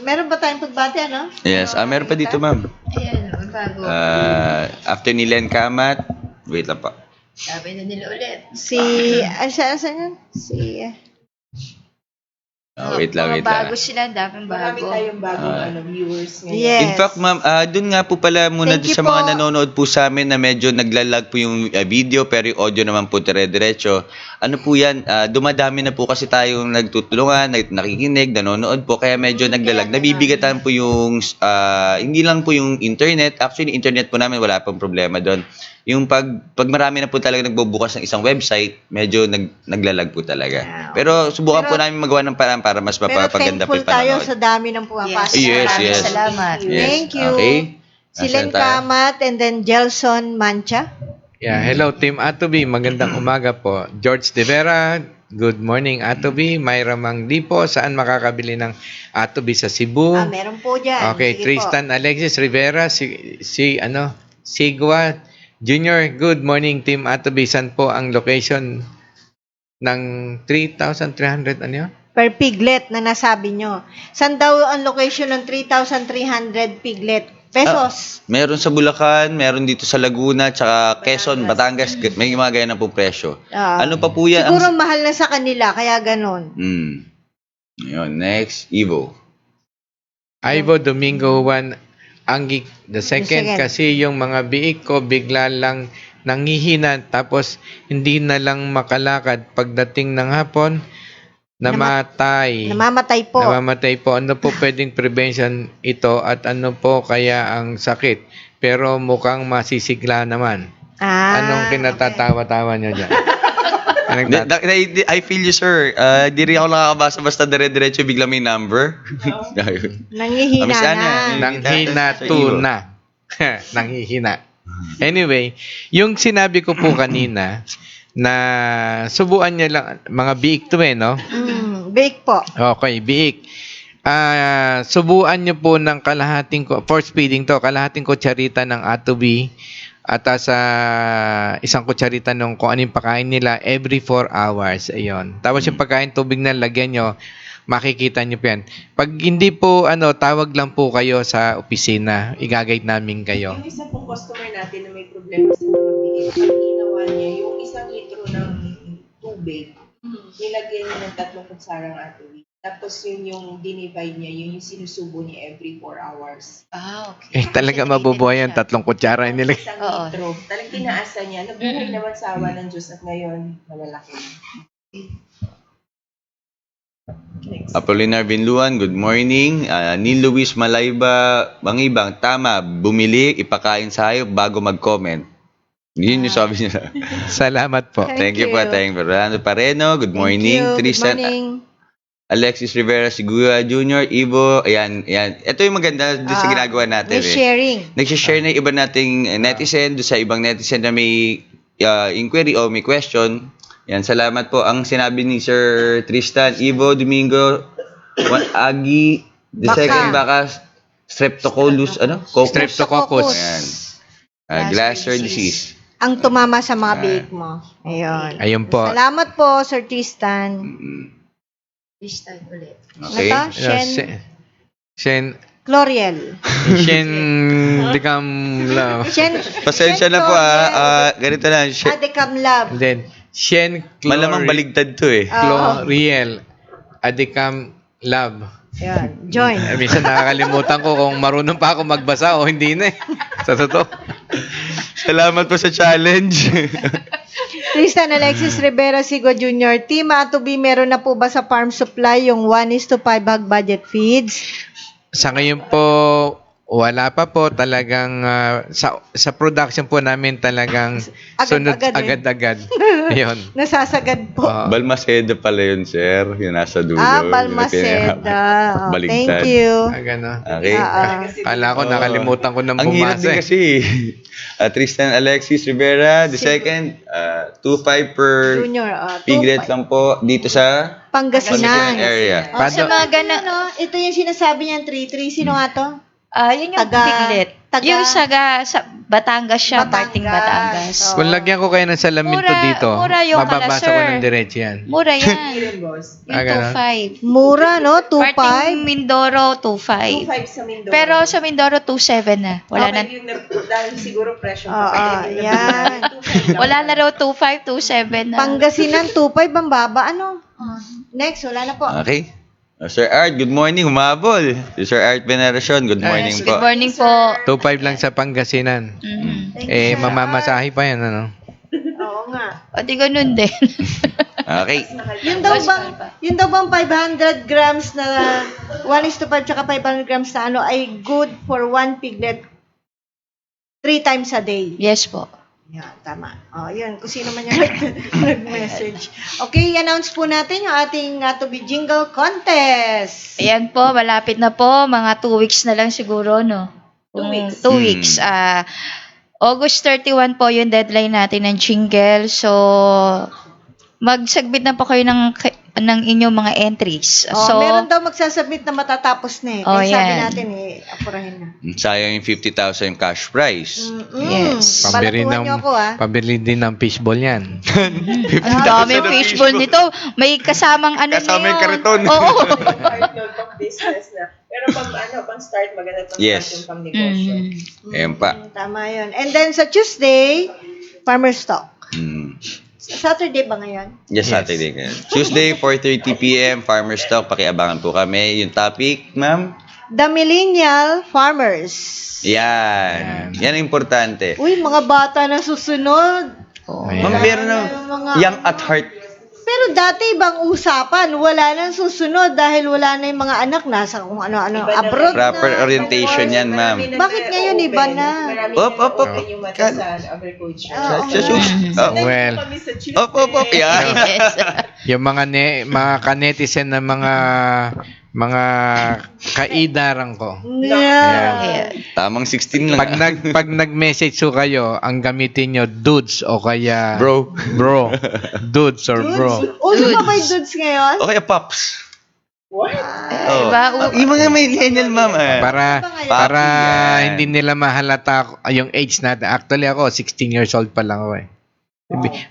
Meron ba tayong pagbati, Yes, meron pa dito, ma'am. Ayan, bago. After ni Len Kamat, wait lang pa. Sabi na nila ulit. Saan yan? Wait lang. Bago sila, daming bago. Marami tayong bagong viewers ngayon. Yes. In fact, ma'am, dun nga po pala muna Thank dun you sa mga po. nanonood po sa amin na medyo naglalag po yung video pero yung audio naman po dire-diretso. Ano po yan, dumadami na po kasi tayong nagtutulungan, nakikinig, nanonood po kaya medyo naglalag. Nabibigatan po yung, hindi lang po yung internet. Actually, internet po namin wala pong problema doon. Yung pag marami na po talaga nagbubukas ng isang website, medyo naglalag po talaga. Pero subukan po namin magawa ng paraan para mas mapapaganda po Pero yung thankful tayo panonood. sa dami ng pumapasok. Yes, Maraming yes. salamat. Yes. Thank you. Okay. Si Nasaan Len tayo? Kamat and then Gelson Mancha. Yeah, hello Team Atobi, magandang umaga po. George De Vera, good morning Atobi. Myra Mangdipo, saan makakabili ng Atobi sa Cebu? Meron po dyan. Okay, Sige Tristan Alexis Rivera, Sigwa Junior, good morning Team Atobi. Saan po ang location ng 3,300 ano yun? per piglet na nasabi nyo. Saan daw ang location ng 3,300 piglet? Pesos. Meron sa Bulacan, meron dito sa Laguna, tsaka Quezon, Batangas, may mga ganyan na po presyo. Ano pa po yan? Siguro mahal na sa kanila, kaya ganon. Ayun, next, Evo. Ivo Domingo 1, the second kasi yung mga biik ko bigla lang nangihina tapos hindi na lang makalakad pagdating ng hapon. Namamatay po. Ano po pwedeng prevention ito at ano po kaya ang sakit? Pero mukhang masisigla naman. Anong kinatatawa-tawa nyo dyan? I feel you, sir. Di rin ako nakakabasa basta dire-diretso bigla may number. Nanghihina na. Nanghihina. Anyway, yung sinabi ko po kanina na subuan niya lang, mga biik to no? Biik po. Okay, biik. Subuan niyo po ng force feeding to, kalahating kutsarita ng atubi at sa isang kutsarita ng kung anong pagkain nila every 4 hours. Ayun. Tapos yung pagkain tubig na lagyan nyo, makikita nyo po yan. Pag hindi po, tawag lang po kayo sa opisina. I-guide namin kayo. Yung isa pong customer natin na may problema sa mga biik, ginawa niya yung isang litro ng tubig, nilagyan niya ng 3 kutsarang atubi. Tapos yun yung dinivide niya, yun yung sinusubo niya every 4 hours. Okay. Talaga mabubuhay yan, 3 kutsara nila. Isang litro. Talagang tinaasa niya. Nabuhay naman sa awa ng Diyos at ngayon, malalaki. Apolinar Binluan, good morning. Neil Luis Malayba, Bangibang, tama, bumili, ipakain sa hayop bago mag-comment. Yun yung sabi niya. Salamat po. Thank you po. Fernando Pareno, good morning. Tristan, Good morning. Alexis Rivera Sigura Jr., Ivo, ayan. Ito yung maganda doon sa ginagawa natin. May sharing. Nag-share na yung iba nating netizen, doon sa ibang netizen na may inquiry o may question. Yan, salamat po. Ang sinabi ni Sir Tristan, Ivo Domingo, Agi, the second baka, Streptococcus, Streptococcus. Ayan. Glasser disease. Ang tumama sa mga biik mo. Ayun po. Salamat po, Sir Tristan. Tristan ulit. Okay. Ano to? Shen Chloriel. Dicam Love. Pasensya na po ganito na. Adecam Lab. Then, Shen Malamang baligtad to eh. Chloriel. Adicam Lab. Yan. Join. Minsan nakakalimutan ko kung marunong pa ako magbasa o hindi na eh. Sa totoo. Salamat po sa challenge. Tristan Alexis Rivera Sigo Jr. Team Atubi, meron na po ba sa farm supply yung 1:5 hog budget feeds? Sa ngayon po, wala pa po. Talagang sa production po namin talagang sunod agad-agad. Ayun. Nasasagad po. Balmaceda pala yun, sir. Yung nasa dulo. Balmaceda. Baligtad. Thank you. Okay. Kala ko nakalimutan ko ng Ang hirap bumasa din kasi. Tristan Alexis Rivera, the second, 2.5 per Junior. piglet lang po dito sa Pangasinan area. Sa mga gana... Ito yung sinasabi niyan, 3-3. Sino nga to? Yun yung piglet. Yung sa Batangas siya, parting Batangas. Kung lagyan ko kayo ng salamin to dito, mura yung mababasa ko ng diretso yan. Mura yan. boss. Yung 2.5. Mura, no? 2.5? Parting Mindoro, 2.5. 2.5 sa Mindoro. Pero sa Mindoro, 2.7 na. Wala na. Dahil siguro presyo yan. Wala na raw 2.5, 2.7 na. Pangasinan, 2.5. Ang baba. Ano? Next, wala na po. Okay. Sir Art, good morning. Humabol. Sir Art Veneracion, good morning po. Good morning po. 2.5 lang sa Pangasinan. Mamamasahe pa yan, ano? Oo nga. O di ganun din. Okay. Yun daw bang 500 grams na 1:5 tsaka 500 grams na ano ay good for 1 piglet 3 times a day. Yes po. Yan, tama. Yun. Kung sino man yung nag-message. Okay, i-announce po natin yung ating To Be Jingle Contest. Ayan po, malapit na po. Mga 2 weeks na lang siguro, no? 2 weeks. 2 weeks. August 31 po yung deadline natin ng jingle. So, mag-submit na po kayo ng ng inyong mga entries. Oh, meron daw magsasubmit na matatapos na eh. Oh, Kaya sabi yan. natin apurahin na. Sayang yung 50,000 yung cash prize. Yes. Pambili Palatuhan niyo ako pabili din ng fishball yan. Ang dami fishbowl nito. May kasamang ano Kasama na yung yun. kariton. Oo. Part nun, pang business na. Pero pang start, maganda pang Yes. start yung pang negosyo. Ayan pa. Tama yun. And then sa Tuesday, farmer's talk. Mm. Saturday ba ngayon? Yes, Saturday ngayon. Tuesday, 4:30 p.m. Farmer's Talk. Pakiabangan po kami. Yung topic, ma'am? The Millennial Farmers. Yan. Yan ang importante. Uy, mga bata na susunod. Ma'am, meron na young at heart. Pero dati ibang usapan, wala nang susunod dahil wala na yung mga anak nasa kung ano-ano, Iba na abroad Proper na. orientation yan, ma'am. Bakit ngayon iba na? Op. Yung mata sa agriculture. Well, Op. Yan. Yes. yung mga kanetizen na mga kaidaran ko. Yeah. Tamang 16 lang. Pag nag-message so kayo, ang gamitin nyo dudes o kaya Bro. dudes or bro. Uso pa ba yung dudes ngayon? O kaya pops. What? Oh. Diba? Yung mga millennial, ma'am. Para Yan. hindi nila mahalata yung age natin. Actually ako, 16 years old pa lang ako eh.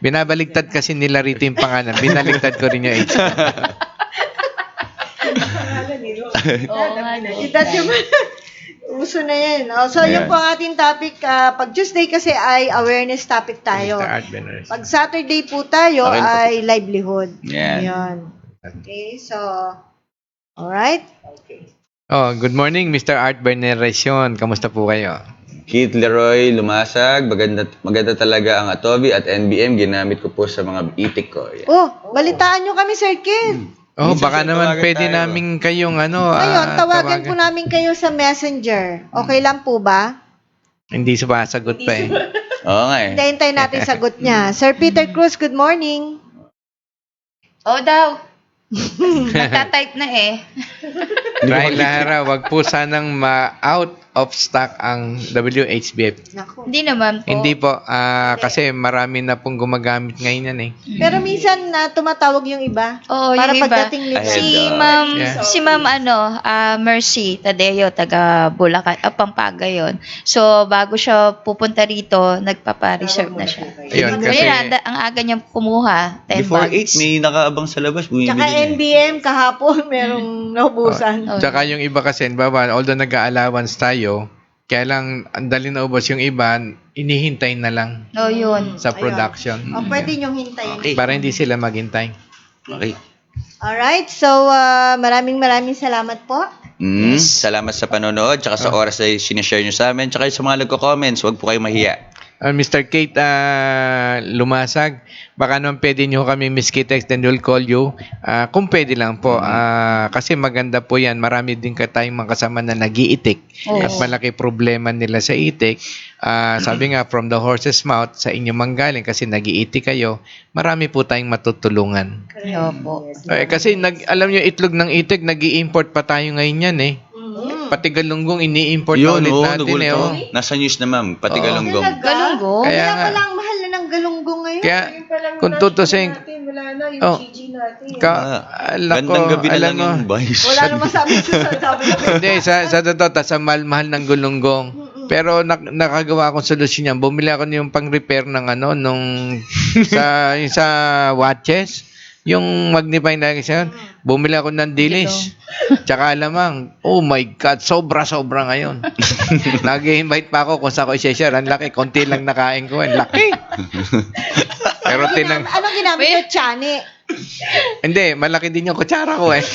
Binabaligtad kasi nila rito yung pangalan. Binaligtad ko rin yung age. Oo nga, no. That's yung uso na yan. Oh, so, yun po ang ating topic. Pag Tuesday kasi ay awareness topic tayo. Mr. Art Benares. Pag Saturday po tayo Okay. ay livelihood. Yan. Yan. Okay, so, alright. Oh, good morning, Mr. Art Benaresyon. Kamusta po kayo? Keith Leroy Lumasag. Maganda talaga ang Atobi at NBM. Ginamit ko po sa mga itik ko. Yan. Oh, balitaan nyo kami, Sir Kid. Oh, Minsan baka naman tawagan pwede tayo. namin kayong Ngayon, tawagan po namin kayo sa Messenger. Okay lang po ba? Hindi sumasagot pa eh. Oo nga eh. Hintayin natin sagot niya. Sir Peter Cruz, good morning. Oo daw. Nagtatype na eh. Ray Lara, wag po sanang ma-out of stock ang WHBF. Naku. Hindi naman po. Hindi po, kasi marami na pong gumagamit ngayon yan eh. Pero minsan na tumatawag yung iba. Oo, Para yung iba. pagdating nila. Ahead. Si Ma'am Mercy Tadeo, taga Bulacan, Pampanga yon. So, bago siya pupunta rito, nagpapa-reserve na siya. Ayun, kasi Ngayon, ang aga niyang kumuha, 10 Before 8, bags. may nakaabang sa labas. Bumibili Tsaka na. NBM kahapon, merong naubusan. Oh. tsaka yung iba kasi, although nag-allowance tayo, kaya lang, ang dali na ubos yung iba, inihintay na lang Oh, yun. sa production. O, pwede niyong hintayin. Okay. Para hindi sila maghintay. Okay. Alright, so maraming salamat po. Salamat sa panonood, tsaka sa oras na sinishare nyo sa amin, tsaka sa mga nagko-comments, huwag po kayo mahiya. Mr. Kate Lumasag, baka naman pwede nyo kami miskitext and we'll call you. Kung pwede lang po. Kasi maganda po yan. Marami din tayong mga kasama na nag-iitik. Oh. At malaki problema nila sa itik. Sabi nga, from the horse's mouth, sa inyo manggaling kasi nag-iitik kayo, marami po tayong matutulungan. Opo. Kasi alam nyo, itlog ng itik, nag-i-import pa tayo ngayon yan eh. Pati galunggong ini-import na ulit natin nagulat eh. ako. Oh. Nasa news na ma'am, pati galunggong. Galunggong? Kaya Kaya nga. pala ang mahal na ng galunggong ngayon. Kaya, Yung palang kung tutusin, wala na, yung Oh. GG natin. Gandang gabi na lang yung vice. Wala namang sabi sa sabi ko. Hindi, sa totoo, sa mahal ng gulunggong. Pero nakagawa akong solusyon yan. Bumili ako yung pang-repair ng sa watches. Yung magnifying na siya, bumili ako ng dilis. Tsaka alamang, oh my God, sobra-sobra ngayon. Nag-invite pa ako kung saan ko i-share. Ang laki, konti lang nakain ko. Ang laki. Pero Anong ginamit nyo? Chani. Hindi, malaki din yung kutsara ko eh.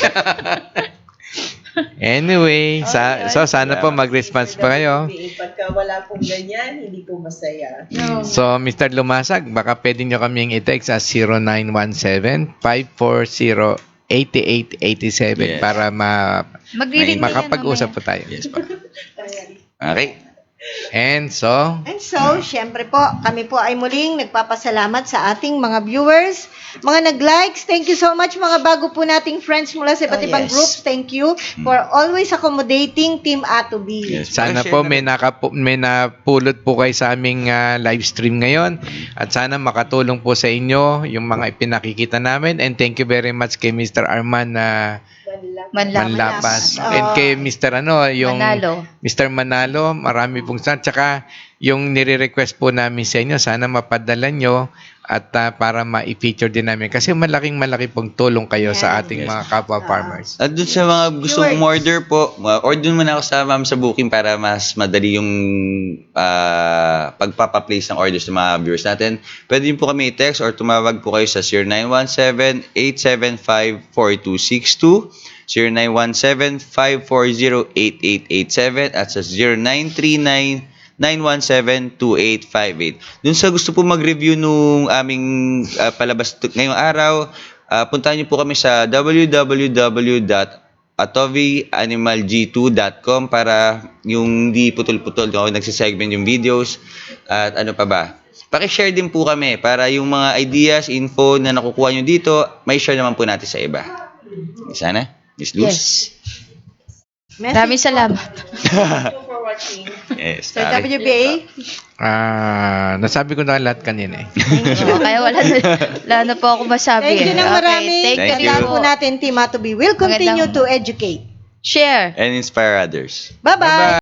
Anyway, so sana po mag-response pa kayo. Pagka wala pong ganyan, hindi po masaya. So, Mr. Lumasag, baka pwede nyo kaming i-text sa 0917-540-8887 Yes. para Magre-ring kayo makapag-usap mamaya. po tayo. Yes pa. Okay. And so, syempre po, kami po ay muling nagpapasalamat sa ating mga viewers, mga nag-likes. Thank you so much mga bago po nating friends mula sa iba't ibang groups. Thank you for always accommodating Team A to B. Yes. sana po may napulot po kayo sa aming live stream ngayon. At sana makatulong po sa inyo yung mga ipinakikita namin. And thank you very much kay Mr. Arman Manlapas. And kay Mr. Manalo. Mr. Manalo, marami pong sana. Tsaka yung nire-request po namin sa inyo, sana mapadala nyo at para ma-feature din namin. Kasi malaki pong tulong kayo sa ating mga kapwa farmers. At dun sa mga gustong order po, order muna ako sa ma'am sa booking para mas madali yung pagpapaplace ng orders ng mga viewers natin. Pwede din po kami i-text or tumawag po kayo sa 0917-875-4262, 0917-540-8887 at sa 0939-917-2858. Dun sa gusto po mag-review nung aming palabas ngayong araw, puntahan niyo po kami sa www.atovianimalg2.com para yung di putol-putol kung nagsisegment yung videos at ano pa ba. Paki-share din po kami para yung mga ideas, info na nakukuha nyo dito, may share naman po natin sa iba. Sana? Miss Luz? Yes. Maraming salamat. Thank you for watching. Yes. So, WBA? Nasabi ko na lahat kanina eh. Kaya wala na po ako masabi. Thank you ng marami. Thank you. Tandaan po natin, Team A to B will continue to educate, Share. And inspire others. Bye-bye!